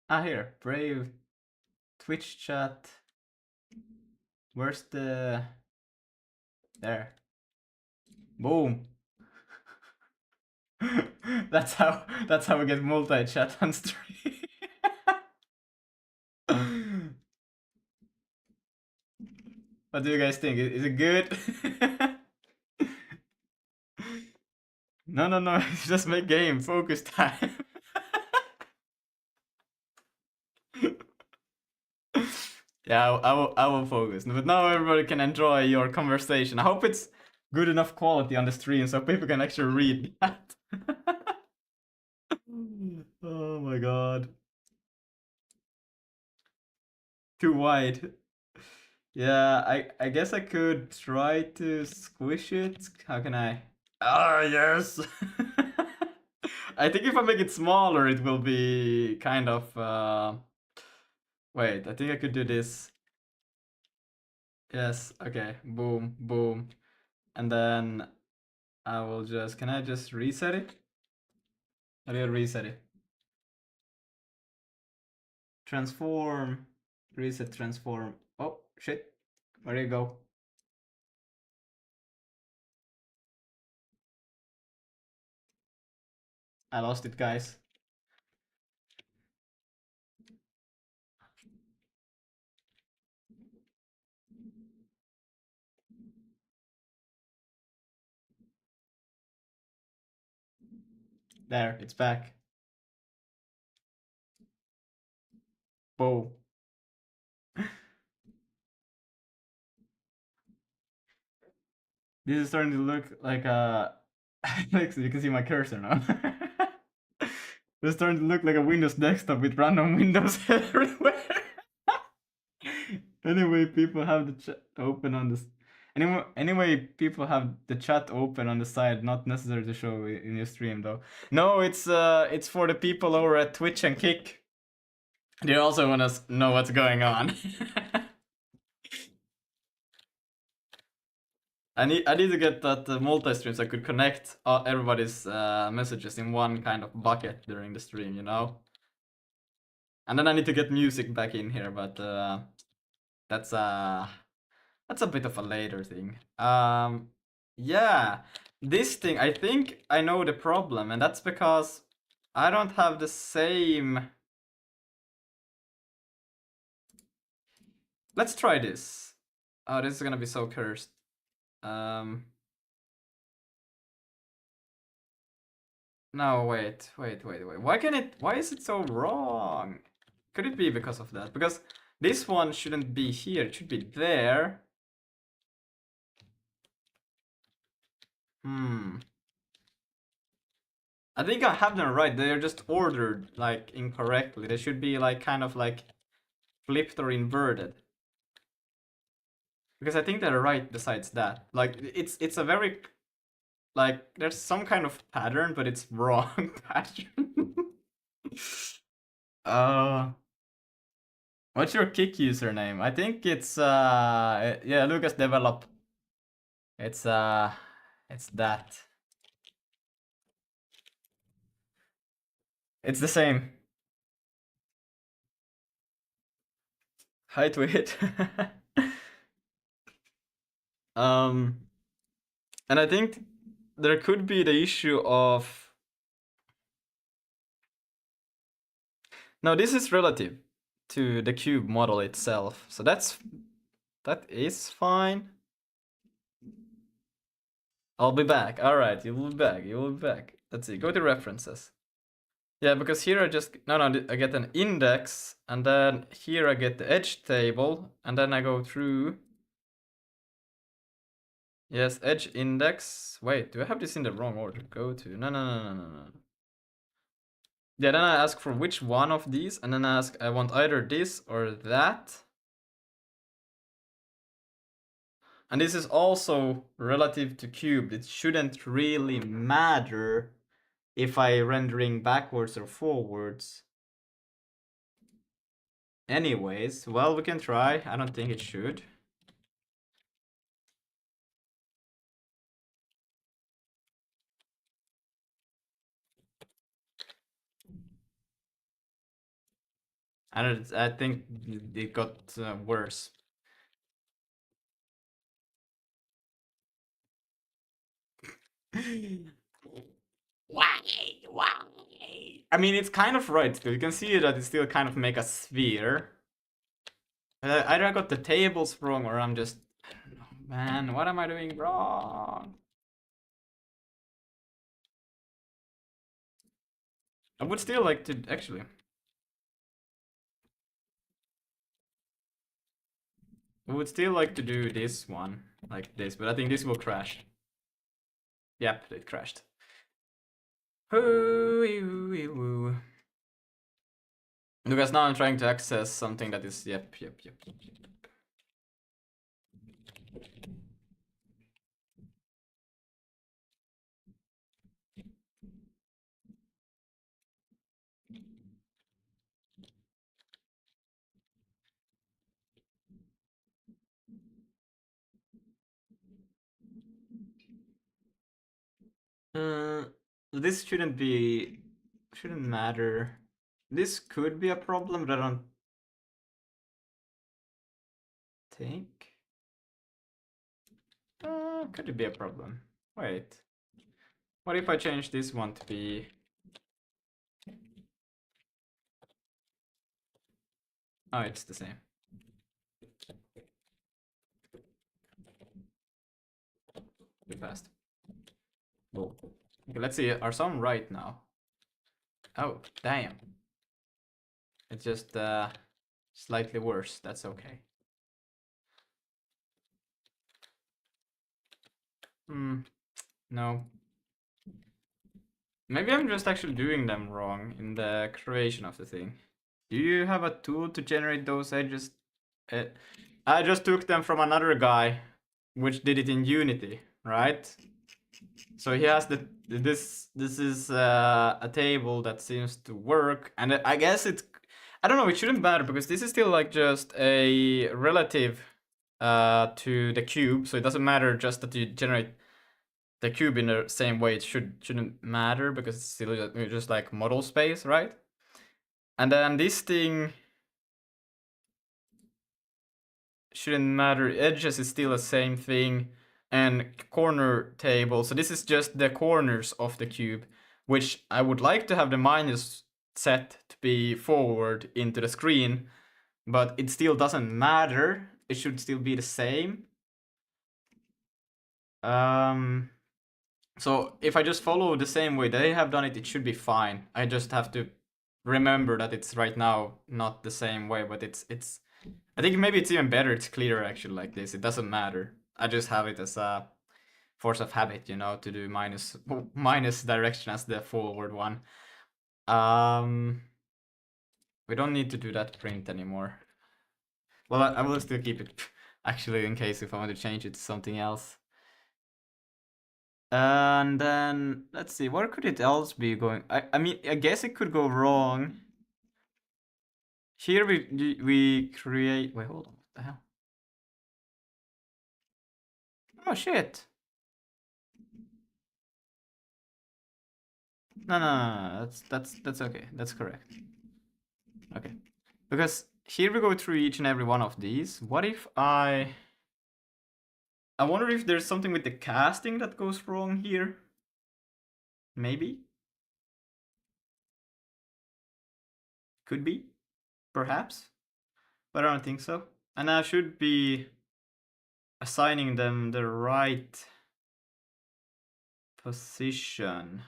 Here. Brave. Twitch chat. Where's the... There. Boom. That's how we get multi-chat on stream. What do you guys think? Is it good? No. Just make game. Focus time. Yeah, I will focus. But now everybody can enjoy your conversation. I hope it's good enough quality on the stream so people can actually read that. Oh my god. Too wide. Yeah, I guess I could try to squish it. How can I? Ah, yes! I think if I make it smaller, it will be kind of... Wait, I think I could do this. Yes, okay. Boom, boom. And then I will just... Can I just reset it? How do you reset it? Transform. Reset, transform. Oh, shit. Where do you go? I lost it, guys. There, it's back. Boom. This is starting to look like a... like, so you can see my cursor now. This is starting to look like a Windows desktop with random windows everywhere. Anyway, people have the chat open on this. Anyway, people have the chat open on the side. Not necessary to show in your stream though. No, it's for the people over at Twitch and Kick. They also want to know what's going on. I need to get that multi-stream so I could connect everybody's messages in one kind of bucket during the stream, you know. And then I need to get music back in here, but that's a bit of a later thing. Yeah, this thing, I think I know the problem, and that's because I don't have the same... Let's try this. Oh, this is gonna be so cursed. No, wait. Why is it so wrong? Could it be because of that? Because this one shouldn't be here, it should be there. I think I have them right. They're just ordered like incorrectly. They should be like kind of like flipped or inverted. Because I think they're right besides that. Like it's a very like there's some kind of pattern, but it's wrong pattern. What's your Kick username? I think it's yeah, Lucas Develop. It's that. It's the same. Hi Twit. And I think there could be the issue of... No, this is relative to the cube model itself. So that is fine. I'll be back. Alright, you will be back. You will be back. Let's see. Go to references. Yeah, because here I just... No, I get an index. And then here I get the edge table. And then I go through... Yes, edge index. Wait, do I have this in the wrong order? Go to... No. Yeah, then I ask for which one of these. And then I ask, I want either this or that. And this is also relative to cubed. It shouldn't really matter if I rendering backwards or forwards. Anyways, well, we can try. I don't think it should. I think it got worse. Why? I mean, it's kind of right still. You can see that it still kind of make a sphere. Either I got the tables wrong or I'm just... I don't know, man, what am I doing wrong? I would still like to... Actually... I would still like to do this one, like this, but I think this will crash. Yep, it crashed. Because now I'm trying to access something that is... Yep. This shouldn't matter. This could be a problem, but I don't think. Could it be a problem? Wait. What if I change this one to be... Oh, it's the same. Too fast. Whoa. Okay, let's see. Are some right now? Oh, damn. It's just slightly worse. That's okay. No. Maybe I'm just actually doing them wrong in the creation of the thing. Do you have a tool to generate those edges? I just took them from another guy, which did it in Unity, right? So he has this is a table that seems to work, and I guess I don't know, it shouldn't matter because this is still like just a relative to the cube, so it doesn't matter just that you generate the cube in the same way. It shouldn't matter because it's still just like model space, right? And then this thing shouldn't matter. Edges is still the same thing, and corner table. So this is just the corners of the cube, which I would like to have the minus set to be forward into the screen, but it still doesn't matter. It should still be the same. So if I just follow the same way they have done it, it should be fine. I just have to remember that it's right now not the same way, but it's I think maybe it's even better, it's clearer actually like this. It doesn't matter. I just have it as a force of habit, you know, to do minus direction as the forward one. We don't need to do that print anymore. Well, I will still keep it actually in case if I want to change it to something else. And then let's see, where could it else be going? I mean, I guess it could go wrong. Here we create. Wait, hold on. What the hell? Oh shit! No. That's okay. That's correct. Okay, because here we go through each and every one of these. What if I wonder if there's something with the casting that goes wrong here. Maybe. Could be. Perhaps. But I don't think so. And I should be assigning them the right position.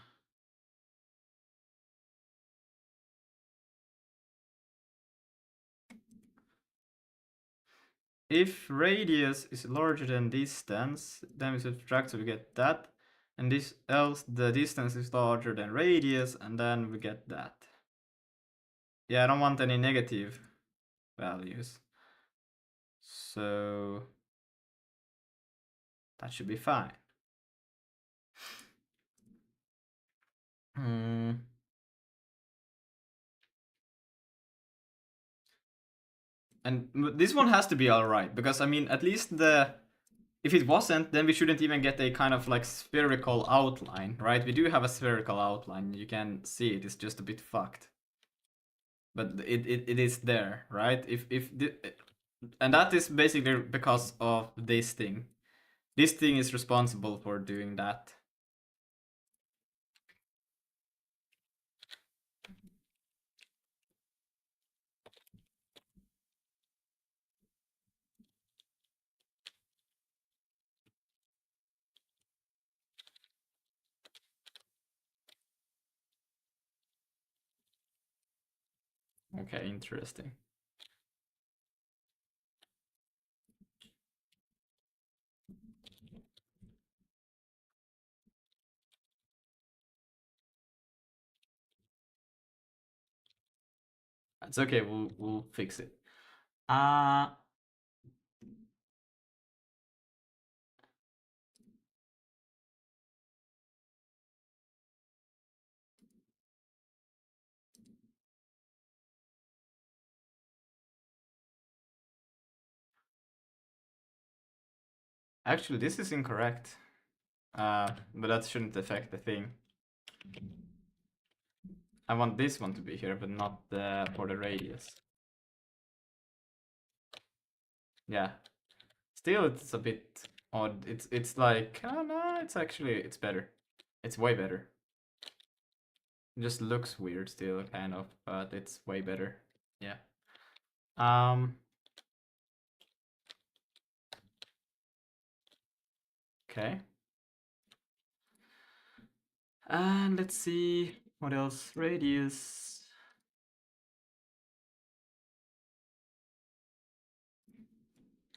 If radius is larger than distance, then we subtract, so we get that. And this else the distance is larger than radius, and then we get that. Yeah, I don't want any negative values. So that should be fine. And this one has to be alright, because I mean, at least if it wasn't, then we shouldn't even get a kind of like spherical outline, right? We do have a spherical outline, you can see it, it's just a bit fucked. But it is there, right? And that is basically because of this thing. This thing is responsible for doing that. Okay, interesting. It's okay, we'll fix it. Actually, this is incorrect. But that shouldn't affect the thing. I want this one to be here, but not for the radius. Yeah. Still, it's a bit odd. It's like, oh no, it's better. It's way better. It just looks weird still, kind of, but it's way better. Yeah. Okay. And let's see what else. Radius.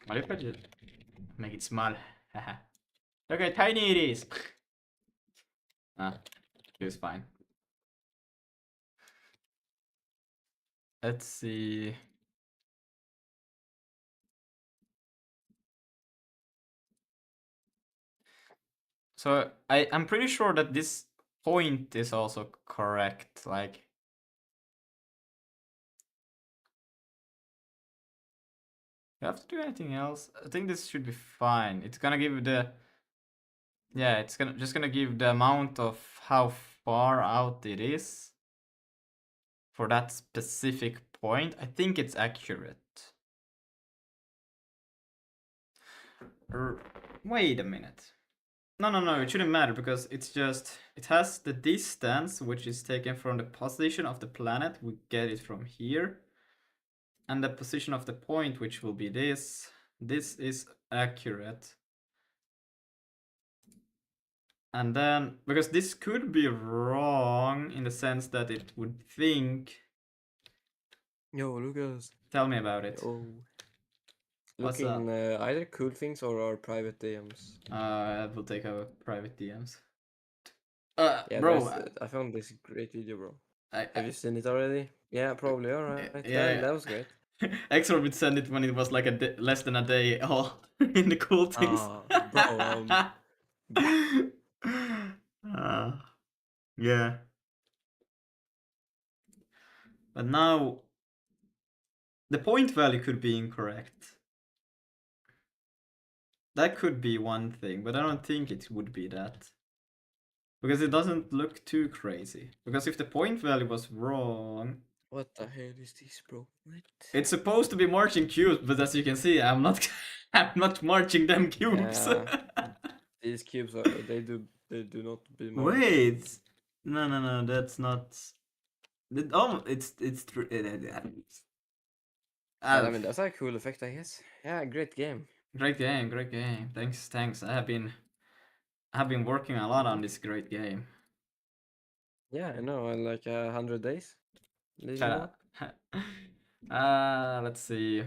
What if I just make it small? Look how tiny it is. It was fine. Let's see. So I'm pretty sure that this point is also correct. Like, you have to do anything else? I think this should be fine. It's gonna give the it's just gonna give the amount of how far out it is for that specific point. I think it's accurate. Wait a minute. No, it shouldn't matter, because it's just, it has the distance, which is taken from the position of the planet. We get it from here. And the position of the point, which will be this. This is accurate. And then, because this could be wrong in the sense that it would think. Yo, Lucas. Tell me about it. Yo. What's Looking either cool things or our private DMs. We'll take our private DMs. Yeah, bro, I found this great video, bro. Have Have you seen it already? Yeah, probably. All right. Yeah. That was great. Exor would send it when it was like less than a day in the cool things. Bro, yeah. But now the point value could be incorrect. That could be one thing, but I don't think it would be that. Because it doesn't look too crazy. Because if the point value was wrong, What the hell is this, bro? What? It's supposed to be marching cubes, but as you can see, I'm not I'm not marching them cubes. Yeah. These cubes are they do not be marked. Wait. No, that's not. It's true. But I mean that's a cool effect, I guess. Yeah, great game. Great game, great game. Thanks. I have been working a lot on this great game. Yeah, I know, in like 100 days. Little Shut more. up. Let's see.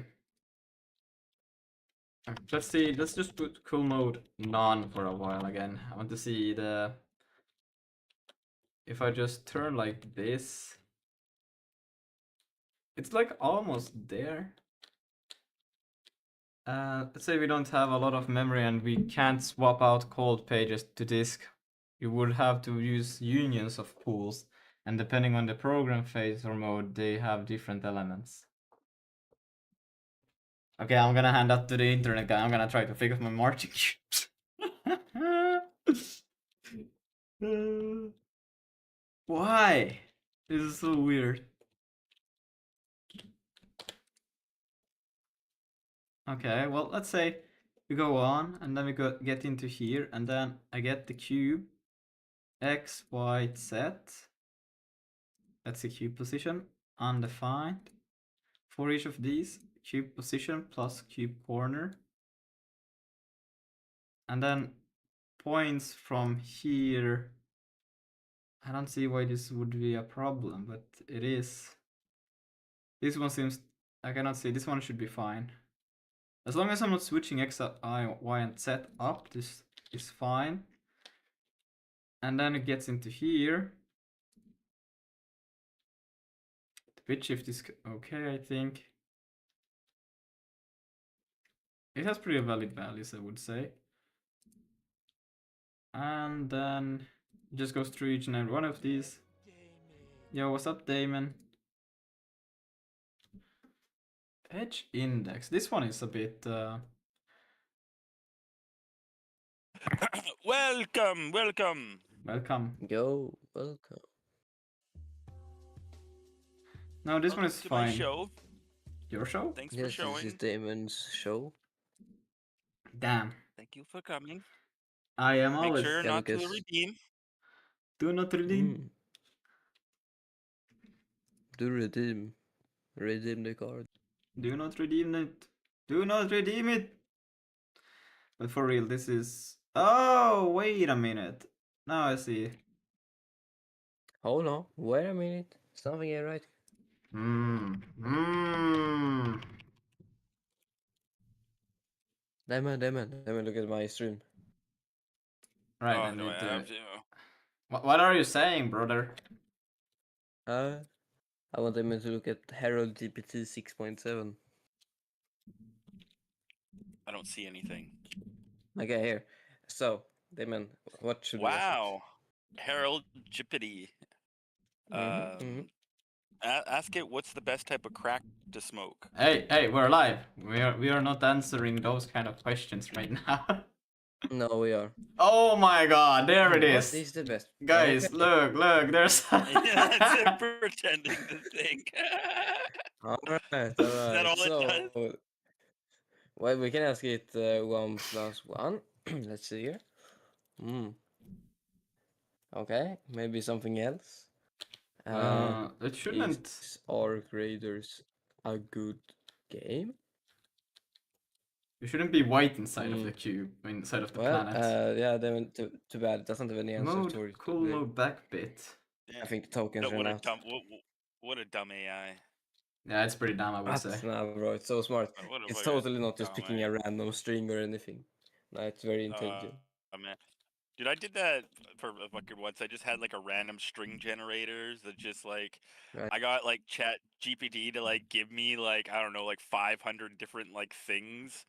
Let's see. Let's just put cool mode none for a while again. I want to see the. If I just turn like this, it's like almost there. Let's say we don't have a lot of memory and we can't swap out cold pages to disk. You would have to use unions of pools, and depending on the program phase or mode, they have different elements. Okay, I'm gonna hand that to the internet guy. I'm gonna try to fix my marching cubes. Why? This is so weird. Okay, well, let's say we go on and then we get into here and then I get the cube X, Y, Z. That's the cube position, undefined. For each of these, cube position plus cube corner. And then points from here. I don't see why this would be a problem, but it is. This one seems, I cannot see, this one should be fine. As long as I'm not switching X, Y, and Z up, this is fine. And then it gets into here. The bit shift is okay, I think. It has pretty valid values, I would say. And then it just goes through each and every one of these. Yo, what's up, Damon? Edge index. This one is a bit. Welcome. Welcome. Go, welcome. No, this one Welcome is to my fine. show. Your show? Thanks for Yes, this showing. is Damon's show. Damn. Thank you for coming. I am Make always. sure Yeah, not to because- redeem. Do not redeem. Do redeem. Redeem the card. Do not redeem it. Do not redeem it. But for real, this is. Oh, wait a minute. Now I see. Hold on, wait a minute. Something ain't right. Damon, look at my stream. Right, Oh, I do I need have to. to? What are you saying, brother? I want Damon to look at Herald GPT 6.7. I don't see anything. Okay, here. So, Damon, what should we expect? Wow. Harold Jippity. Mhm. Ask it what's the best type of crack to smoke. Hey, we're live. We are not answering those kind of questions right now. No, we are. Oh my god, there it What is. is the best? Guys, Okay. look, there's. That's it, pretending to think. Alright, that alright. all it So, well, we can ask it 1 plus 1. Let's see here. Okay, maybe something else. It shouldn't. Is Arc Raiders a good game? You shouldn't be white inside of the cube, inside of the Well, planet. yeah, then too bad. It doesn't have any answer Mode, to it. cool mode backbit. I think the tokens What ran a out. dumb, what a dumb AI. Yeah, it's pretty dumb, I would say. Nah, bro, it's so smart. What a It's fucking totally not just dumb picking a random string or anything. No, it's very intelligent. Man. Dude, I did that for a fucking once. I just had like a random string generators that just like Right. I got like Chat GPT to like give me like I don't know like 500 different like things,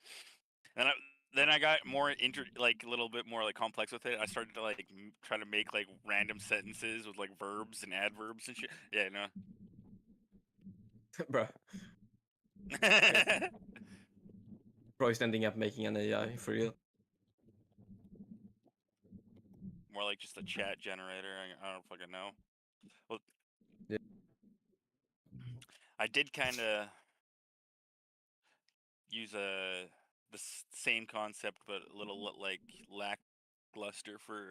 and then I got more like a little bit more like complex with it. I started to like try to make like random sentences with like verbs and adverbs and shit. Yeah, no. Bro, Roy's ending up making an AI for real. More like just a chat generator. I don't fucking know. Well, Yeah. I did kind of use the same concept, but a little like lackluster for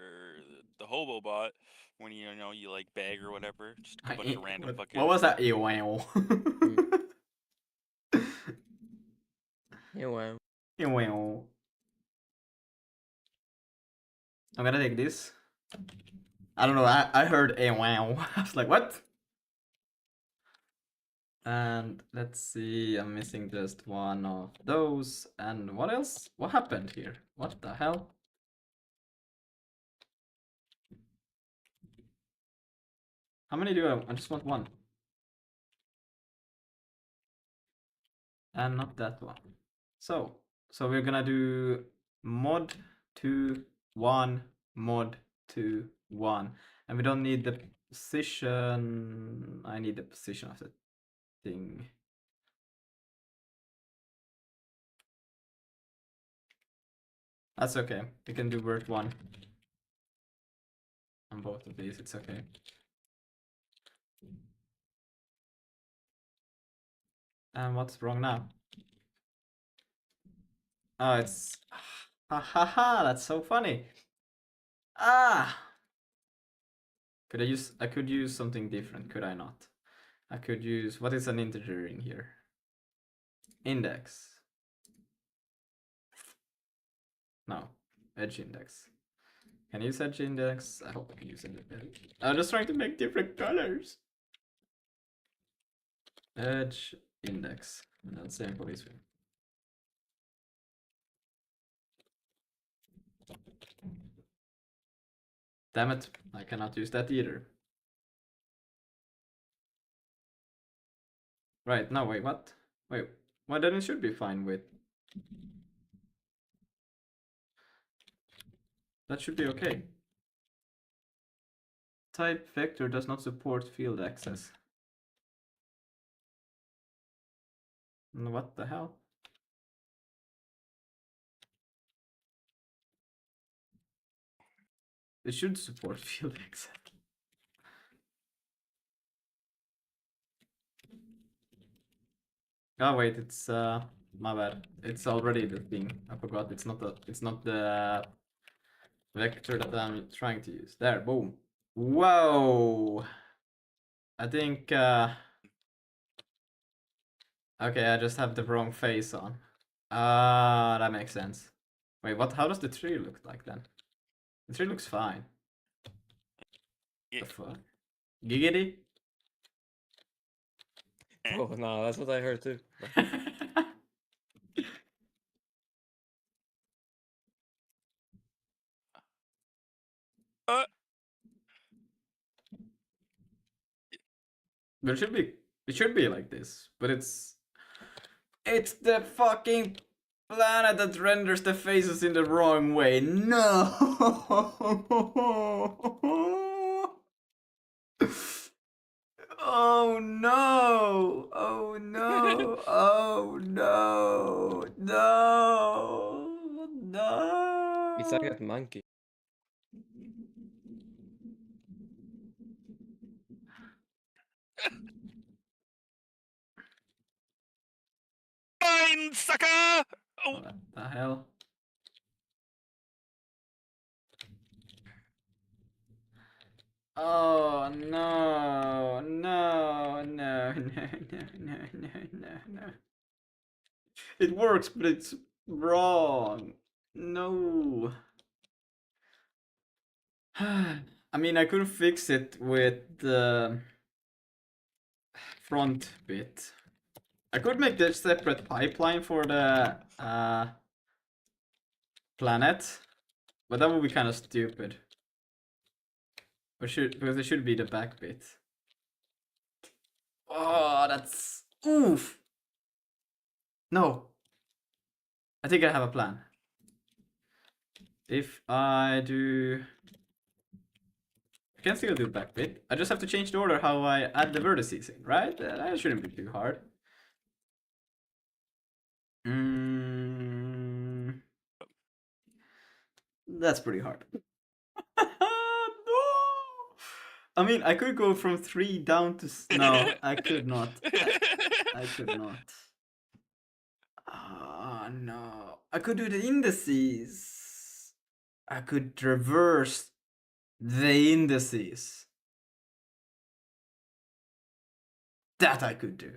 the hobo bot when you know you like bag or whatever, just a bunch of random fucking. What was that? Ew. Yeah, well. Ew. I'm gonna take this. I don't know. I heard a wow. I was like, what? And let's see. I'm missing just one of those. And what else? What happened here? What the hell? How many do I? I just want one. And not that one. So we're gonna do mod 2 1 mod 2 1, and we don't need the position. I need the position of the thing. That's okay. We can do word 1 on both of these. It's okay. And what's wrong now? Oh, it's ha ha ha. That's so funny. Ah. Could I use? I could use something different. Could I not? I could use. What is an integer in here? Index. No, edge index. Can I use edge index? I hope I can use it. I'm just trying to make different colors. Edge index. And then same for this one. Damn it, I cannot use that either. Right, no, wait, what? Wait, well then it should be fine with... That should be okay. Type vector does not support field access. What the hell? It should support field access. Oh wait, it's my bad. It's already the thing. I forgot. It's not the vector that I'm trying to use. There, boom. Whoa. I think okay, I just have the wrong face on. Ah, that makes sense. Wait, what? How does the tree look like then? The tree looks fine. Yeah. The fuck? Giggity? Oh no, that's what I heard too. Uh, There should be. It should be like this, but it's the fucking planet that renders the faces in the wrong way. No. Oh no! Oh no! Oh no! No! No! It's like that monkey. Fine, sucker! Oh, What the hell? Oh no! No! No! No! No! No! No! No! It works, but it's wrong. No. I mean, I could fix it with the front bit. I could make the separate pipeline for the planet, but that would be kind of stupid. Because it should be the back bit. Oh, that's oof. No. I think I have a plan. If I do, I can still do back bit. I just have to change the order how I add the vertices in, right? That shouldn't be too hard. That's pretty hard. No! I mean, I could go from 3 down to... No, I could not. I could not. Ah, no. I could do the indices. I could reverse the indices. That I could do.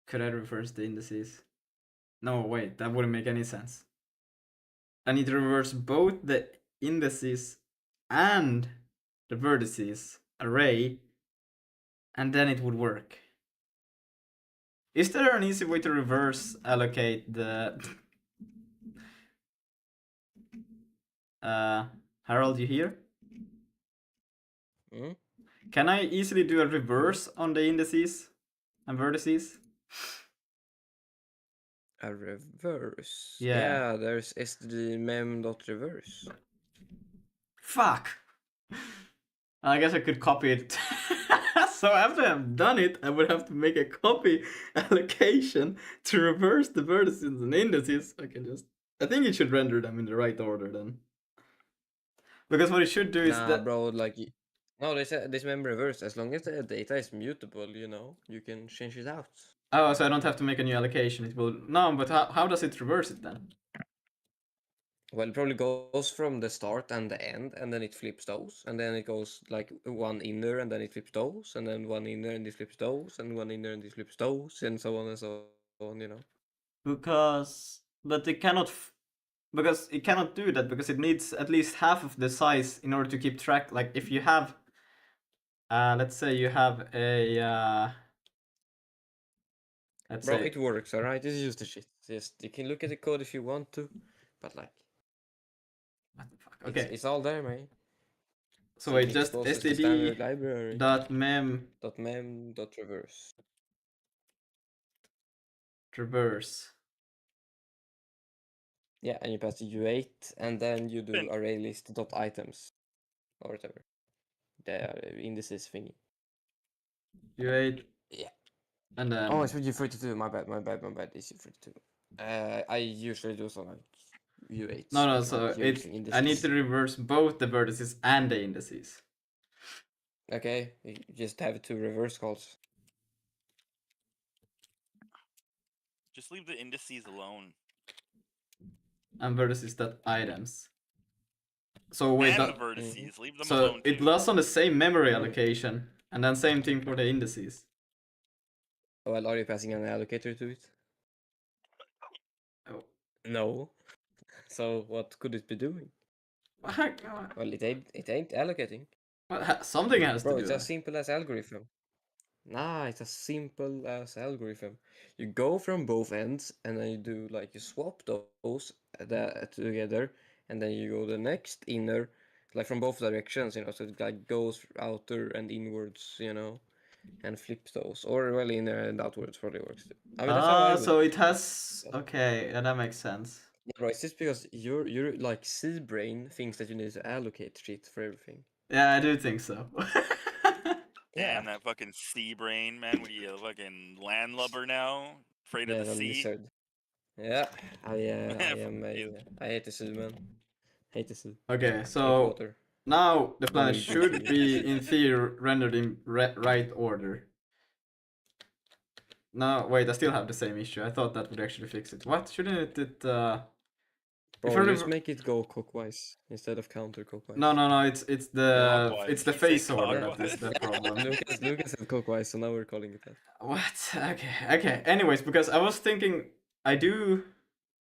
Could I reverse the indices? No, wait, that wouldn't make any sense. I need to reverse both the indices and the vertices array, and then it would work. Is there an easy way to reverse allocate the... Harold, you here? Hmm? Can I easily do a reverse on the indices and vertices? A reverse. Yeah. Yeah, there's stdmem.reverse. Fuck! I guess I could copy it. So after I've done it, I would have to make a copy allocation to reverse the vertices and indices. I think it should render them in the right order then. Because what it should do is Nah, that... bro, like, no, this mem reverse. As long as the data is mutable, you can change it out. Oh, so I don't have to make a new allocation. It will... No, but how does it reverse it then? Well, it probably goes from the start and the end, and then it flips those, and then it goes like one inner, and then it flips those, and then one inner, and it flips those, and one inner, and it flips those, and so on and so on. Because... But it cannot... Because it cannot do that, because it needs at least half of the size in order to keep track. Like, if you have... let's say you have a... let's Bro, say... it works, alright? This is just the shit. Just, you can look at the code if you want to, but like, What the fuck? Okay. it's all there, man. So wait, It just exposes the standard std library. dot mem .mem.reverse. reverse. Yeah, and you pass the U8, and then you do Then- array list dot items or whatever. The indices thingy. U8. Yeah. And then... Oh, it's U32. My bad. It's U32. I usually do some like U8. No, so it's... I need to reverse both the vertices and the indices. Okay, you just have two reverse calls. Just leave the indices alone. And vertices dot items. So wait, And that... the vertices, leave them So alone it too. does on the same memory Mm. allocation, and then same thing for the indices. Well, are you passing an allocator to it? Oh. No. So what could it be doing? Well, it ain't allocating. Something has Bro, to it's do as that. simple as algorithm. Nah, it's as simple as algorithm. You go from both ends, and then you do like you swap those together, and then you go the next inner, like from both directions, so it like goes outer and inwards, and flip those, or well, inner and outwards probably works too. I mean, that's how I would. So it has... Okay, yeah, that makes sense. Yeah, bro, it's just because your like C brain thinks that you need to allocate shit for everything. Yeah, I do think so. Damn, that fucking sea brain, man. What are you, a fucking landlubber now? Afraid Yeah, of the the sea? lizard. Yeah, I am You- I hate the sea, man. Hate the sea. Okay, Hate so water. now the planet mean, should be in theory rendered in right order. No, wait, I still have the same issue. I thought that would actually fix it. What? Shouldn't it... Bro, if I just rever- make it go clockwise instead of counterclockwise. No, it's the Clockwise. it's the He said face order that clockwise. is the problem. Lucas said clockwise, so now we're calling it that. What? Okay. Anyways, because I was thinking, I do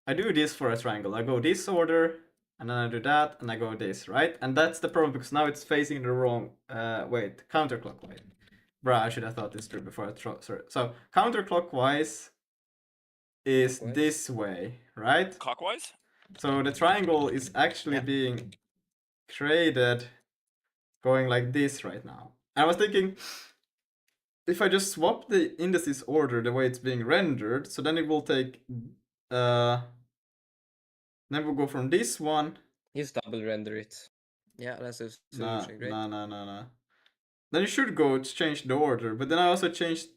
this for a triangle. I go this order, and then I do that, and I go this, right? And that's the problem because now it's facing the wrong. Wait, counterclockwise. Bruh, I should have thought this through before sorry. So counterclockwise is Clockwise? this way, right? Clockwise? So the triangle is actually Yeah. being created going like this right now. And I was thinking, if I just swap the indices order the way it's being rendered, so then it will take, then we'll go from this one. Just double render it. Yeah, that's a solution. Great. No. Then you should go to change the order, but then I also changed.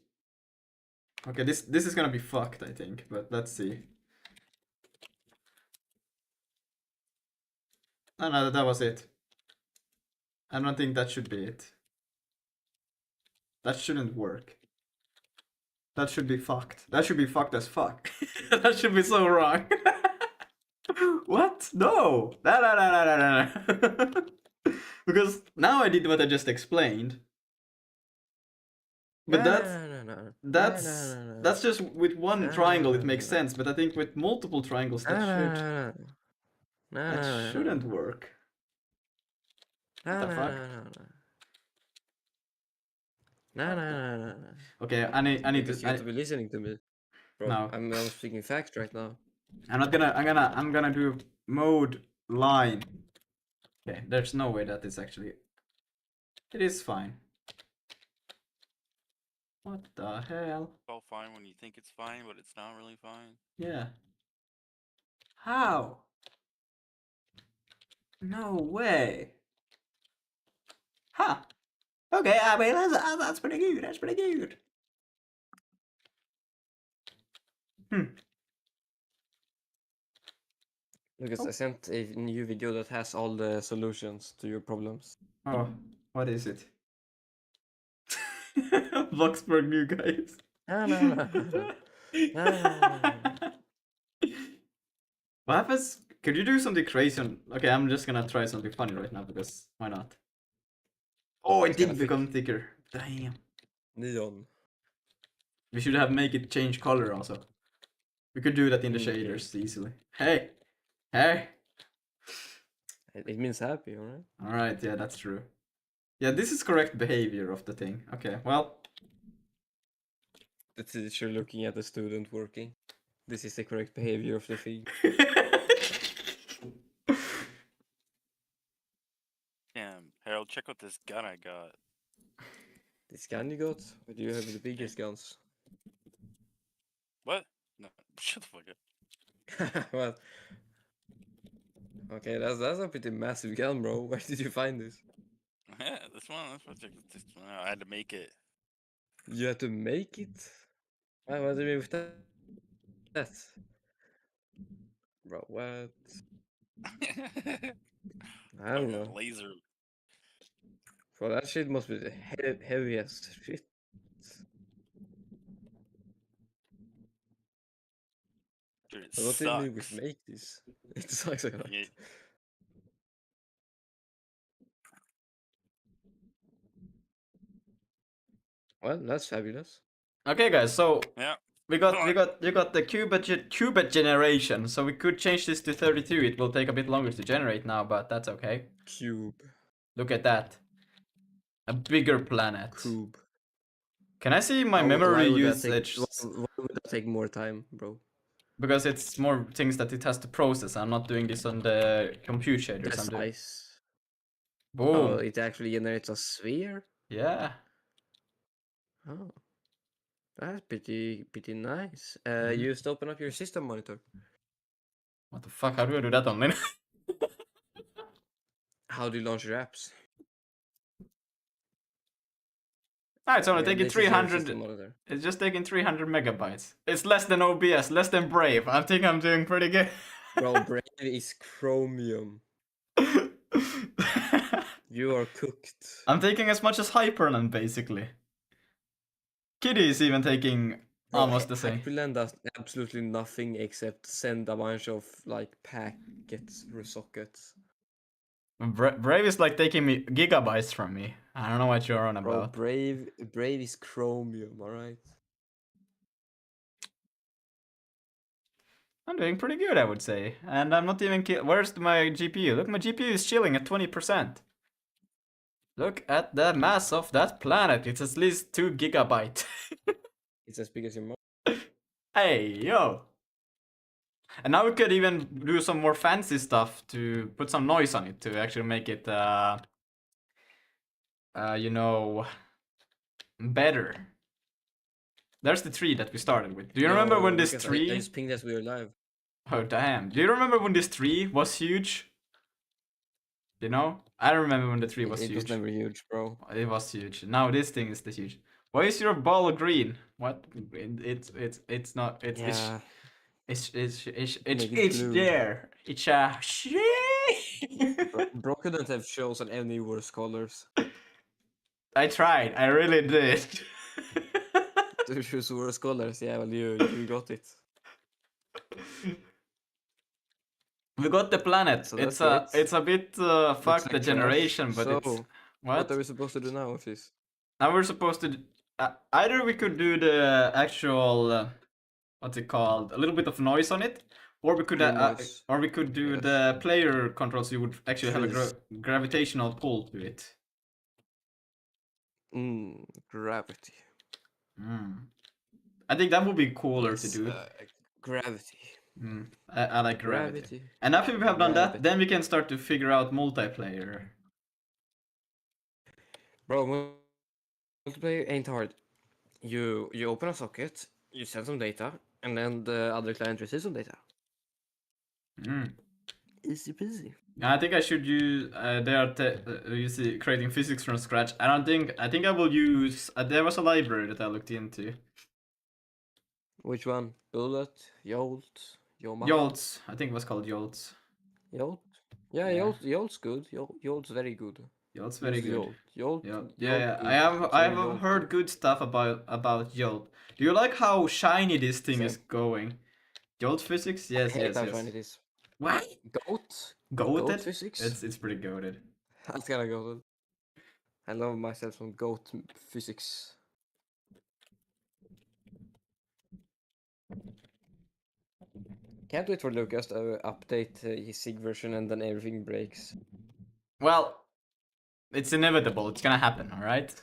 Okay, this is gonna be fucked, I think, but let's see. No, that was it. I don't think that should be it. That shouldn't work. That should be fucked. That should be fucked as fuck. That should be so wrong. What? No. No, no, no, no, no, no. Because now I did what I just explained. But that's just with one triangle it makes sense, but I think with multiple triangles that shouldn't work. What the fuck? No. Okay, I need Because you have to be listening to me, bro. No. I'm speaking facts right now. I'm gonna do mode line. Okay, there's no way that is actually. It is fine. What the hell? It's all fine when you think it's fine, but it's not really fine. Yeah. How? No way. Huh. Okay, I mean that's pretty good. That's pretty good. Because I sent a new video that has all the solutions to your problems. Oh, what is it? Bloxburg new guys. What happens? Could you do something crazy on... Okay, I'm just gonna try something funny right now because why not? Oh, it did become thicker. Damn. Neon. We should have make it change color also. We could do that in the Okay. shaders easily. Hey! Hey! It means happy, alright? Alright, yeah, that's true. Yeah, this is correct behavior of the thing. Okay, well... The teacher looking at the student working. This is the correct behavior of the thing. Damn, Harold, check out this gun I got. This gun you got? Or do you have the biggest guns? What? No, shut the fuck up. Well... Okay, that's a pretty massive gun, bro. Where did you find this? Yeah, this one. This one. I had to make it. You had to make it? What do you mean with that? Bro, what? I don't know. Laser. Bro, that shit must be heavy as shit. Dude, it But what do you mean with sucks. make this? It sucks like that. Yeah. Well, that's fabulous. Okay guys, so... Yeah. You got the qubit generation, so we could change this to 32. It will take a bit longer to generate now, but that's okay. Cube. Look at that. A bigger planet. Cube. Can I see my Why memory would that usage? why would that take more time, bro? Because it's more things that it has to process. I'm not doing this on the compute shaders. That's I'm doing... nice. Boom. Oh, it actually generates a sphere? Yeah. Oh. That's pretty nice. You just open up your system monitor. What the fuck? How do I do that online? How do you launch your apps? It's only Yeah, taking this is your 300. system monitor. It's just taking 300 megabytes. It's less than OBS, less than Brave. I think I'm doing pretty good. Bro, Brave is Chromium. You are cooked. I'm taking as much as Hyperland, basically. Kitty is even taking almost the same. Hyperland does absolutely nothing except send a bunch of like packets or sockets. Brave is like taking me gigabytes from me. I don't know what you're on Bro, about. Brave is Chromium, alright? I'm doing pretty good, I would say. And I'm not even where's my GPU? Look, my GPU is chilling at 20%. Look at the mass of that planet. It's at least 2 gigabytes. It's as big as your mouth. Hey, yo! And now we could even do some more fancy stuff to put some noise on it to actually make it, you know, better. There's the tree that we started with. Do you remember when this tree... I just pinged that we were live. Oh, damn. Do you remember when this tree was huge? You know? I remember when the tree was It huge. was never huge, bro. It was huge. Now this thing is the huge. Why is your ball green? What? It's not. It's Yeah. it's Make it blue. there. It's a. Bro couldn't have chosen any worse colors. I tried. I really did. To choose worse colors. Yeah, well, you got it. We got the planet. So It's that's great. it's a bit Looks fuck the like trash. generation, but it's So, what? what are we supposed to do now with this? Now we're supposed to either we could do the actual what's it called? A little bit of noise on it, or we could Green noise. or we could do Yes. the player controls. You would actually have a Trees. gravitational pull to it. Gravity. I think that would be cooler to Yes, do. gravity. I like gravity. Gravity. And after we have done that, Gravity. then we can start to figure out multiplayer. Bro, multiplayer ain't hard. You open a socket, you send some data, and then the other client receives some data. Easy peasy. I think I should use you see creating physics from scratch. I think I will use there was a library that I looked into. Which one? Bullet, Jolt, Yoma? Yolts. I think it was called Yolts. Jolt? Yeah, Yeah. Jolt's good. Jolt's very good. Yolt's very Use good. Jolt. Yeah. Good. I have Jolt heard good stuff about Yolt. Do you like how shiny this thing is Same. going? Yolt physics? Yes, Hate yes, how yes. shiny it is. What? Goat? Goated? physics? It's pretty goated. That's kinda goated. I love myself some goat physics. Can't wait for Lucas to update his SIG version and then everything breaks. Well, it's inevitable. It's gonna happen, all right?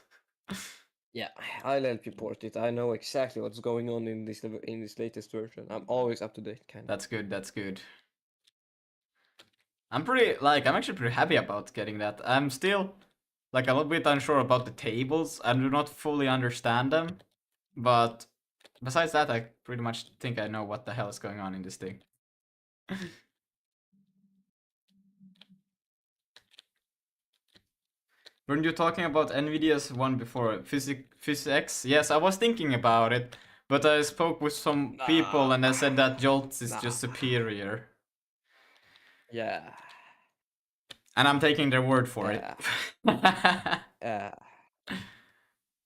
Yeah, I'll help you port it. I know exactly what's going on in this latest version. I'm always up to date, kind of. That's good. That's good. I'm actually pretty happy about getting that. I'm still a little bit unsure about the tables. I do not fully understand them, but besides that, I pretty much think I know what the hell is going on in this thing. Weren't you talking about Nvidia's one before, PhysX? Yes, I was thinking about it, but I spoke with some people and they said that Jolts is just superior. Yeah. And I'm taking their word for it. Yeah.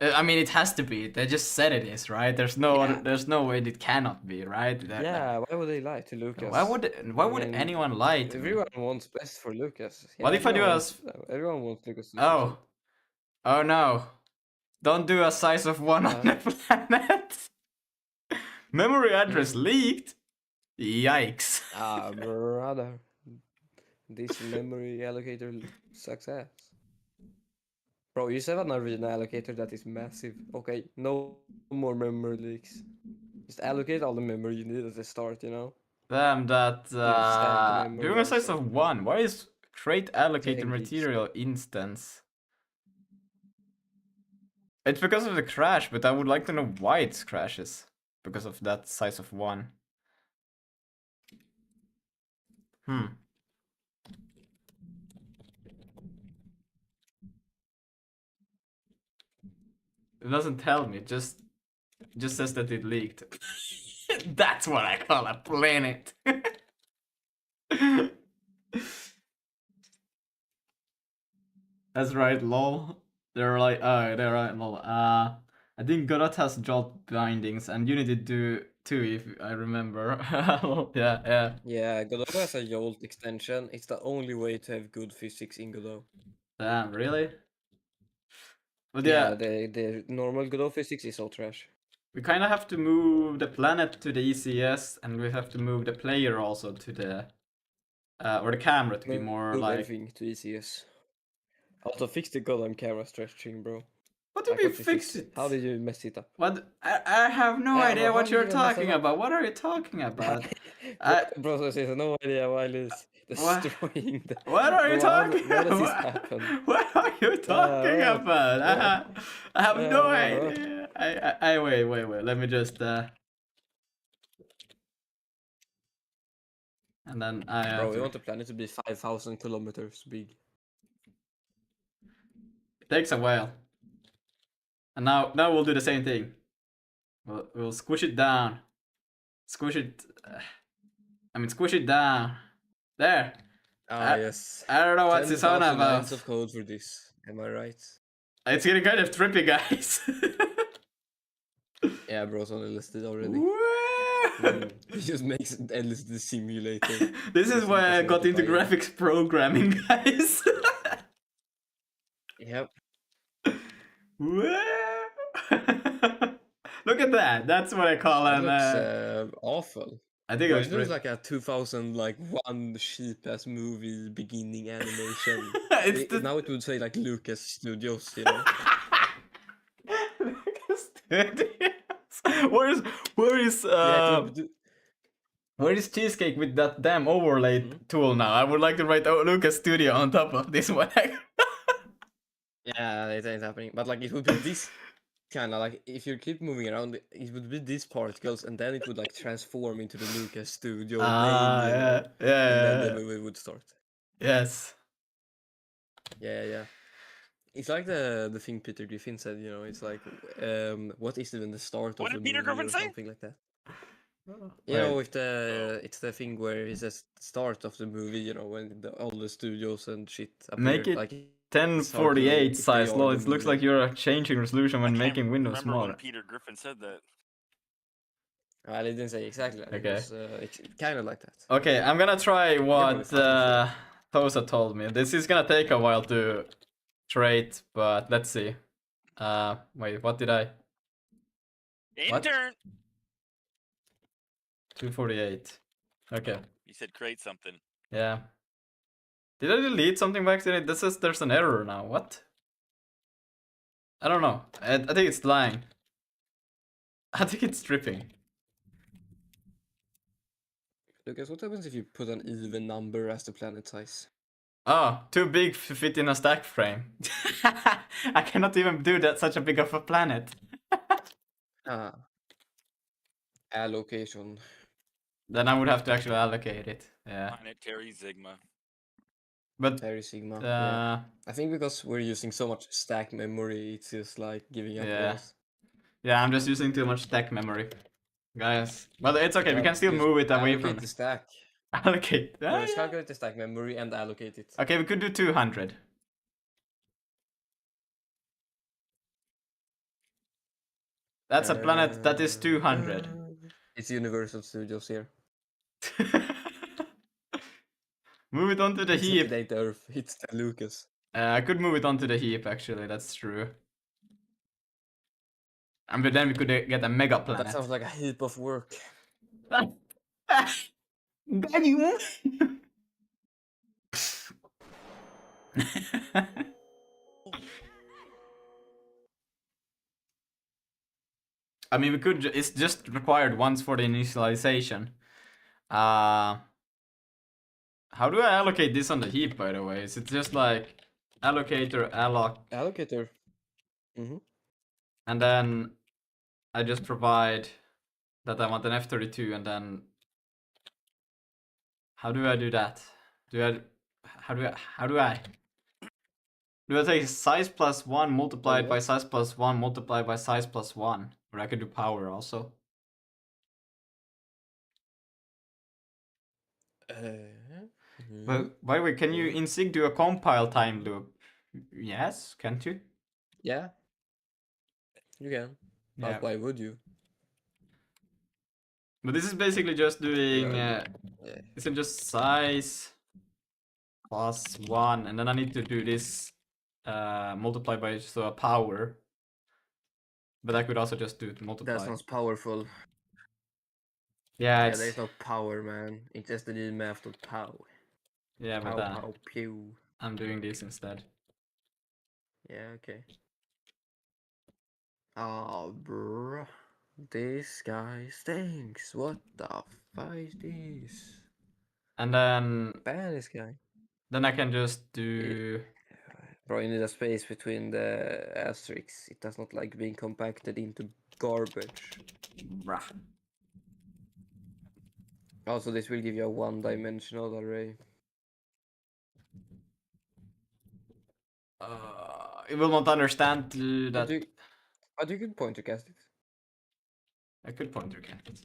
I mean, it has to be. They just said it is, right? There's no way it cannot be, right? Yeah, why would they lie to Lucas? Why would mean, anyone lie to me? Everyone wants best for Lucas. Yeah, What if I do everyone wants Lucas to Oh. Oh no. Don't do a size of 1 on the planet. Memory address leaked? Yikes. Brother. This memory allocator sucks ass. Bro, you have an arena allocator that is massive. Okay, no more memory leaks. Just allocate all the memory you need at the start, you know? Damn, that memory doing a size also. of 1. Why is create allocated 10 gigs. material instance? It's because of the crash, but I would like to know why it crashes. Because of that size of 1. It doesn't tell me, it just says that it leaked. That's what I call a planet. That's right, lol. They're right, lol. I think Godot has jolt bindings and Unity do too, if I remember. Yeah. Yeah, Godot has a Jolt extension. It's the only way to have good physics in Godot. Damn, really? But Yeah, the normal Godot physics is all trash. we kind of have to move the planet to the ECS, and we have to move the player also to the, or the camera to be more Move like. everything to ECS. Also, fix the goddamn camera stretching, bro. What do you mean fix it? How did you mess it up? What? I have no idea what you're talking about. What are you talking about? Process has no idea why it's destroying the. What are you talking How does this about? happen? What are you talking about? I have no idea. I wait. Let me just and then I. Bro, we want the planet to be 5,000 kilometers big. It takes a while. And now we'll do the same thing. We'll squish it down. Squish it. Squish it down. There. Yes. I don't know what's this on 10,000 about. lines of code for this. Am I right? It's getting kind of trippy, guys. Yeah, bro's on LSD already. Woo! He just makes an LSD simulator. This is Just why I doesn't got want to into buy any. graphics programming, guys. Yep. Woo! Look at that. That's what I call That an. looks awful. I think it Why looks it looks pretty. like a 2001 cheap ass movie beginning animation. It's the Now it would say like Lucas Studios, you know. Lucas Studios. Where is Yeah, it would. where is Cheesecake with that damn overlay tool now? I would like to write Lucas Studio on top of this one. Yeah, it ain't happening. But like it would be this kind of like if you keep moving around, it would be these particles, and then it would like transform into the Lucas Studio name, you know. And then the yeah. movie would start. Yes. Yeah. It's like the thing Peter Griffin said, you know. It's like, what is even the start What of the did Peter movie Griffin or say? something like that. You know, Wait. if the it's the thing where he says start of the movie, you know, when all the studios and shit appear. Make it like it's hard to know 1048 if they size. are Lol, the it looks movie. like you're changing resolution I when can't making Windows remember when smaller. Peter Griffin said that. I didn't say exactly that. Okay. It was kind of like that. Okay, I'm gonna try what fucking sure. Tosa told me. This is gonna take a while to trade, but let's see. Wait, what did I? What? Intern. 248. Okay. You said create something. Yeah. Did I delete something by accident? This says there's an error now. What? I don't know. I think it's lying. I think it's tripping. Lucas, what happens if you put an even number as the planet size? Oh, too big to fit in a stack frame. I cannot even do that such a big of a planet. Ah. Allocation. Then I would have to actually allocate it. Yeah. Planetary Sigma. But Very Sigma. Yeah. uh, I think because we're using so much stack memory, it's just like giving up on Yeah. us. yeah, I'm just using too much stack memory. Guys. But it's okay, we Yeah, can still just move it away allocate from the stack. allocate. No, Ah, just yeah. calculate the stack memory and allocate it. Okay, we could do 200. That's a planet that is 200. It's Universal Studios here. Move it onto the It heap. ain't Earth, it's the Lucas. I could move it onto the heap actually, that's true. And but then we could get a mega planet. That sounds like a heap of work. Daddy. I mean, we could. It's just required once for the initialization. How do I allocate this on the heap, by the way? Is it just like allocator, Allocator. Mm-hmm. and then I just provide that I want an F32, and then how do I do that? How do I take size plus 1 multiplied by what? size plus 1 multiplied by size plus 1? Or I could do power also. But by the way, can you in Zig do a compile time loop? Yes, can't you? Yeah. You can. Yeah. But why would you? But this is basically just doing. Yeah. Isn't just size plus 1, and then I need to do this multiply by so a power. But I could also just do it multiply. That sounds powerful. Yeah, Yeah, it's there's no power, man. It's just the math of power. yeah, but Pow, pew. I'm doing this instead. Yeah, okay. Oh, bruh. This guy stinks. What the fuck is this? And then Bad, this guy. then I can just do. Bro, you need a space between the asterisks. It does not like being compacted into garbage. Bruh. Also, this will give you a one-dimensional array. It will not understand that. But you could pointer cast it. I could pointer cast it.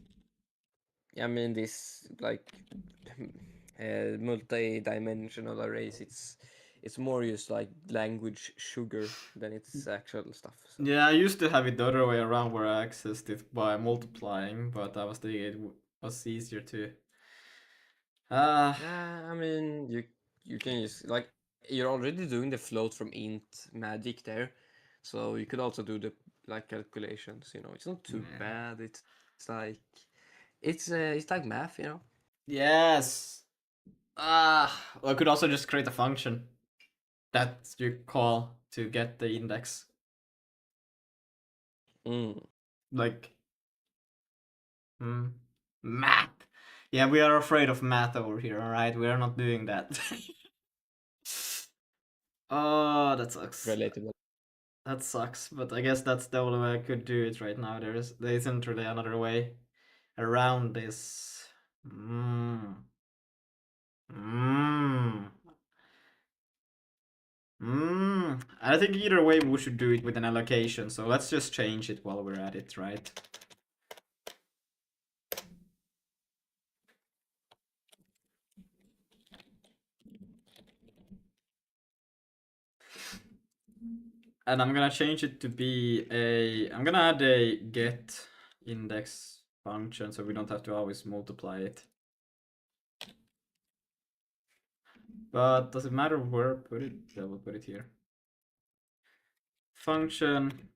Yeah, I mean this like multi-dimensional arrays. It's It's more just like language sugar than it's actual stuff. So. Yeah, I used to have it the other way around where I accessed it by multiplying, but I was thinking it was easier to. I mean, you can just like you're already doing the float from int magic there, so you could also do the like calculations. You know, it's not too Yeah. bad. It's like math. You know. Yes. Well, I could also just create a function that you call to get the index. Mm. Like, math. Yeah, we are afraid of math over here, alright? We are not doing that. Oh, that sucks. Relatable. That sucks, but I guess that's the only way I could do it right now. There isn't really another way around this. Mm. Mm. I think either way we should do it with an allocation, so let's just change it while we're at it, right? And I'm gonna change it to be I'm gonna add a get index function so we don't have to always multiply it. But does it matter where I put it? Yeah, we'll put it here. Function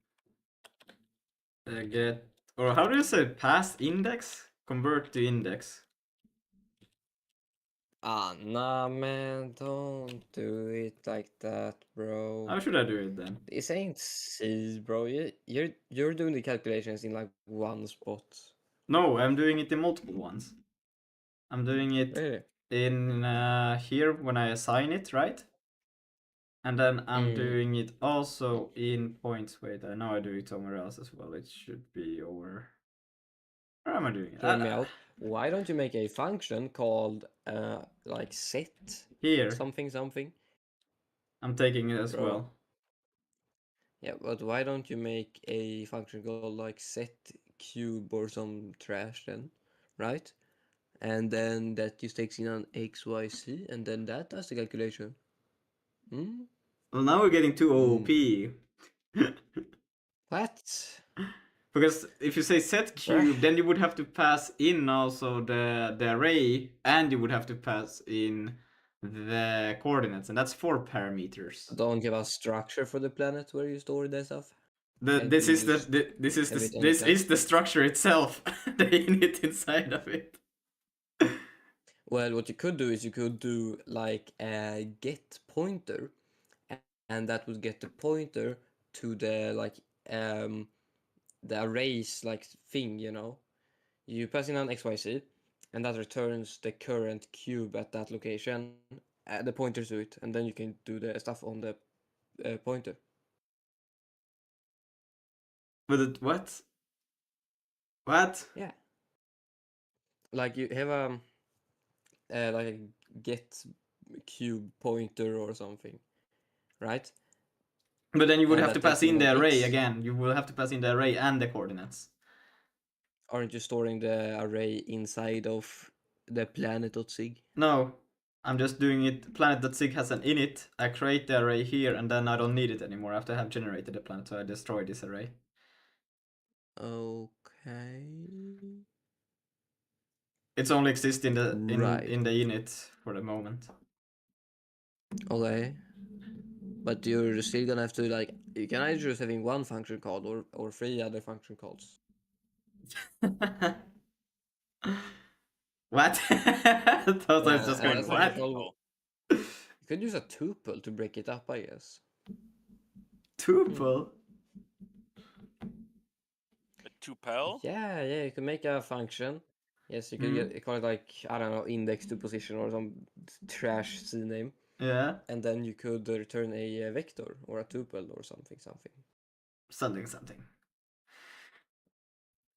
get, or how do you say pass index? Convert to index. Nah, man, don't do it like that, bro. How should I do it then? This ain't C, bro. You're doing the calculations in like one spot. No, I'm doing it in multiple ones. I'm doing it Really? in here when I assign it, right? And then I'm doing it also in points. Wait, I know I do it somewhere else as well. It should be over. Where am I doing it? Hear me out. Why don't you make a function called like set Here. something? I'm taking it as Bro. well. Yeah, but why don't you make a function called like set cube or some trash then, right? And then that just takes in an x, y, z, and then that does the calculation. Hmm? Well, now we're getting too OP. What? Because if you say set cube, then you would have to pass in also the array, and you would have to pass in the coordinates, and that's 4 parameters. Don't give a structure for the planet where you store that stuff. This is the structure itself, the init inside of it. Well, what you could do is you could do like a get pointer, and that would get the pointer to the like the arrays like thing, you know. You pass in an XYZ, and that returns the current cube at that location, the pointer to it, and then you can do the stuff on the pointer. But what? What? Yeah. Like you have like a get cube pointer or something, right? But then you would And have to that pass takes in in the an array X. again. You will have to pass in the array and the coordinates. Aren't you storing the array inside of the planet.sig? No, I'm just doing it. Planet.sig has an init. I create the array here, and then I don't need it anymore after I have generated the planet, so I destroy this array. Okay. It's only exists in the Right. in the init for the moment. Okay. But you're still gonna have to like you can either just having one function call or 3 other function calls. What? I thought I was Yeah, just and going, that's what? function call. You could use a tuple to break it up, I guess. Tuple? A tupel? Yeah, you can make a function. Yes, you could call it like I don't know, index to position or some trash C name. Yeah. And then you could return a vector or a tuple or something. Something.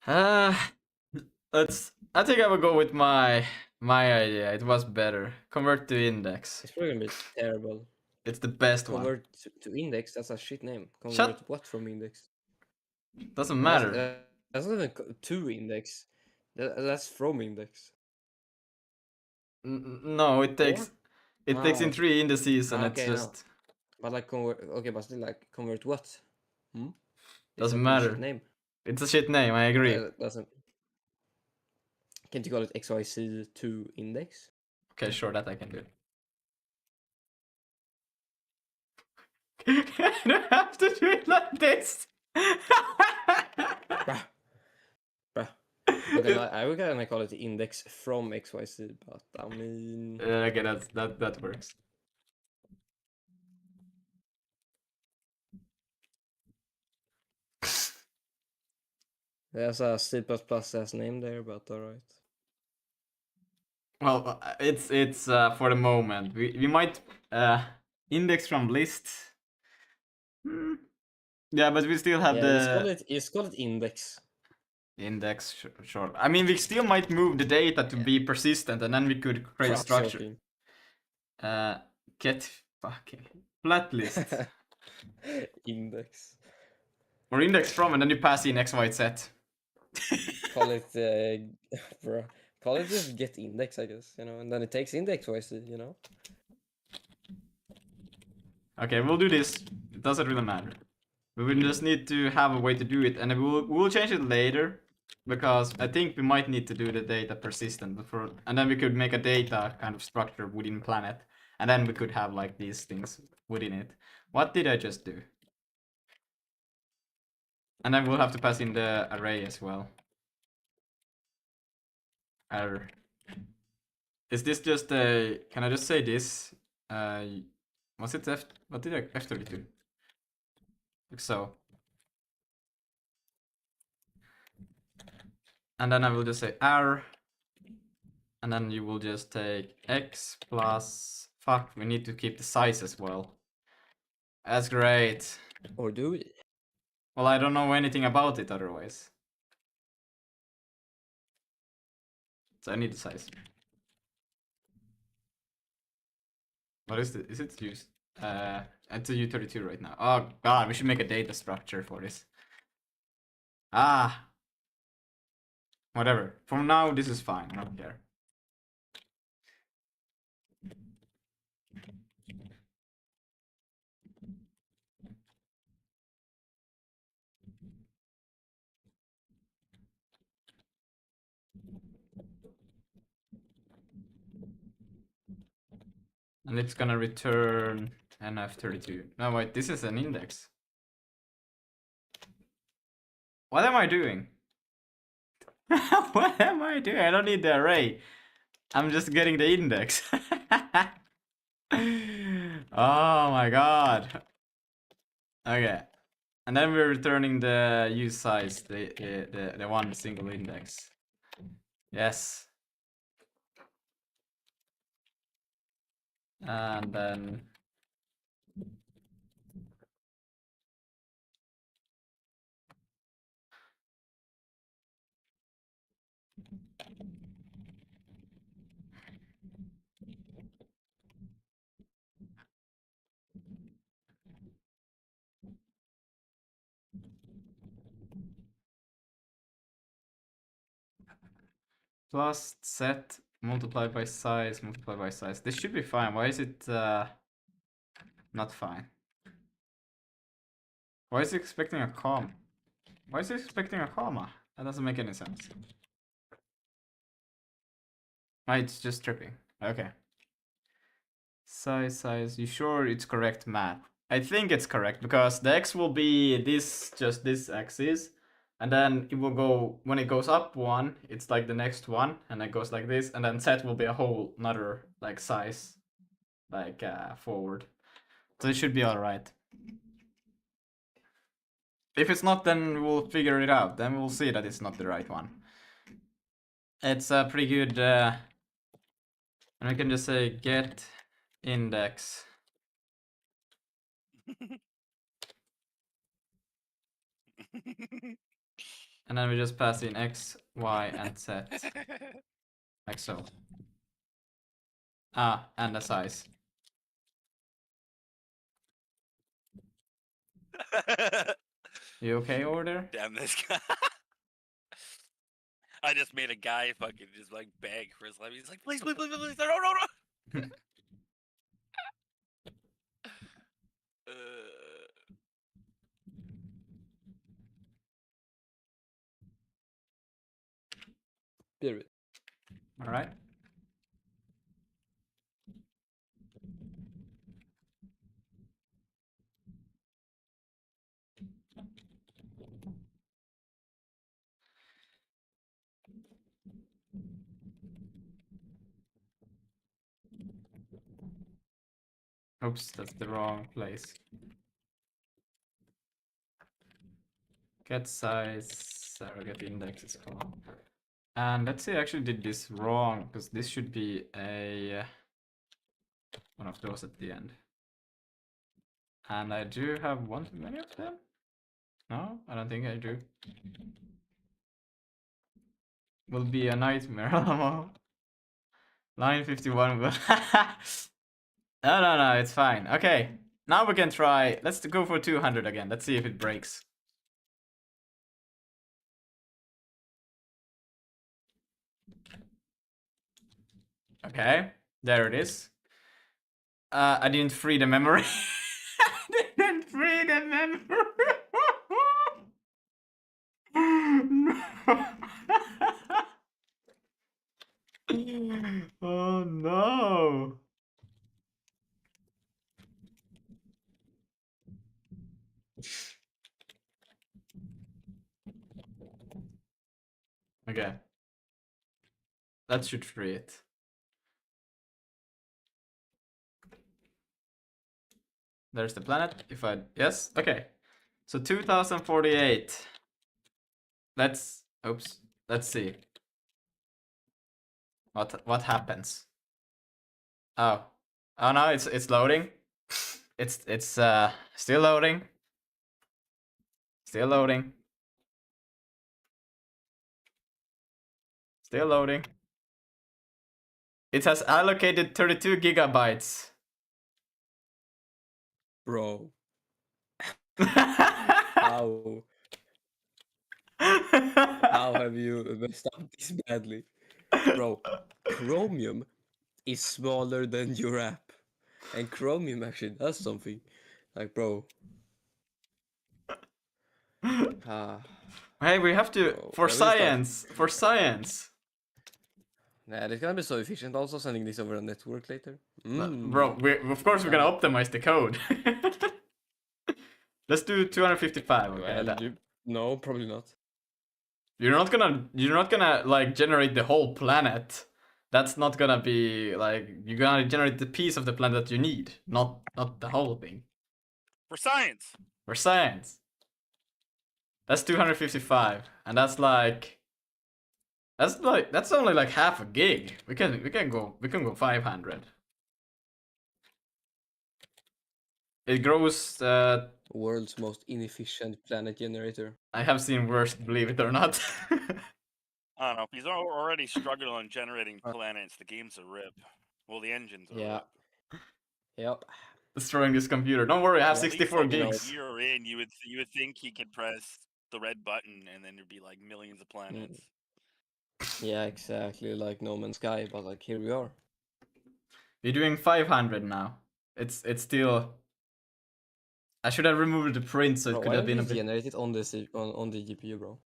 I think I will go with my idea. It was better. Convert to index. It's probably gonna be terrible. It's the best one. Convert to index, that's a shit name. Convert Shut- what from index? Doesn't matter. That's not even to index. That's from index. No, it takes. Or? It takes in okay. 3 indices and it's Okay, no. just But like convert. Okay, but still like convert what? Hmm. Is doesn't that a shit matter. name? It's a shit name, I agree. Doesn't. Can't you call it XYZ2 index? Okay, sure, that I can do. I don't have to do it like this. Bruh. Bruh. Okay, I would kind of call it the index from XYZ, but I mean. Okay, that works. There's a C++ as name there, but alright. Well, it's for the moment. We might index from list. Hmm. Yeah, but we still have Yeah, the it's called it index. index. Sure. I mean, we still might move the data to Yeah. be persistent, and then we could create a Crap structure. joking. Get fucking flat list Index. or index from, and then you pass in x, y, z. Call it, bruh. Call it just get index, I guess, you know, and then it takes index YZ, you know. Okay, we'll do this. It doesn't really matter. We will just need to have a way to do it, and we'll change it later, because I think we might need to do the data persistent before, and then we could make a data kind of structure within Planet, and then we could have like these things within it. What did I just do? And then we'll have to pass in the array as well. Error. Is this just a? Can I just say this? Was it F? What did I F32? Like so. And then I will just say R. And then you will just take X plus. Fuck, we need to keep the size as well. That's great. Or do we? Well, I don't know anything about it otherwise. So I need the size. What is it? Is it used? It's a U32 right now. Oh god, we should make a data structure for this. Ah. Whatever. For now, this is fine. I don't care. And it's gonna return NF32. No, wait, this is an index. What am I doing? What am I doing? I don't need the array. I'm just getting the index. Oh my god. Okay. And then we're returning the use size, the one single index. Yes. And then plus set multiplied by size, multiplied by size. This should be fine. Why is it not fine? Why is it expecting a comma? Why is it expecting a comma? That doesn't make any sense. Ah, it's just tripping. Okay. Size. You sure it's correct math? I think it's correct because the x will be this, just this axis, and then it will go, when it goes up one, it's like the next one, and it goes like this, and then z will be a whole another like size, like forward. So it should be all right. If it's not, then we'll figure it out. Then we'll see that it's not the right one. It's a pretty good, and we can just say get index. And then we just pass in x, y, and z, like so. Ah, and the size. You okay over there? Damn this guy. I just made a guy fucking just like beg for his life. He's like, please, no. Period. All right. Oops, that's the wrong place. Get size, surrogate index is called. And let's say I actually did this wrong, because this should be a one of those at the end. And I do have one too many of them? No, I don't think I do. Will be a nightmare. Line 51 will. No, it's fine. Okay, now we can try. Let's go for 200 again. Let's see if it breaks. Okay, there it is. I didn't free the memory. I didn't free the memory. No. Oh no. Okay. That should free it. There's the planet. If I yes, okay. So 2048. Oops. Let's see. What happens? Oh. Oh no, it's loading. It's still loading. Still loading. Still loading. It has allocated 32 gigabytes. Bro. How have you messed up this badly? Bro, Chromium is smaller than your app. And Chromium actually does something. Like, bro. Hey, we have to Bro, for I will start- science. For science. Nah, it's gonna be so efficient. Also sending this over a network later. Bro, of course we're gonna optimize the code. Let's do 255. Okay. Well, no, probably not. You're not gonna like generate the whole planet. That's not gonna be like you're gonna generate the piece of the planet that you need, not the whole thing. For science. For science. That's 255, and that's only like half a gig. We can go 500. It grows. World's most inefficient planet generator. I have seen worse, believe it or not. I don't know. He's already struggling on generating planets. The game's a rip. Well, the engine's a Yeah. rip. Yep. Destroying this computer. Don't worry, I have Yeah, at least, 64 like, you know, gigs. A year in, you would think he could press the red button and then there'd be like millions of planets. Yeah, exactly. Like No Man's Sky, but like here we are. We're doing 500 now. It's still. I should have removed the print, so it Bro, could why have don't been you a bit. generate it on the GPU, bro?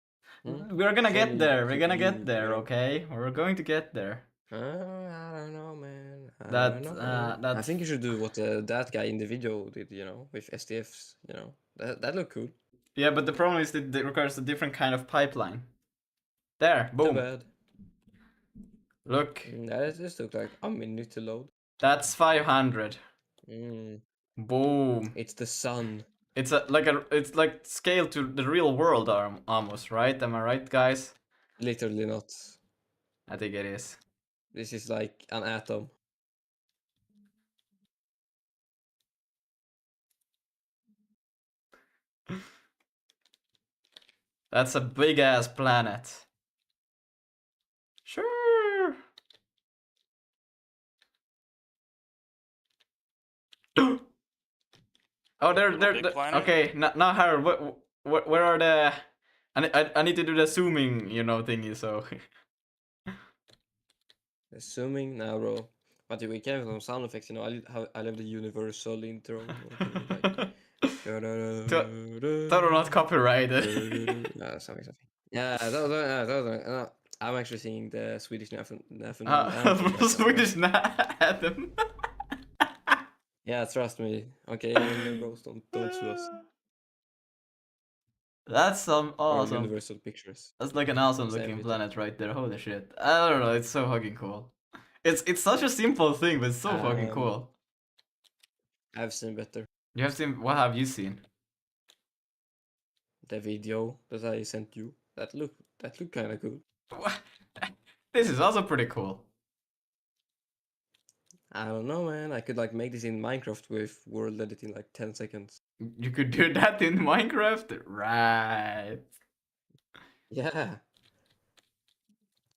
We're gonna So get you there. We're could gonna be, get there. you know- Okay, we're going to get there. I don't know, man. I That, don't know. I that- think you should do what that guy in the video did, you know, with SDFs, you know. That looked cool. Yeah, but the problem is that it requires a different kind of pipeline. There, Too boom. bad. Look, That just looked like a minute to load. that's 500. Mm. Boom. It's the sun. It's like scale to the real world almost, right? Am I right, guys? Literally not. I think it is. This is like an atom. That's a big ass planet. Sure. Oh, Little big there. planet? Okay, now Harold, where are the? I need to do the zooming, thingy. So Assuming now, bro. But we can have some sound effects, you know. I love the universal intro. Like, That are not copyrighted. no, something. Yeah, I'm actually singing the Swedish national anthem. Right now, Swedish anthem. Yeah, trust me. Okay, bros, don't sue us. That's some Or awesome. Universal Pictures. That's like an awesome Same looking with planet right there. Holy shit. I don't know, it's so fucking cool. It's such a simple thing, but it's so fucking cool. I've seen better. You have seen, what have you seen? The video that I sent you. That look kind of cool. This is also pretty cool. I don't know, man. I could like make this in Minecraft with world edit in like 10 seconds. You could do that in Minecraft? Right. Yeah.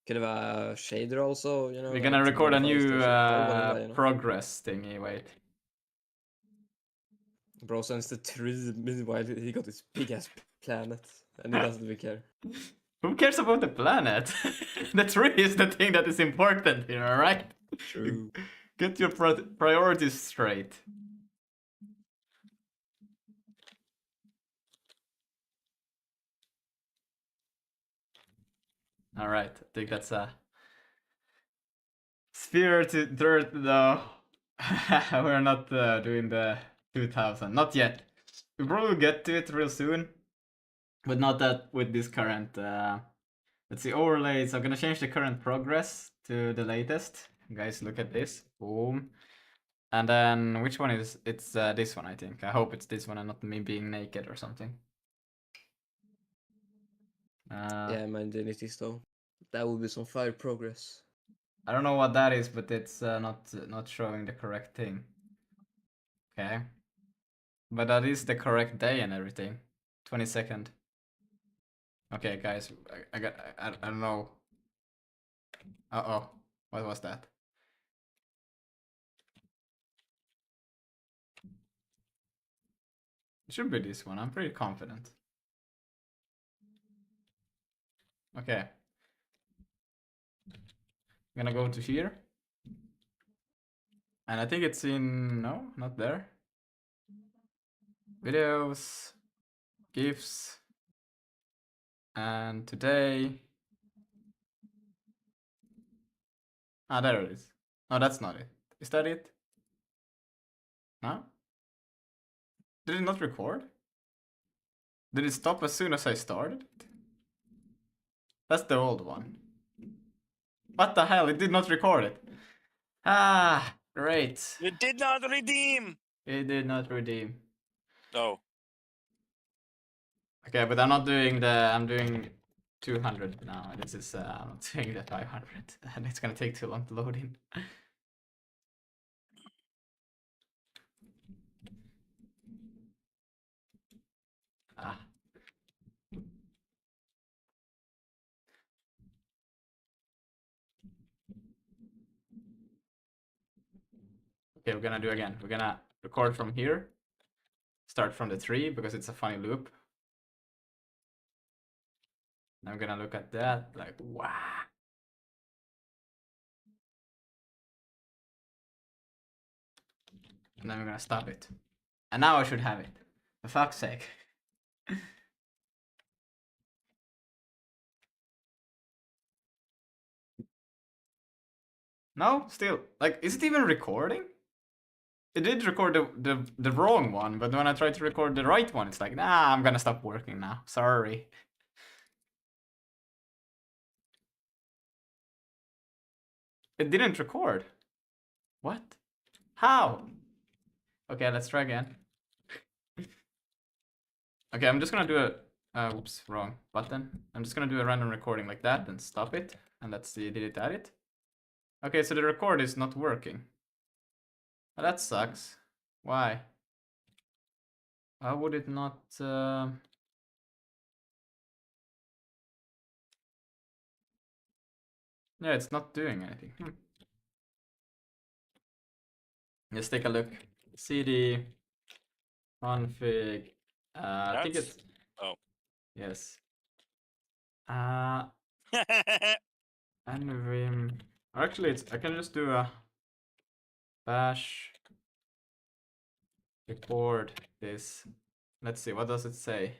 Could have a shader also, you know. We're like gonna to record a modify new stuff, all vanilla, you know? progress thingy, wait. Bro sends the tree meanwhile he got this big ass planet and he doesn't even care. Who cares about the planet? The tree is the thing that is important here, alright? True. Get your priorities straight. Alright, I think that's a sphere to dirt though. We're not doing the 2000, not yet. We'll probably get to it real soon, but not that with this current. Let's see, overlays. I'm gonna change the current progress to the latest. Guys, look at this. Boom. And then which one is it's this one, I think. I hope it's this one and not me being naked or something. Yeah, my identities though. That would be some fire progress. I don't know what that is, but it's not showing the correct thing. Okay. But that is the correct day and everything. 22nd. Okay, guys, I don't know. Uh-oh. What was that? It should be this one. I'm pretty confident. Okay. I'm gonna go to here. And I think it's in... No, not there. Videos. GIFs. And today... Ah, there it is. No, that's not it. Is that it? No? Did it not record? Did it stop as soon as I started it? That's the old one. What the hell? It did not record it. Ah, great. It did not redeem. It did not redeem. Oh. Okay, but I'm not doing the... I'm doing 200 now. This is... I'm not doing the 500. And it's gonna take too long to load in. Ah. Okay, we're gonna do again. We're gonna record from here. Start from the tree because it's a funny loop. I'm gonna look at that like, wow. And then we're gonna stop it. And now I should have it. For fuck's sake. No, still. Like, is it even recording? It did record the wrong one, but when I tried to record the right one, it's like, nah, I'm gonna stop working now. Sorry. It didn't record. What? How? Okay, let's try again. Okay, I'm just gonna do a... whoops, wrong button. I'm just gonna do a random recording like that and stop it. And let's see, did it add it? Okay, so the record is not working. Well, that sucks. Why? Why would it not... Yeah, it's not doing anything. Let's take a look. CD config. I think it's... Oh. Yes. And Vim. Actually, it's... I can just do a... Bash. Record this. Let's see, what does it say?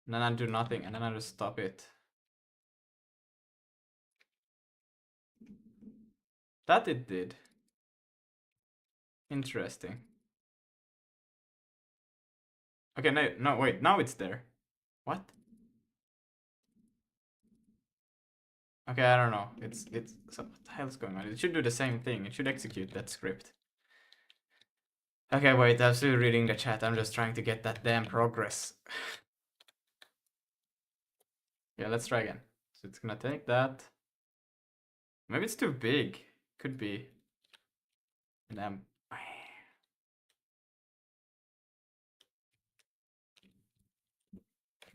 And then I do nothing, and then I just stop it. That it did. Interesting. Okay, no, wait, now it's there. What? Okay, I don't know. So what the hell's going on? It should do the same thing. It should execute that script. Okay, wait, I'm still reading the chat. I'm just trying to get that damn progress. Yeah, let's try again. So it's gonna take that. Maybe it's too big. Could be. And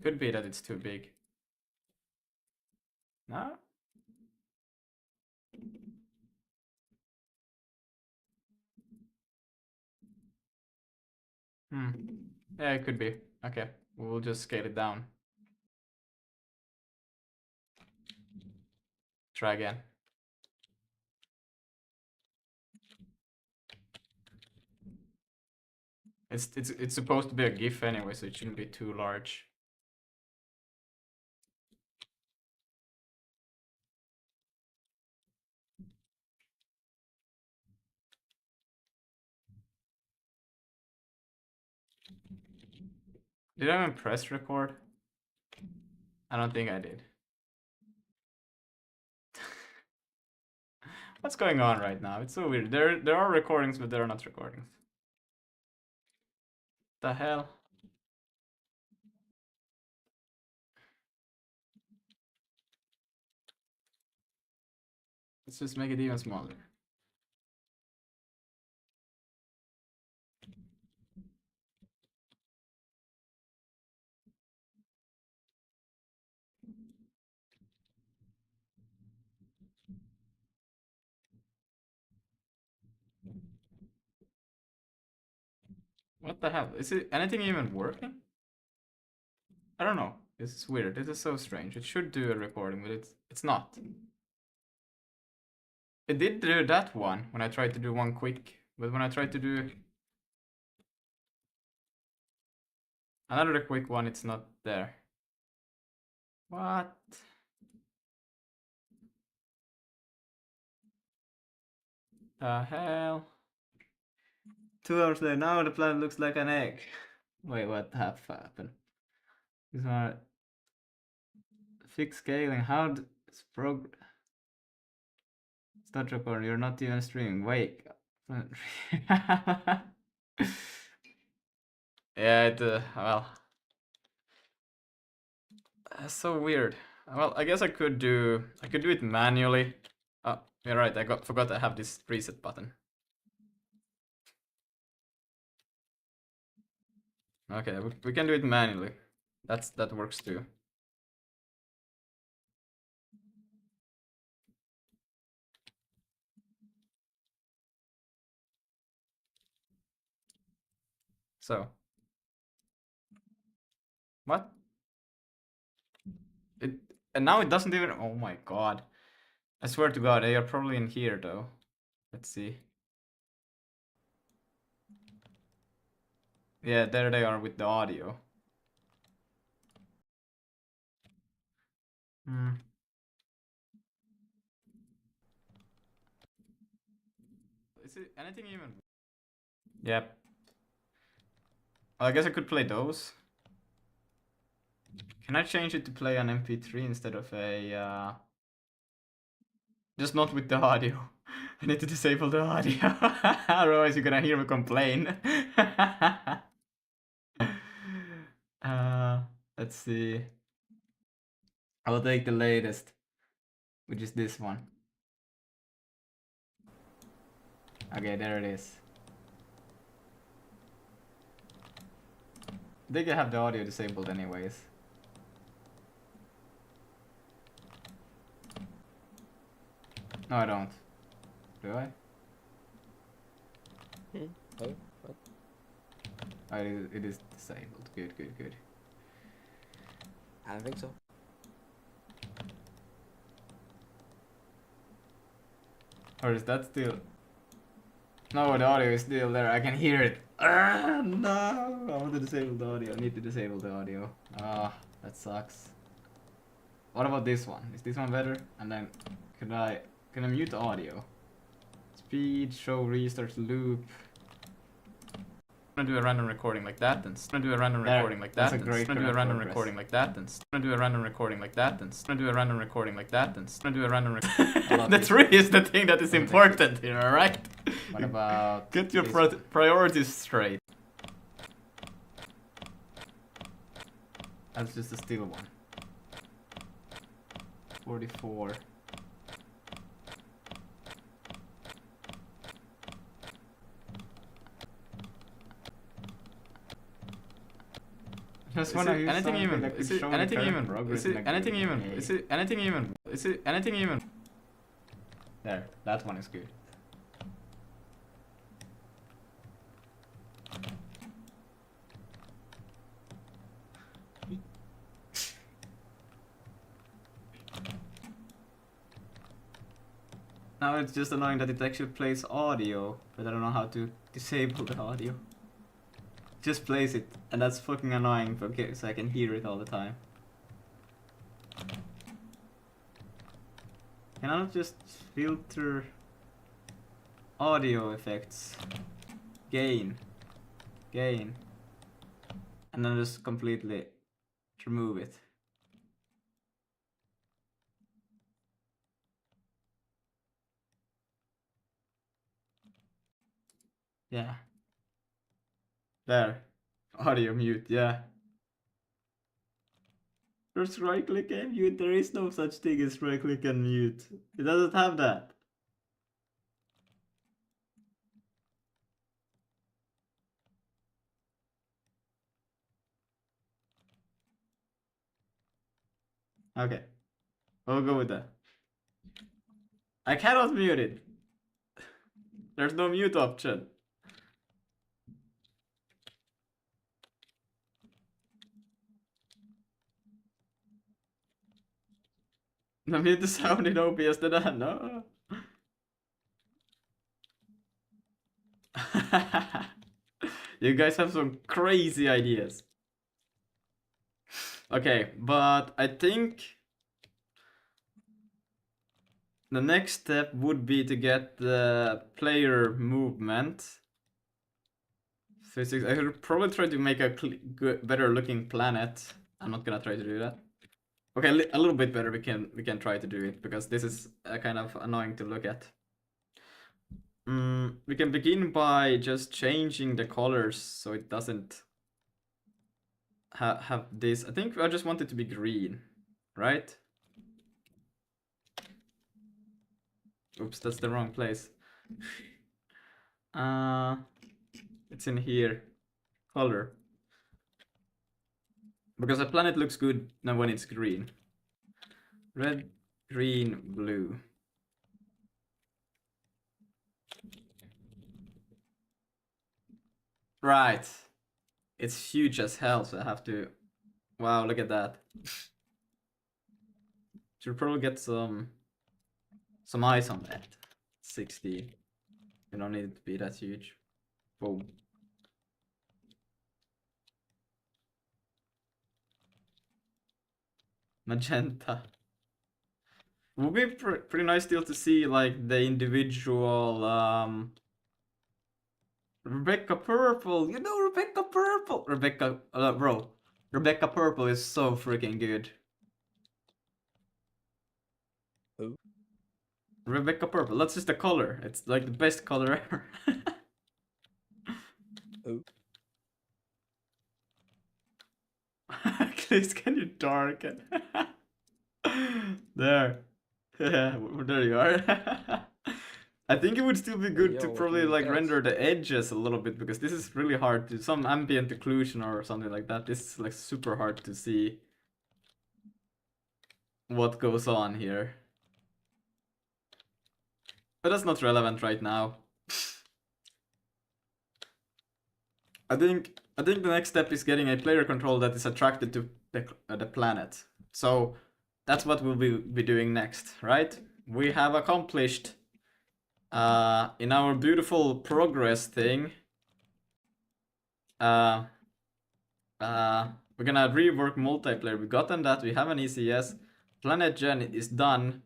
could be that it's too big. No? Yeah, it could be. Okay, we'll just scale it down. Try again. It's supposed to be a GIF anyway, so it shouldn't be too large. Did I even press record? I don't think I did. What's going on right now? It's so weird. There are recordings, but there are not recordings. The hell? Let's just make it even smaller. What the hell? Is it anything even working? I don't know. This is weird. This is so strange. It should do a recording, but it's not. It did do that one when I tried to do one quick, but when I tried to do another quick one, it's not there. What? The hell? 2 hours later, now the planet looks like an egg. Wait, what happened? These are fixed scaling. How it's start recording? You're not even streaming. Wait. Yeah, well, that's so weird. Well, I guess I could do it manually. Oh, you're right. Forgot I have this reset button. Okay, we can do it manually. That works too. So, what? And now it doesn't even. Oh my god! I swear to God, they are probably in here though. Let's see. Yeah, there they are with the audio. Is it anything even? Yep. Well, I guess I could play those. Can I change it to play on MP3 instead of a just not with the audio? I need to disable the audio. Otherwise you're gonna hear me complain. Let's see. I will take the latest, which is this one. Okay, there it is. I think I have the audio disabled anyways. No, I don't. Do I? Oh, what? Oh, it is disabled. Good, good, good. I don't think so. Or is that still? No, the audio is still there. I can hear it. Ah, no! I want to disable the audio. I need to disable the audio. Ah, that sucks. What about this one? Is this one better? And then can I mute the audio? Speed, show, restart, loop. I'm gonna do a random recording like that, and I'm gonna do a random recording like that, and I'm gonna do a random recording like that, and I'm gonna do a random recording like that, and I'm gonna do a random recording like that, and I'm gonna do a random recording. The tree is the thing that is important here, alright? What about Get your this? priorities straight. That's just a still one. 44. Just wanna use anything even. Is it anything even? Is it anything even? Is it anything even? Is it anything even? There, that one is good. Now it's just annoying that it actually plays audio, but I don't know how to disable the audio. Just plays it, and that's fucking annoying, okay, so I can hear it all the time. Can I not just filter audio effects? Gain. And then just completely remove it. Yeah. There. Audio mute, yeah. There's right click and mute. There is no such thing as right click and mute. It doesn't have that. Okay. We'll go with that. I cannot mute it. There's no mute option. No, mute the sound in OBS, no. You guys have some crazy ideas. Okay, but I think the next step would be to get the player movement. Physics. I should probably try to make a better looking planet. I'm not gonna try to do that. Okay, a little bit better. We can try to do it because this is kind of annoying to look at. We can begin by just changing the colors so it doesn't have this. I think I just want it to be green, right? Oops, that's the wrong place. It's in here. Color. Because the planet looks good now when it's green. Red, green, blue. Right. It's huge as hell, so I have to... Wow, look at that. Should probably get some eyes on that. 60. You don't need it to be that huge. Boom. Magenta. Would be pretty nice still to see like the individual Rebecca Purple. You know Rebecca Purple. Bro. Rebecca Purple is so freaking good. Who? Rebecca Purple. That's just the color. It's like the best color ever. Who? Please, can you darken? There. Yeah, there you are. I think it would still be good to Yo, probably dude, like that's- render the edges a little bit because this is really hard to some ambient occlusion or something like that. This is like super hard to see what goes on here. But that's not relevant right now. I think the next step is getting a player control that is attracted to the planet. So that's what we'll be doing next, right? We have accomplished in our beautiful progress thing, we're gonna rework multiplayer. We've gotten that. We have an ECS. Planet Gen is done.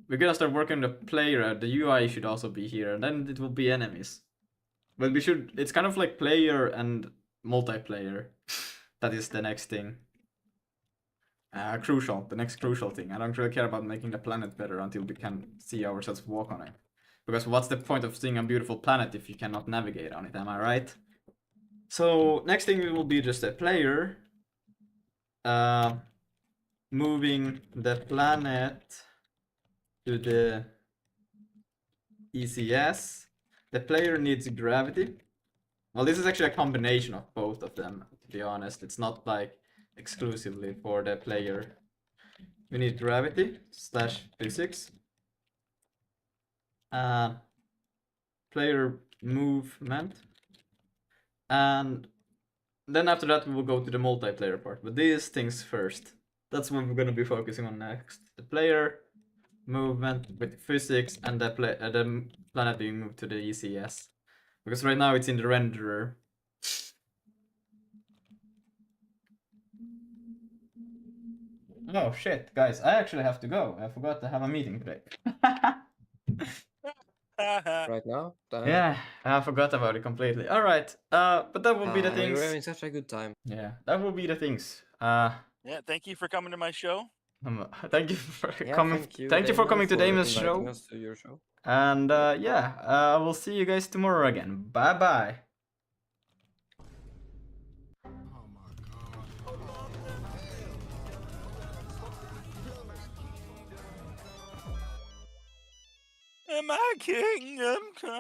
We're gonna start working on the player. The UI should also be here, and then it will be enemies. But we should. It's kind of like player and multiplayer. That is the next thing. Crucial. The next crucial thing. I don't really care about making the planet better until we can see ourselves walk on it. Because what's the point of seeing a beautiful planet if you cannot navigate on it? Am I right? So next thing will be just a player. Moving the planet to the ECS. The player needs gravity. Well, this is actually a combination of both of them, to be honest. It's not like exclusively for the player. We need gravity / physics. Player movement. And then after that we will go to the multiplayer part. But these things first. That's what we're going to be focusing on next. The player movement with physics and the planet being moved to the ECS. Because right now it's in the renderer. Oh shit, guys, I actually have to go. I forgot to have a meeting today. Right now? Damn. Yeah, I forgot about it completely. Alright, but that will be the We things. were having such a good time. Yeah, that will be the things. Yeah, thank you for coming to my show. Thank you for Yeah, coming. thank you, For coming to Damon's inviting show. us to your show. And yeah, I will see you guys tomorrow again. Bye bye. Am I kingdom come?